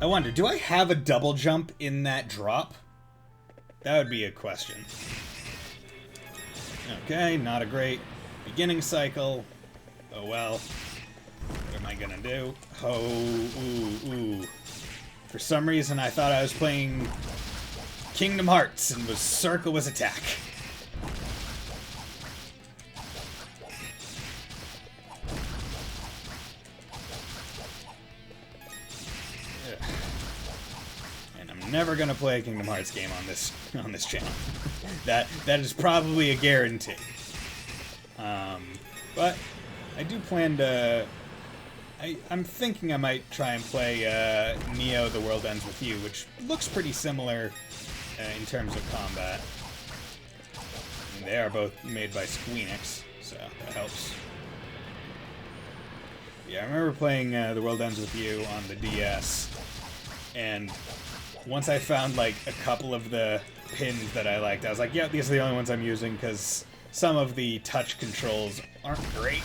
wonder, do I have a double jump in that drop? That would be a question. Okay, not a great beginning cycle. Oh well. What am I gonna do? Oh, ooh. For some reason, I thought I was playing Kingdom Hearts and circle was attack. And I'm never gonna play a Kingdom Hearts game on this channel. that is probably a guarantee. But I do plan to. I'm thinking I might try and play Neo: The World Ends With You, which looks pretty similar in terms of combat. And they are both made by Squeenix, so that helps. Yeah, I remember playing The World Ends With You on the DS, and once I found like a couple of the pins that I liked, I was like, yeah, these are the only ones I'm using, because some of the touch controls aren't great.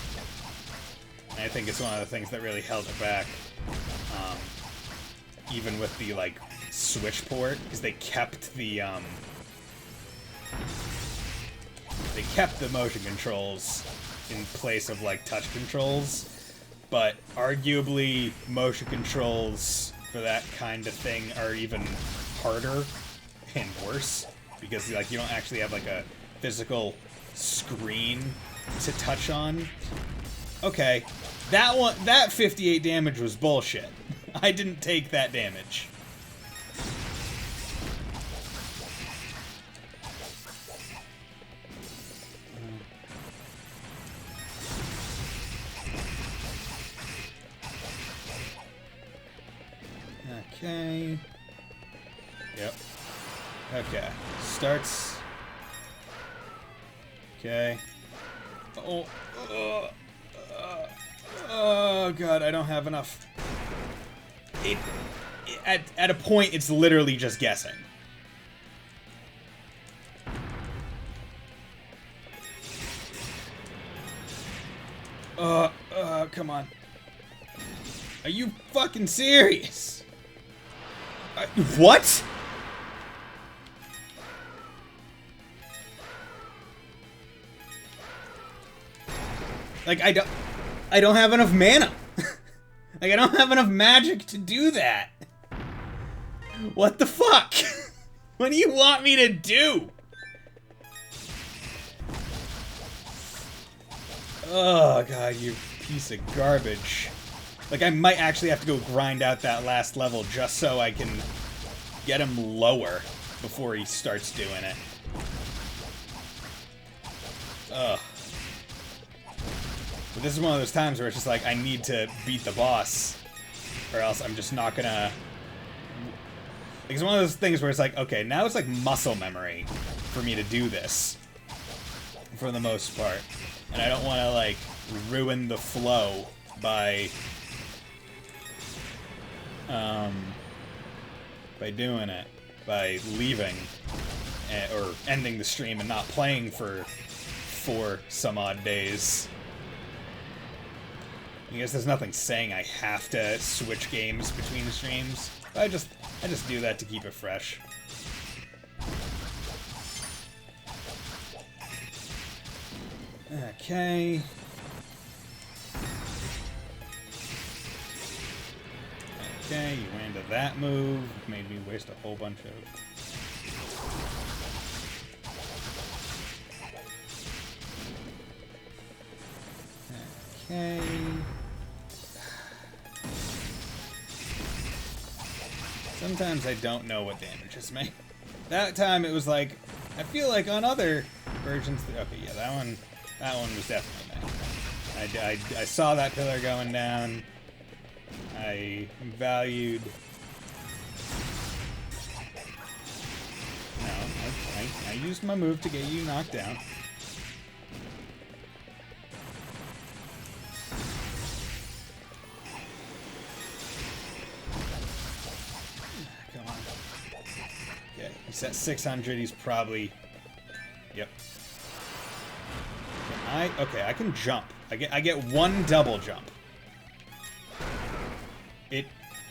And I think it's one of the things that really held it back, even with the like Switch port, because they kept the motion controls in place of like touch controls, but arguably motion controls for that kind of thing are even harder and worse, because like you don't actually have like a physical screen to touch on. Okay, that 58 damage was bullshit. I didn't take that damage. Okay. Yep. Okay. Starts. Okay. Oh god, I don't have enough. At a point, it's literally just guessing. Come on. Are you fucking serious? What? Like, I don't have enough mana. Like, I don't have enough magic to do that. What the fuck? What do you want me to do? Oh, God, you piece of garbage. Like, I might actually have to go grind out that last level just so I can get him lower before he starts doing it. Ugh. But this is one of those times where it's just like, I need to beat the boss, or else I'm just not gonna... Like, it's one of those things where it's like, okay, now it's like muscle memory for me to do this, for the most part. And I don't want to, like, ruin the flow by doing it, by leaving, or ending the stream and not playing for 4 some odd days. I guess there's nothing saying I have to switch games between streams. I just do that to keep it fresh. Okay. Okay, you landed that move. Made me waste a whole bunch of... Okay. Sometimes I don't know what damages me. That time it was like, I feel like on other versions. Okay, yeah, that one was definitely nice. I saw that pillar going down. I valued. No, I used my move to get you knocked down. Come on. Okay, he's at 600. He's probably. Yep. Okay, I can jump. I get one double jump.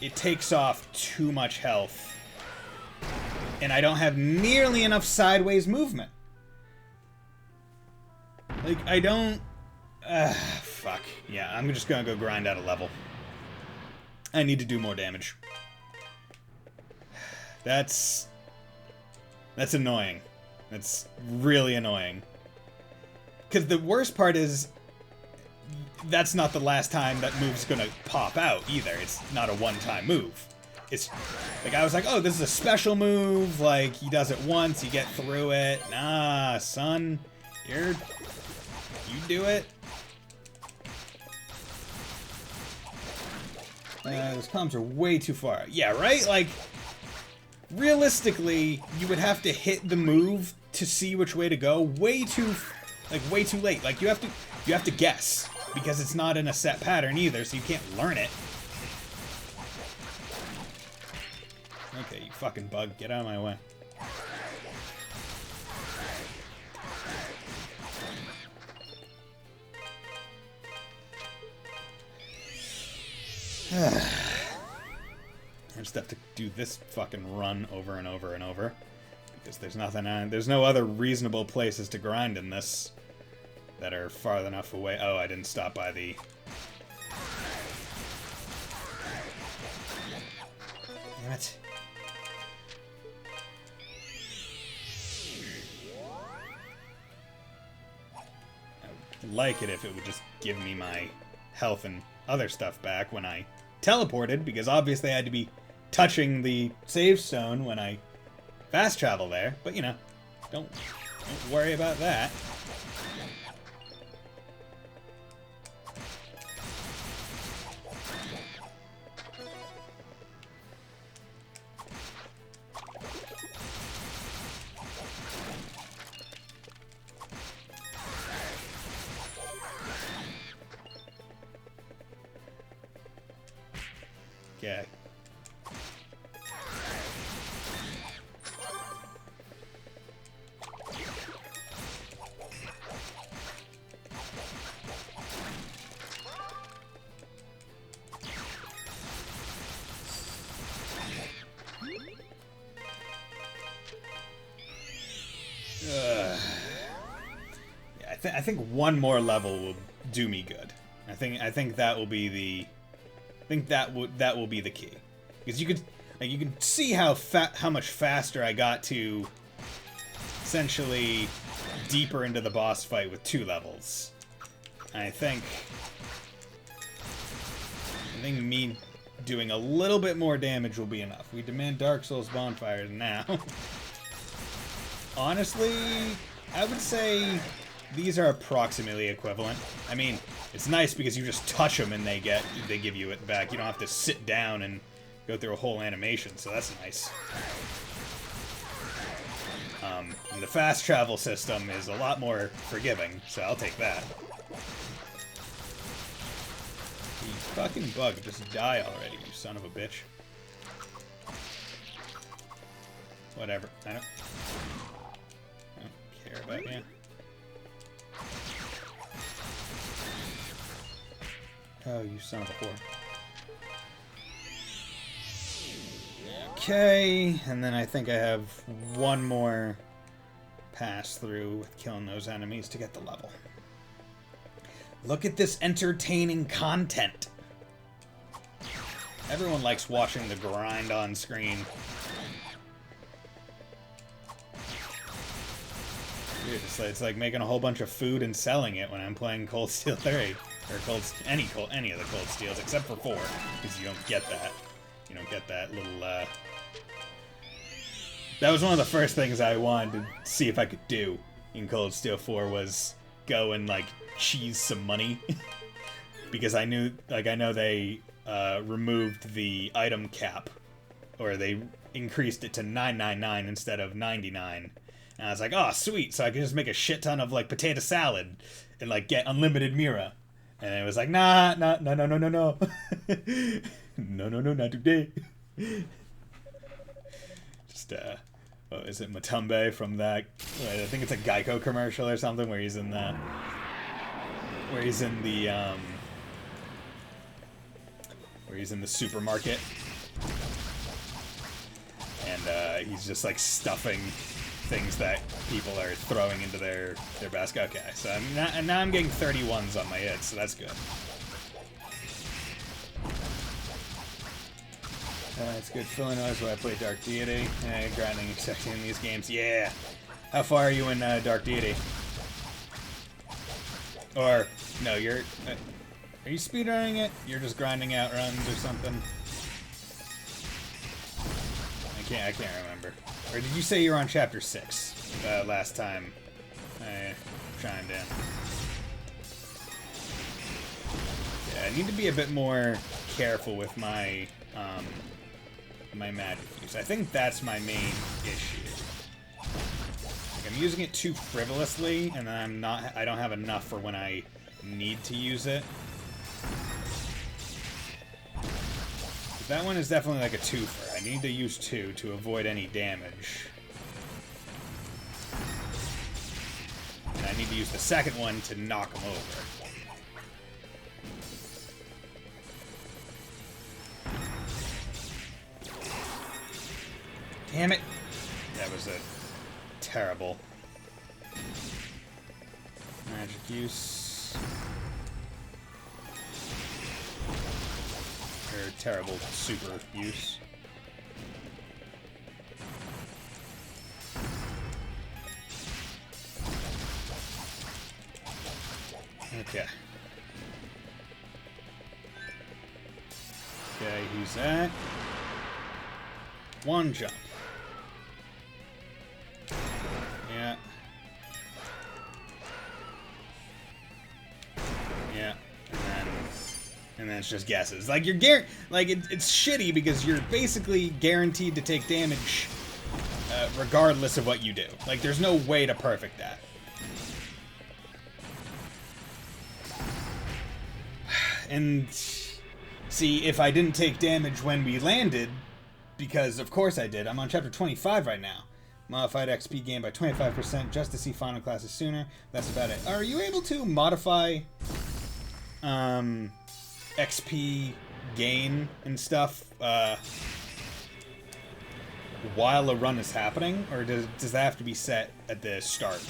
It takes off too much health. And I don't have nearly enough sideways movement. Like, I don't... fuck. Yeah, I'm just gonna go grind out a level. I need to do more damage. That's annoying. That's really annoying. Because the worst part is... that's not the last time that move's gonna pop out, either. It's not a one-time move. It's... like, I was like, oh, this is a special move. Like, he does it once, you get through it. Nah, son. You do it. Those comms are way too far. Yeah, right? Like, realistically, you would have to hit the move to see which way to go way too late. Like, you have to guess. Because it's not in a set pattern either, so you can't learn it. Okay, you fucking bug. Get out of my way. I just have to do this fucking run over and over and over. Because there's nothing on... there's no other reasonable places to grind in this that are far enough away. Oh, I didn't stop by the... damn it. I would like it if it would just give me my health and other stuff back when I teleported, because obviously I had to be touching the save stone when I fast travel there. But, you know, don't worry about that. Okay. Yeah, I think one more level will do me good. I think that will be the... I think that will be the key, because you can see how much faster I got to essentially deeper into the boss fight with 2 levels. And I think me doing a little bit more damage will be enough. We demand Dark Souls bonfires now. Honestly, I would say these are approximately equivalent. I mean, it's nice because you just touch them and they give you it back. You don't have to sit down and go through a whole animation, so that's nice. And the fast travel system is a lot more forgiving, so I'll take that. You fucking bug, just die already, you son of a bitch. Whatever, I don't care about you. Oh, you son of a whore. Okay, and then I think I have one more pass through with killing those enemies to get the level. Look at this entertaining content. Everyone likes watching the grind on screen. Dude, it's like making a whole bunch of food and selling it when I'm playing Cold Steel 3. Or any of the Cold Steels, except for 4, because you don't get that. You don't get that little, That was one of the first things I wanted to see if I could do in Cold Steel 4 was go and, like, cheese some money. Because I know they removed the item cap. Or they increased it to 999 instead of 99. And I was like, oh, sweet. So I can just make a shit ton of, like, potato salad and, like, get unlimited Mira. And it was like, no. No, not today. Just, what is it, Matumbe from that, I think it's a Geico commercial or something, where he's in the, supermarket. And, he's just, like, stuffing things that people are throwing into their basket. Okay, so now I'm getting 31s on my hits, so that's good. It's good filling noise while I play Dark Deity. Grinding and sexy in these games. Yeah! How far are you in Dark Deity? Or, no, you're... are you speedrunning it? You're just grinding out runs or something? I can't remember. Or did you say you were on chapter 6 last time I chimed in? Yeah, I need to be a bit more careful with my my magic use. I think that's my main issue. Like, I'm using it too frivolously, and then I don't have enough for when I need to use it. That one is definitely like a twofer. I need to use 2 to avoid any damage. And I need to use the second one to knock them over. Damn it! That was a terrible magic use. Or terrible super use. Okay. Okay, use that. One jump. Yeah. Yeah. And then it's just guesses. Like, you're it's shitty because you're basically guaranteed to take damage regardless of what you do. Like, there's no way to perfect that. And see, if I didn't take damage when we landed, because of course I did. I'm on chapter 25 right now. Modified XP gained by 25% just to see final classes sooner. That's about it. Are you able to modify XP gain and stuff while a run is happening, or does that have to be set at the start?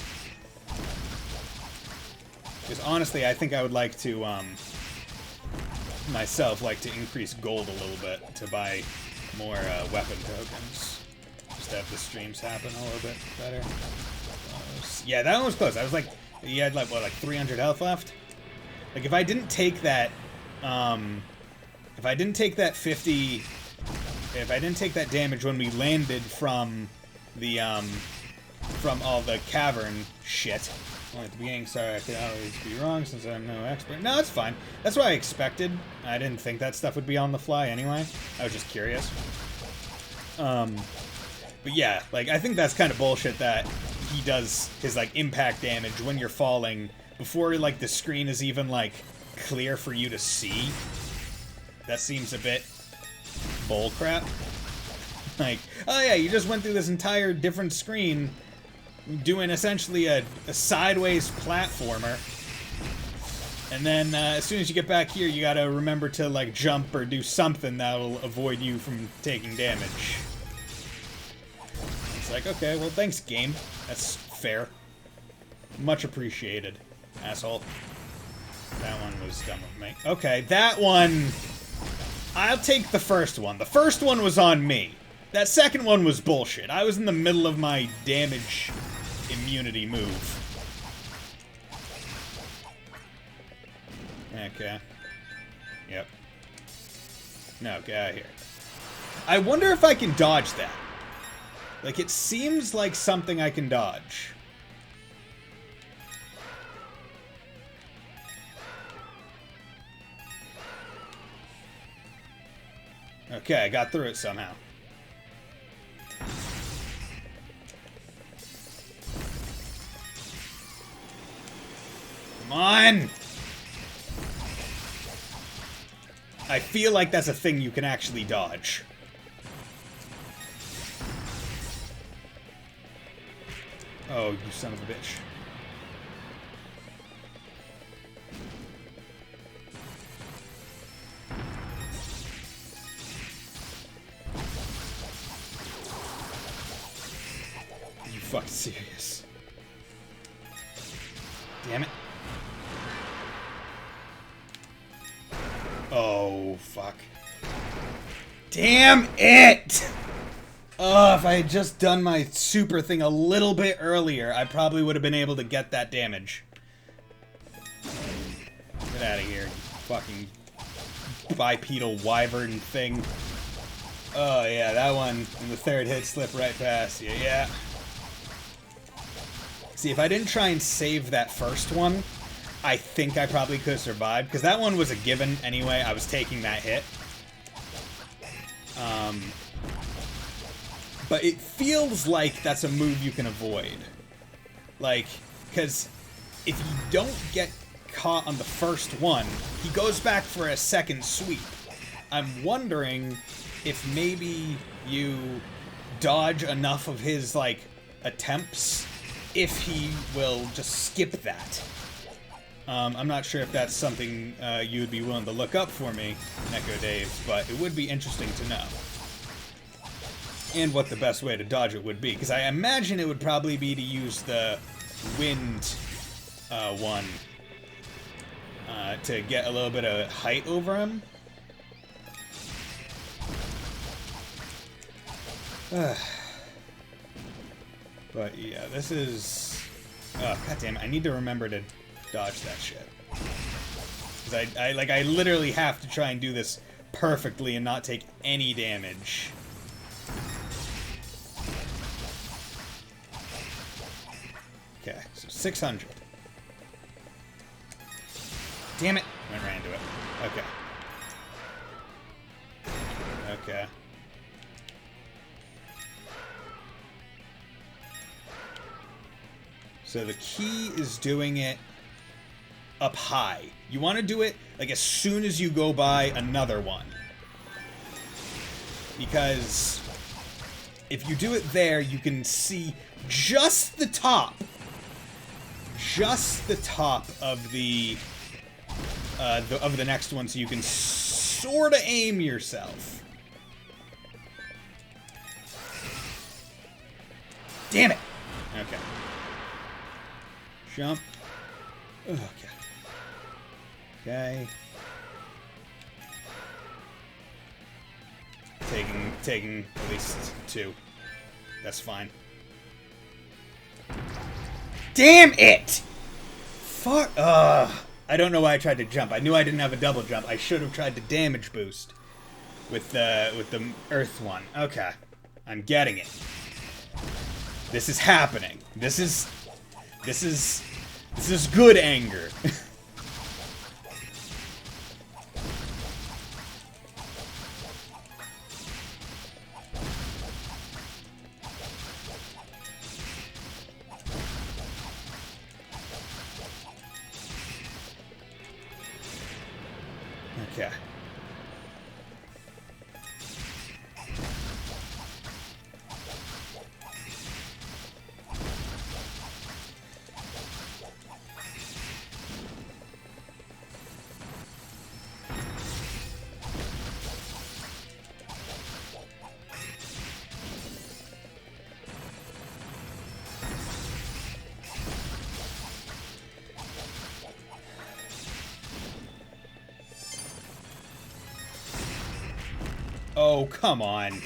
Because honestly, I think I would like to myself like to increase gold a little bit to buy more weapon tokens. Just to have the streams happen a little bit better. Yeah, that one was close. I was like, you had like what, like 300 health left? Like, if I didn't take that, if I didn't take that damage when we landed from the, from all the cavern shit. Only at the beginning, sorry, I could always be wrong since I'm no expert. No, it's fine. That's what I expected. I didn't think that stuff would be on the fly anyway. I was just curious. But yeah, like, I think that's kind of bullshit that he does his, like, impact damage when you're falling before, like, the screen is even, like, clear for you to see. That seems a bit bullcrap. Like, oh yeah, you just went through this entire different screen doing essentially a sideways platformer. And then as soon as you get back here, you gotta remember to, like, jump or do something that'll avoid you from taking damage. It's like, okay, well, thanks, game. That's fair. Much appreciated, asshole. That one was done with me. Okay, that one... I'll take the first one. The first one was on me. That second one was bullshit. I was in the middle of my damage immunity move. Okay. Yep. No, get out of here. I wonder if I can dodge that. Like, it seems like something I can dodge. Okay, I got through it somehow. Come on! I feel like that's a thing you can actually dodge. Oh, you son of a bitch. Are you fucking serious? Damn it. Oh, fuck. Damn it! If I had just done my super thing a little bit earlier, I probably would have been able to get that damage. Get out of here, you fucking bipedal wyvern thing. Oh, yeah, that one in the third hit slipped right past you, yeah. See, if I didn't try and save that first one, I think I probably could have survived, because that one was a given anyway. I was taking that hit. But it feels like that's a move you can avoid. Like, because if you don't get caught on the first one, he goes back for a second sweep. I'm wondering if maybe you dodge enough of his, like, attempts, if he will just skip that. I'm not sure if that's something you would be willing to look up for me, Neko Dave, but it would be interesting to know. And what the best way to dodge it would be, because I imagine it would probably be to use the wind one to get a little bit of height over him. But yeah, this is... Oh, goddammit, I need to remember to dodge that shit. Because I literally have to try and do this perfectly and not take any damage. Okay, so 600. Damn it! Went right into it. Okay. Okay. So the key is doing it up high. You want to do it like as soon as you go by another one. Because if you do it there, you can see just the top. Just the top of the next one, so you can sort of aim yourself. Damn it! Okay. Jump. Okay. Okay. Taking at least 2. That's fine. Damn it! Fuck. I don't know why I tried to jump. I knew I didn't have a double jump. I should have tried to damage boost with the earth one. Okay. I'm getting it. This is happening. This is good anger. Okay. Oh, come on.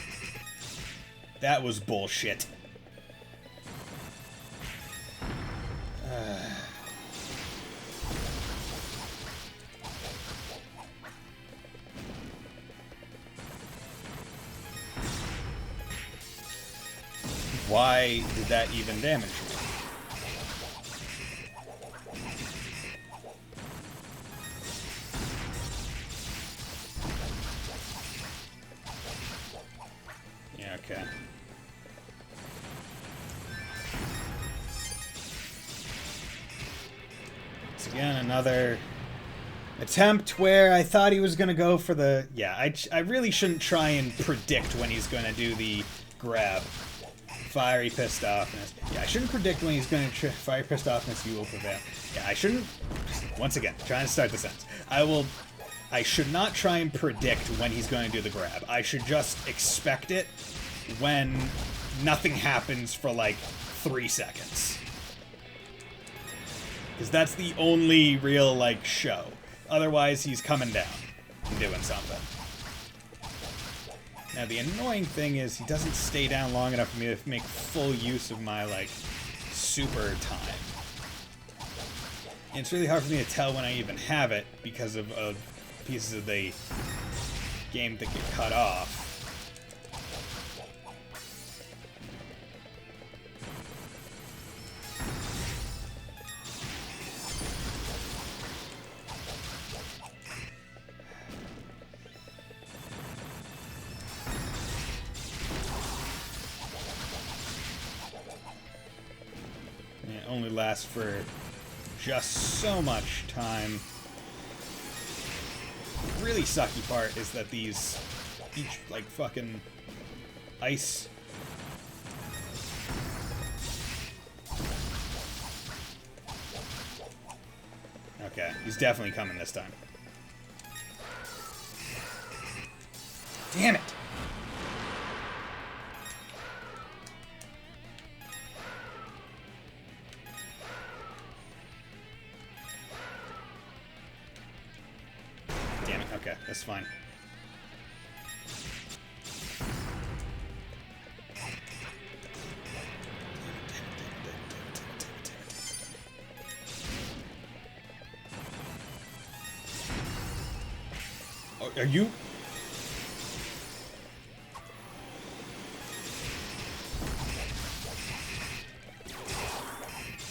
That was bullshit. Why did that even damage me? Again, another attempt where I thought he was going to go for the... Yeah, I really shouldn't try and predict when he's going to do the grab. Fiery pissed offness. Yeah, I shouldn't predict when he's going to fiery pissed offness. You will prevail. Yeah, I shouldn't... Once again, trying to start the sentence. I should not try and predict when he's going to do the grab. I should just expect it when nothing happens for like 3 seconds. Because that's the only real, like, show. Otherwise, he's coming down and doing something. Now, the annoying thing is he doesn't stay down long enough for me to make full use of my, like, super time. And it's really hard for me to tell when I even have it because of pieces of the game that get cut off. It only lasts for just so much time. The really sucky part is that these each like fucking ice okay, he's definitely coming this time. Damn it! Damn it, okay, that's fine. Oh, are you...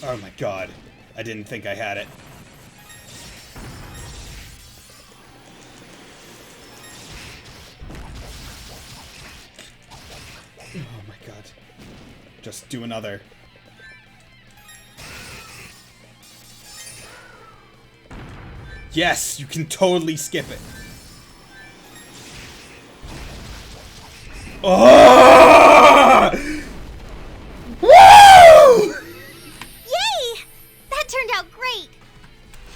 Oh my god. I didn't think I had it. Oh my god. Just do another. Yes, you can totally skip it. Oh! Woo! Yay! That turned out great!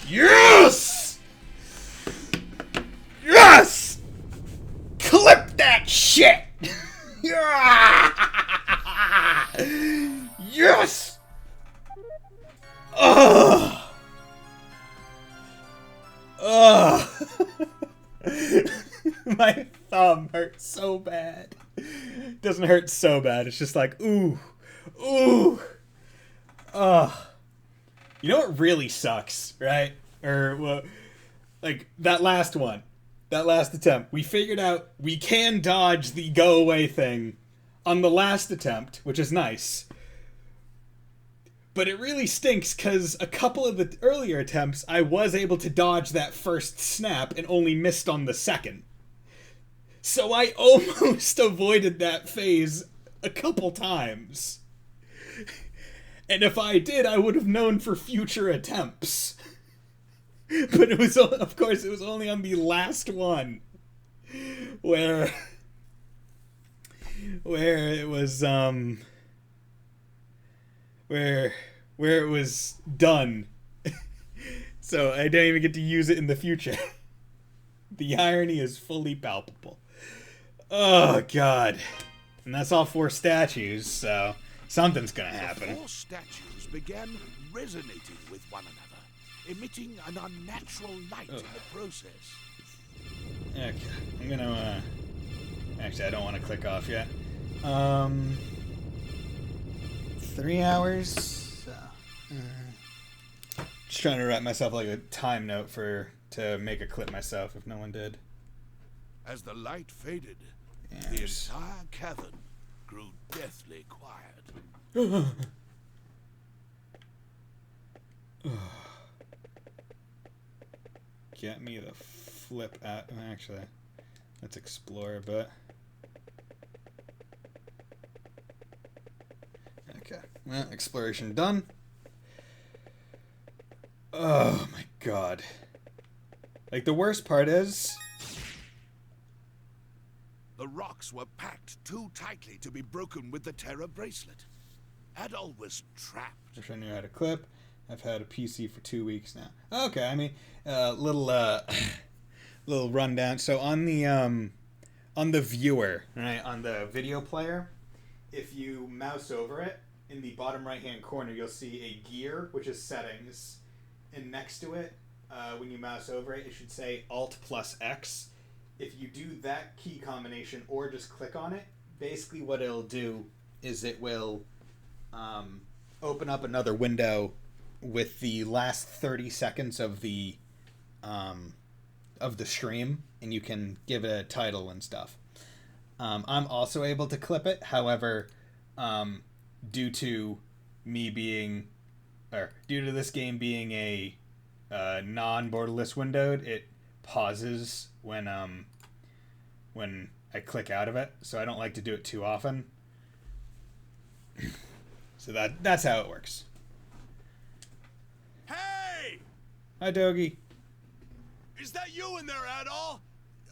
Yes! Yes! Clip that shit! Yes! Ugh! Ugh! My thumb hurts so bad. It doesn't hurt so bad. It's just like, ooh. Ooh. Ugh. You know what really sucks, right? Or, well, like, that last one. That last attempt. We figured out we can dodge the go away thing on the last attempt, which is nice. But it really stinks because a couple of the earlier attempts, I was able to dodge that first snap and only missed on the second. So I almost avoided that phase a couple times. And if I did, I would have known for future attempts. But it was, of course, it was only on the last one where it was, where it was done. So I don't even get to use it in the future. The irony is fully palpable. Oh, God. And that's all 4 statues, so something's gonna happen. The 4 statues began resonating with one another, emitting an unnatural light in the process. Okay, I'm gonna, actually, I don't want to click off yet. 3 hours? So, just trying to write myself like a time note to make a clip myself if no one did. As the light faded, Yeah, the entire cavern grew deathly quiet. Get me the flip out. Actually, let's explore a bit. Okay, well, exploration done. Oh my god. Like, the worst part is... The rocks were packed too tightly to be broken with the Terra bracelet. Adol was trapped. Wish I knew how to clip. I've had a PC for 2 weeks now. Okay, I mean, little rundown. So on the viewer, right, on the video player, if you mouse over it, in the bottom right-hand corner, you'll see a gear, which is settings, and next to it, when you mouse over it, it should say Alt plus X. If you do that key combination or just click on it, basically what it'll do is it will open up another window with the last 30 seconds of the stream, and you can give it a title and stuff. I'm also able to clip it. However, due to this game being a non-borderless windowed, it pauses when I click out of it, so I don't like to do it too often. So that's how it works. Hey! Hi, Dogie. Is that you in there, Adol?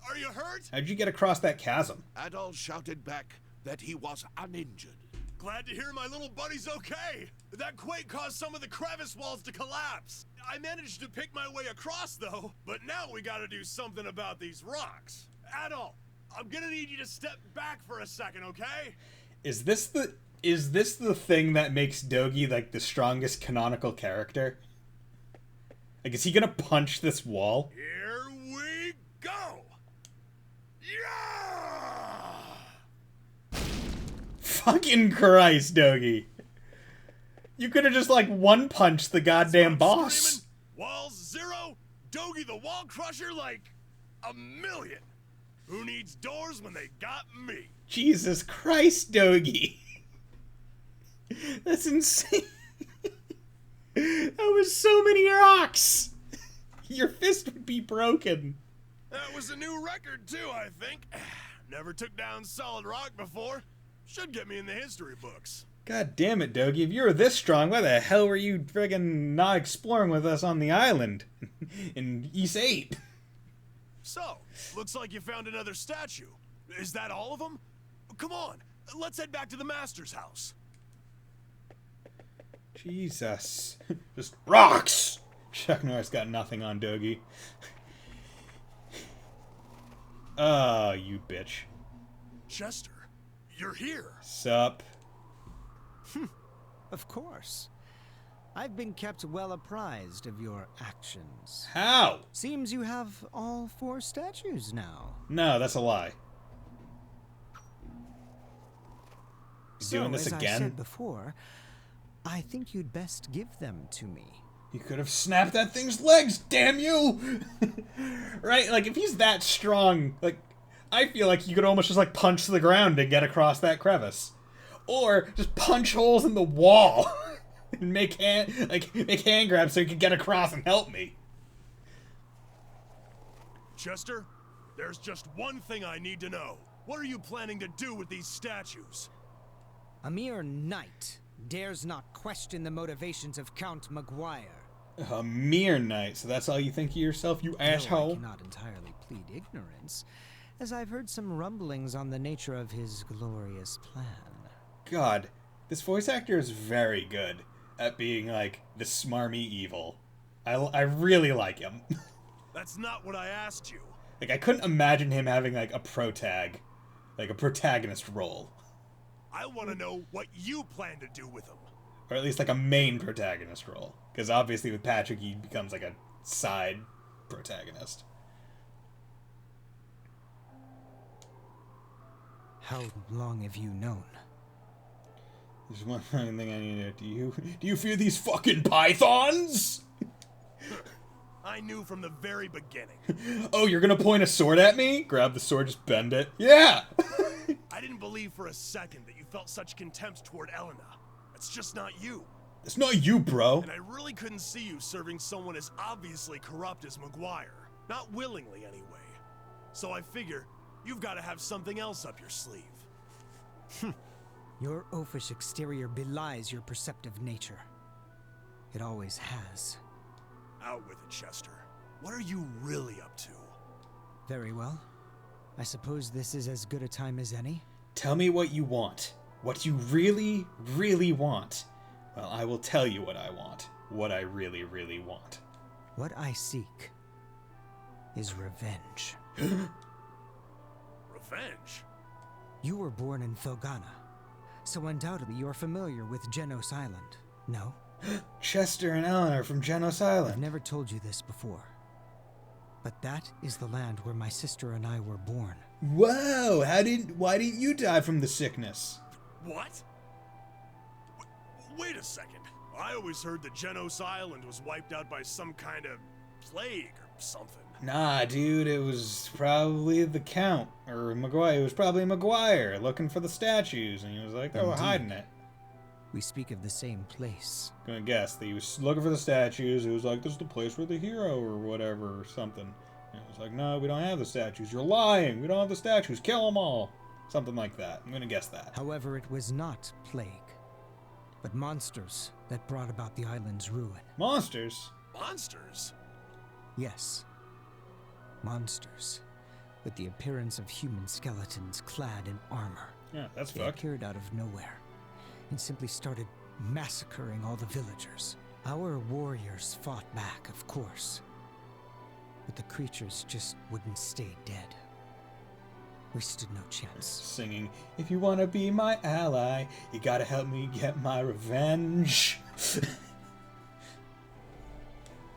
Are you hurt? How'd you get across that chasm? Adol shouted back that he was uninjured. Glad to hear my little buddy's okay. That quake caused some of the crevice walls to collapse. I managed to pick my way across, though. But now we gotta do something about these rocks. Adol, I'm gonna need you to step back for a second, okay? Is this the thing that makes Dogie like the strongest canonical character? Like, is he gonna punch this wall? Here we go! Yeah! Fucking Christ, Dogie. You could have just, like, one-punched the goddamn boss. Screaming, walls 0, Dogie the Wall Crusher like a million. Who needs doors when they got me? Jesus Christ, Dogie. That's insane. That was so many rocks. Your fist would be broken. That was a new record, too, I think. Never took down solid rock before. Should get me in the history books. God damn it, Dogie. If you were this strong, why the hell were you friggin' not exploring with us on the island in East 8? So, looks like you found another statue. Is that all of them? Come on, let's head back to the Master's house. Jesus. Just rocks! Chuck Norris got nothing on Dogie. Oh, you bitch. Chester, you're here. Sup? Of course. I've been kept well apprised of your actions. How? Seems you have all 4 statues now. No, that's a lie. You So, doing this as again? I said before, I think you'd best give them to me. You could have snapped that thing's legs, damn you! Right? Like, if he's that strong, like, I feel like you could almost just, like, punch the ground to get across that crevice. Or just punch holes in the wall and make hand grabs so you can get across and help me. Chester, there's just one thing I need to know. What are you planning to do with these statues? A mere knight dares not question the motivations of Count Maguire. A mere knight, so that's all you think of yourself, you asshole? I cannot entirely plead ignorance, as I've heard some rumblings on the nature of his glorious plan. God, this voice actor is very good at being, like, the smarmy evil. I really like him. That's not what I asked you. Like, I couldn't imagine him having, like, a protagonist role. I want to know what you plan to do with them. Or at least, like, a main protagonist role. Because obviously with Patrick, he becomes, like, a side protagonist. How long have you known? There's one thing I need to know. Do you fear these fucking pythons? I knew from the very beginning. Oh, you're gonna point a sword at me? Grab the sword, just bend it. Yeah! I didn't believe for a second that you felt such contempt toward Elena. That's just not you. It's not you, bro. And I really couldn't see you serving someone as obviously corrupt as Maguire. Not willingly, anyway. So I figure you've got to have something else up your sleeve. Your oafish exterior belies your perceptive nature. It always has. Out with it, Chester. What are you really up to? Very well. I suppose this is as good a time as any. Tell me what you want. What you really, really want. Well, I will tell you what I want. What I really, really want. What I seek is revenge. Revenge? You were born in Felghana, so undoubtedly you're familiar with Genos Island, no? Chester and Eleanor from Genos Island. I've never told you this before, but that is the land where my sister and I were born. Whoa! Why didn't you die from the sickness? What? Wait a second. I always heard that Genos Island was wiped out by some kind of plague or something. Nah, dude, it was probably the Count, or Maguire. It was probably Maguire looking for the statues, and he was like, oh, we're hiding it. We speak of the same place. Gonna guess that he was looking for the statues. It was like, this is the place where the hero or whatever or something. And it was like, no, we don't have the statues. You're lying. We don't have the statues. Kill them all. Something like that. I'm gonna guess that. However, it was not plague, but monsters that brought about the island's ruin. Monsters? Monsters? Yes. Monsters. With the appearance of human skeletons clad in armor. Yeah, that's They fucked. appeared out of nowhere and simply started massacring all the villagers. Our warriors fought back, of course, but the creatures just wouldn't stay dead. We stood no chance. Singing, if you want to be my ally, you gotta help me get my revenge.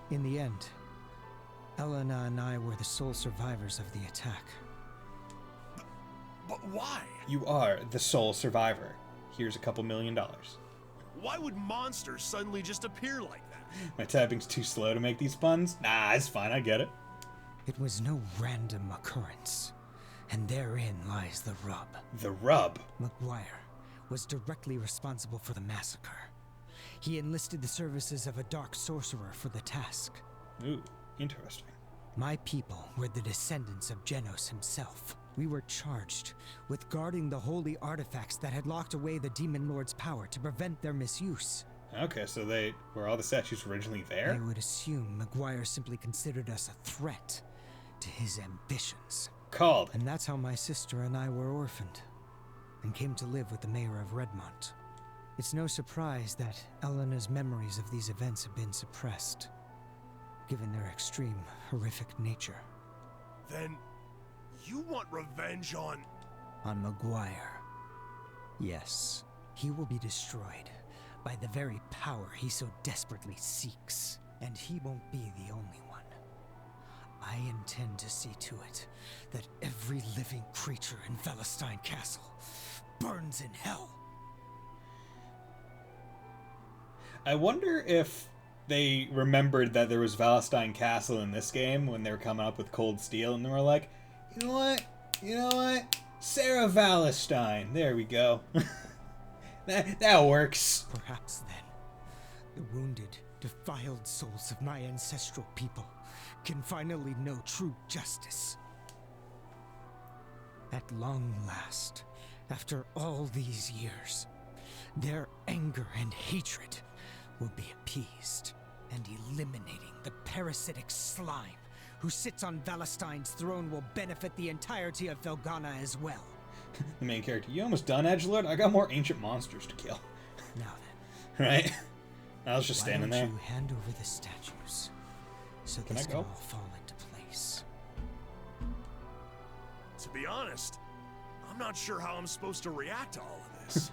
In the end, Elena and I were the sole survivors of the attack. But why? You are the sole survivor. Here's a couple $1 million. Why would monsters suddenly just appear like that? My typing's too slow to make these puns? Nah, it's fine, I get it. It was no random occurrence, and therein lies the rub. The rub? Maguire was directly responsible for the massacre. He enlisted the services of a dark sorcerer for the task. Ooh, interesting. My people were the descendants of Genos himself. We were charged with guarding the holy artifacts that had locked away the Demon Lord's power to prevent their misuse. Okay, so were all the statues originally I there? would assume Maguire simply considered us a threat to his ambitions. Called. And that's how my sister and I were orphaned, and came to live with the mayor of Redmont. It's no surprise that Elena's memories of these events have been suppressed, given their extreme, horrific nature. Then, you want revenge on... On Maguire. Yes, he will be destroyed by the very power he so desperately seeks. And he won't be the only one. I intend to see to it that every living creature in Valestein Castle burns in hell. I wonder if they remembered that there was Valestein Castle in this game when they were coming up with Cold Steel, and they were like, you know what? Sarah Valestein. There we go. that works. Perhaps then, the wounded, defiled souls of my ancestral people can finally know true justice. At long last, after all these years, their anger and hatred will be appeased, and eliminating the parasitic slime who sits on Valestein's throne will benefit the entirety of Felghana as well. The main character, you almost done, Edgelord? I got more ancient monsters to kill. Now then, Right? I was just standing why there. don't you hand over the statues so Can this I can go? all fall into place? To be honest, I'm not sure how I'm supposed to react to all of this.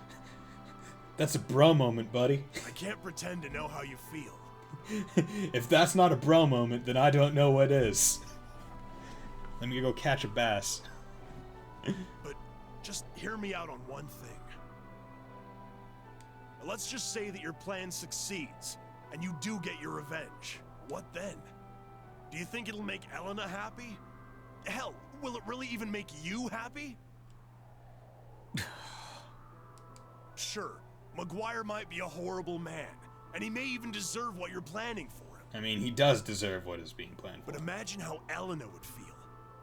That's a bro moment, buddy. I can't pretend to know how you feel. If that's not a bro moment, then I don't know what is. Let me go catch a bass. But just hear me out on one thing. Let's just say that your plan succeeds, and you do get your revenge. What then? Do you think it'll make Elena happy? Hell, will it really even make you happy? Sure, Maguire might be a horrible man, and he may even deserve what you're planning for him. I mean, he does deserve what is being planned for. But imagine how Elena would feel,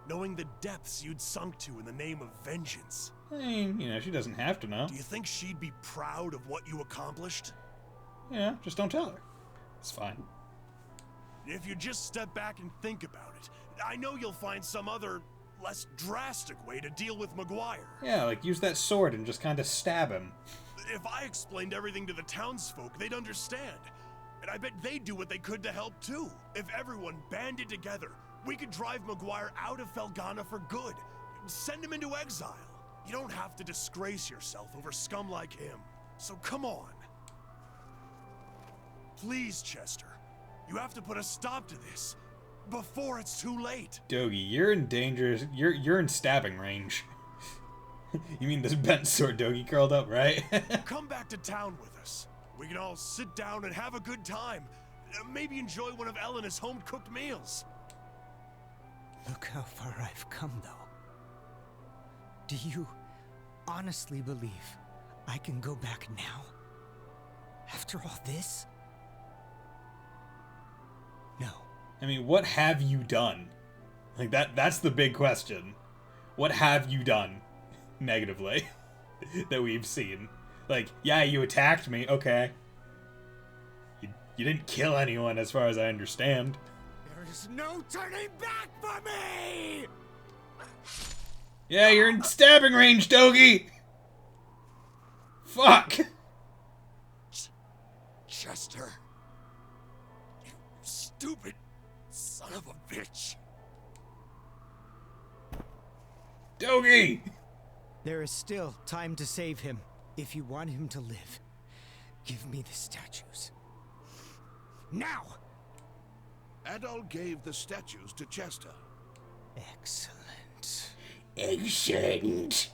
knowing the depths you'd sunk to in the name of vengeance. I mean, you know, she doesn't have to know. Do you think she'd be proud of what you accomplished? Yeah, just don't tell her. It's fine. If you just step back and think about it, I know you'll find some other, less drastic way to deal with Maguire. Yeah, like use that sword and just kind of stab him. If I explained everything to the townsfolk, they'd understand. And I bet they'd do what they could to help too. If everyone banded together, we could drive Maguire out of Felghana for good. Send him into exile. You don't have to disgrace yourself over scum like him. So come on. Please, Chester. You have to put a stop to this before it's too late. Dogi, you're in danger. You're in stabbing range. You mean this bent sword Dogi curled up, right? Come back to town with us. We can all sit down and have a good time. Maybe enjoy one of Elena's home-cooked meals. Look how far I've come, though. Do you honestly believe I can go back now? After all this? No. I mean, what have you done? Like, that's the big question. What have you done negatively that we've seen? Like, yeah, you attacked me, okay. You didn't kill anyone as far as I understand. There is no turning back for me! Yeah, you're in stabbing range, Dogi! Fuck! Chester. You stupid son of a bitch. Dogi! There is still time to save him. If you want him to live, give me the statues. Now! Adol gave the statues to Chester. Excellent. Excellent.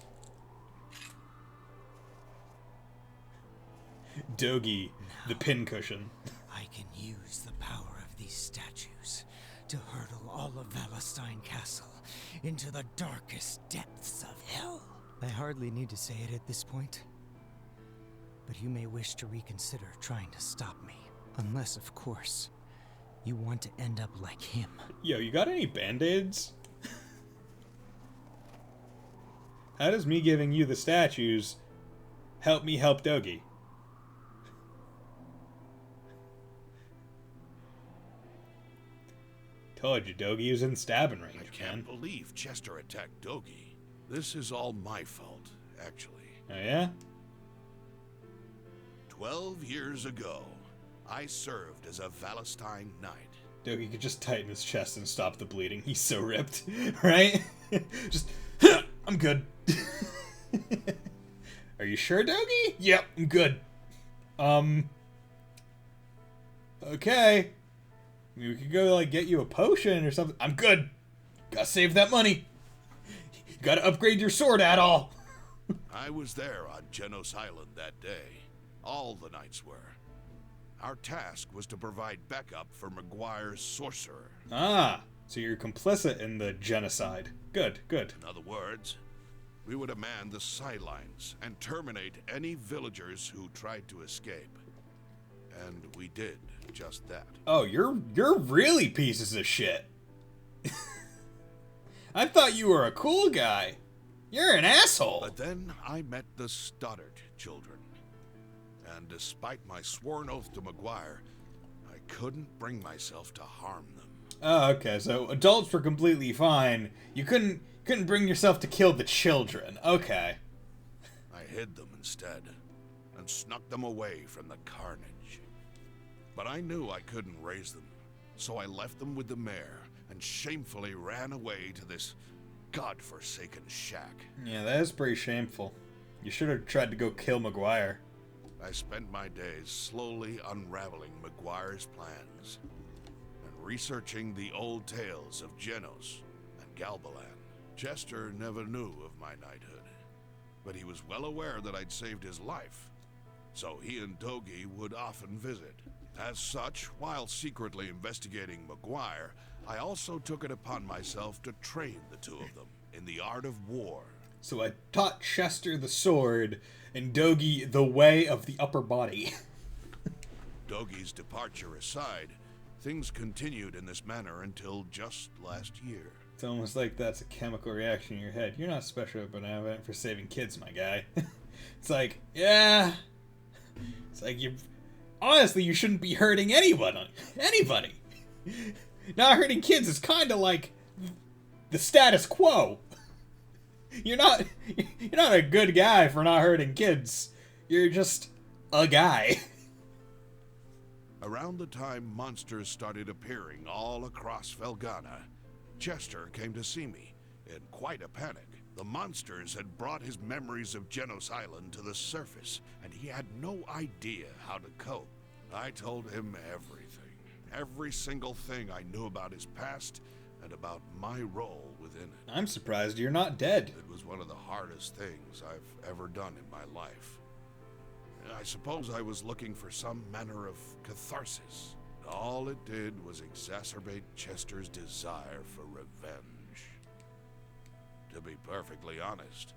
Dogi, the pincushion. I can use the power of these statues to hurtle all of Valestein Castle into the darkest depths of hell. I hardly need to say it at this point, but you may wish to reconsider trying to stop me. Unless, of course, you want to end up like him. Yo, you got any band-aids? How does me giving you the statues help me help Dogi? Told you, Dogi is in stabbing range, I can't believe Chester attacked Dogi. This is all my fault, actually. Oh, yeah? 12 years ago, I served as a Valestein knight. Dogi could just tighten his chest and stop the bleeding. He's so ripped, right? Just, I'm good. Are you sure, Dogi? Yep, I'm good. Okay. We could go, like, get you a potion or something. I'm good. Gotta save that money. You gotta upgrade your sword, Adol. I was there on Genos Island that day. All the knights were. Our task was to provide backup for Maguire's sorcerer. Ah, so you're complicit in the genocide. Good, good. In other words, we would man the sidelines and terminate any villagers who tried to escape. And we did just that. Oh, you're really pieces of shit. I thought you were a cool guy. You're an asshole. But then I met the Stoddard children. And despite my sworn oath to Maguire, I couldn't bring myself to harm them. Oh, okay. So adults were completely fine. You couldn't bring yourself to kill the children. Okay. I hid them instead, and snuck them away from the carnage. But I knew I couldn't raise them, so I left them with the mayor and shamefully ran away to this godforsaken shack. Yeah, that is pretty shameful. You should have tried to go kill Maguire. I spent my days slowly unraveling Maguire's plans and researching the old tales of Genos and Galbalan. Chester never knew of my knighthood, but he was well aware that I'd saved his life, so he and Dogi would often visit. As such, while secretly investigating Maguire, I also took it upon myself to train the two of them in the art of war. So I taught Chester the sword and Dogi the way of the upper body. Dogi's departure aside, things continued in this manner until just last year. It's almost like that's a chemical reaction in your head. You're not special or benevolent for saving kids, my guy. It's like, yeah. It's like honestly, you shouldn't be hurting anyone. Anybody. Not hurting kids is kind of like the status quo. You're not a good guy for not hurting kids. You're just a guy. Around the time monsters started appearing all across Felghana, Chester came to see me in quite a panic. The monsters had brought his memories of Genos Island to the surface, and he had no idea how to cope. I told him everything. Every single thing I knew about his past and about my role within it. I'm surprised you're not dead. It was one of the hardest things I've ever done in my life. I suppose I was looking for some manner of catharsis. All it did was exacerbate Chester's desire for revenge. To be perfectly honest,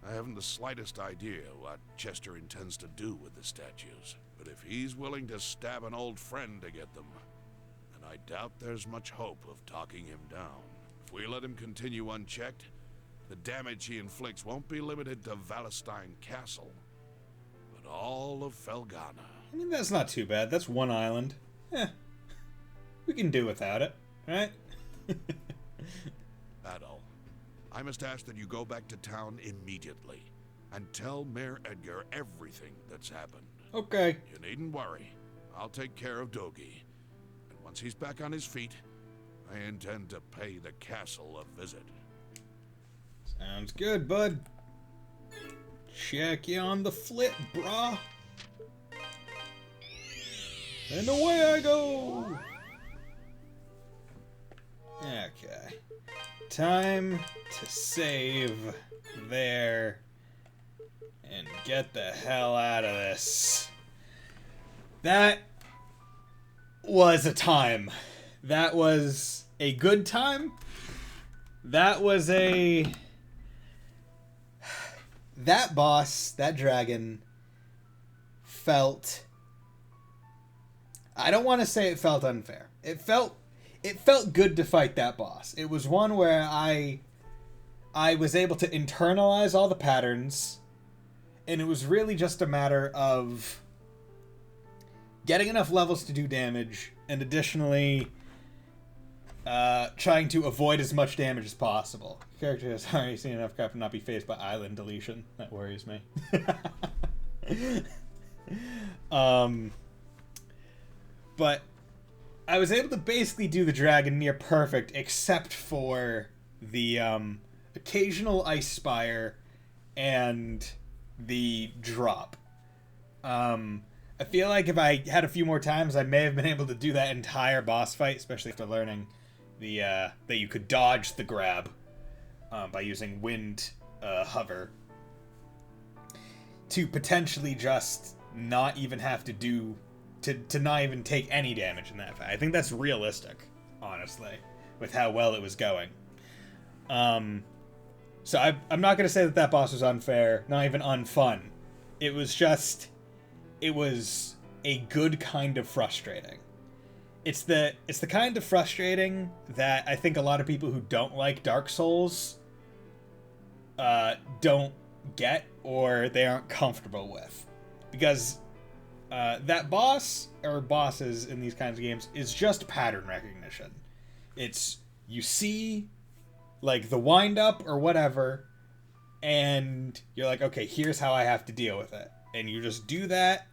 I haven't the slightest idea what Chester intends to do with the statues. But if he's willing to stab an old friend to get them, then I doubt there's much hope of talking him down. If we let him continue unchecked, the damage he inflicts won't be limited to Valestein Castle, but all of Felghana. I mean, that's not too bad. That's one island. We can do without it, right? Adol, I must ask that you go back to town immediately and tell Mayor Edgar everything that's happened. Okay. You needn't worry. I'll take care of Dogi. And once he's back on his feet, I intend to pay the castle a visit. Sounds good, bud. Check you on the flip, brah. And away I go! Okay. Time to save there and get the hell out of this. That was a time. That was a good time. That was a... That boss, that dragon, felt... I don't want to say it felt unfair. It felt good to fight that boss. It was one where I was able to internalize all the patterns, and it was really just a matter of getting enough levels to do damage, and additionally trying to avoid as much damage as possible. Character has already seen enough crap to not be faced by island deletion. That worries me. But I was able to basically do the dragon near perfect, except for the occasional ice spire and the drop. I feel like if I had a few more times, I may have been able to do that entire boss fight, especially after learning the that you could dodge the grab by using wind hover to potentially just not even have to do to not even take any damage in that fight. I think that's realistic, honestly, with how well it was going. So I'm not going to say that boss was unfair, not even unfun. It was just... It was a good kind of frustrating. It's the kind of frustrating that I think a lot of people who don't like Dark Souls don't get, or they aren't comfortable with. Because that boss, or bosses in these kinds of games, is just pattern recognition. It's, you see, like, the wind-up or whatever, and you're like, okay, here's how I have to deal with it. And you just do that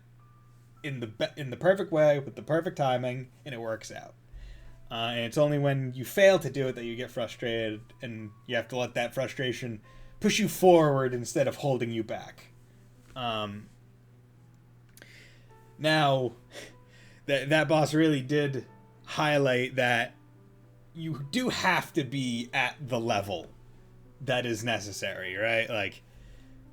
in the perfect way, with the perfect timing, and it works out. And it's only when you fail to do it that you get frustrated, and you have to let that frustration push you forward instead of holding you back. Now, that boss really did highlight that you do have to be at the level that is necessary, right? Like,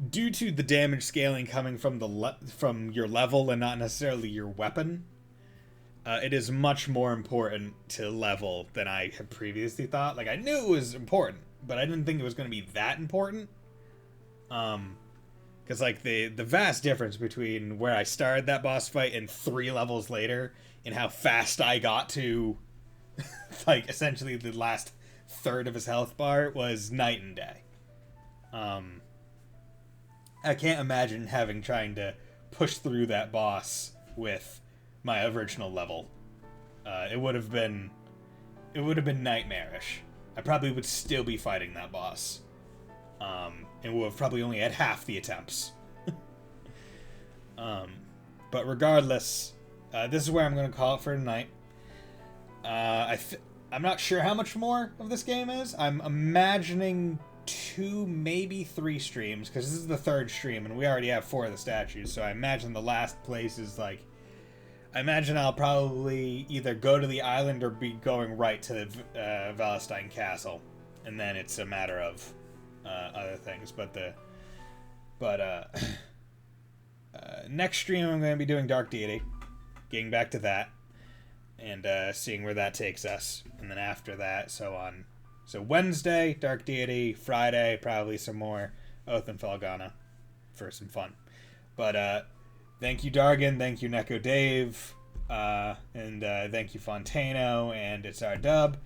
due to the damage scaling coming from your level and not necessarily your weapon, it is much more important to level than I had previously thought. Like, I knew it was important, but I didn't think it was going to be that important. Because, like, the vast difference between where I started that boss fight and 3 levels later, and how fast I got to, like, essentially the last third of his health bar, was night and day. I can't imagine trying to push through that boss with my original level. it would have been nightmarish. I probably would still be fighting that boss. And would have probably only had half the attempts. But regardless, this is where I'm going to call it for tonight. I'm not sure how much more of this game is. I'm imagining 2, maybe 3 streams, because this is the 3rd stream, and we already have 4 of the statues, so I imagine the last place is, like... I imagine I'll probably either go to the island or be going right to the Valestein Castle, and then it's a matter of other things. But next stream I'm going to be doing Dark Deity, getting back to that, and seeing where that takes us. And then after that, so Wednesday, Dark Deity, Friday, probably some more Oath and Felghana for some fun. But thank you, Dargan, thank you, Neko Dave, and thank you, Fontano, and It's Our Dub,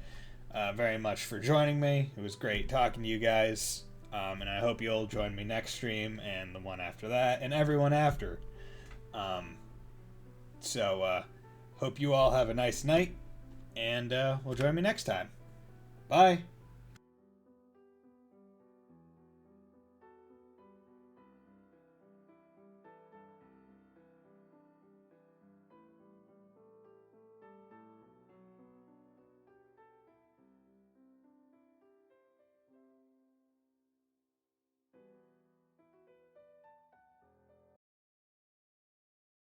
very much for joining me. It was great talking to you guys, and I hope you'll join me next stream, and the one after that, and everyone after. Hope you all have a nice night, and will join me next time. Bye!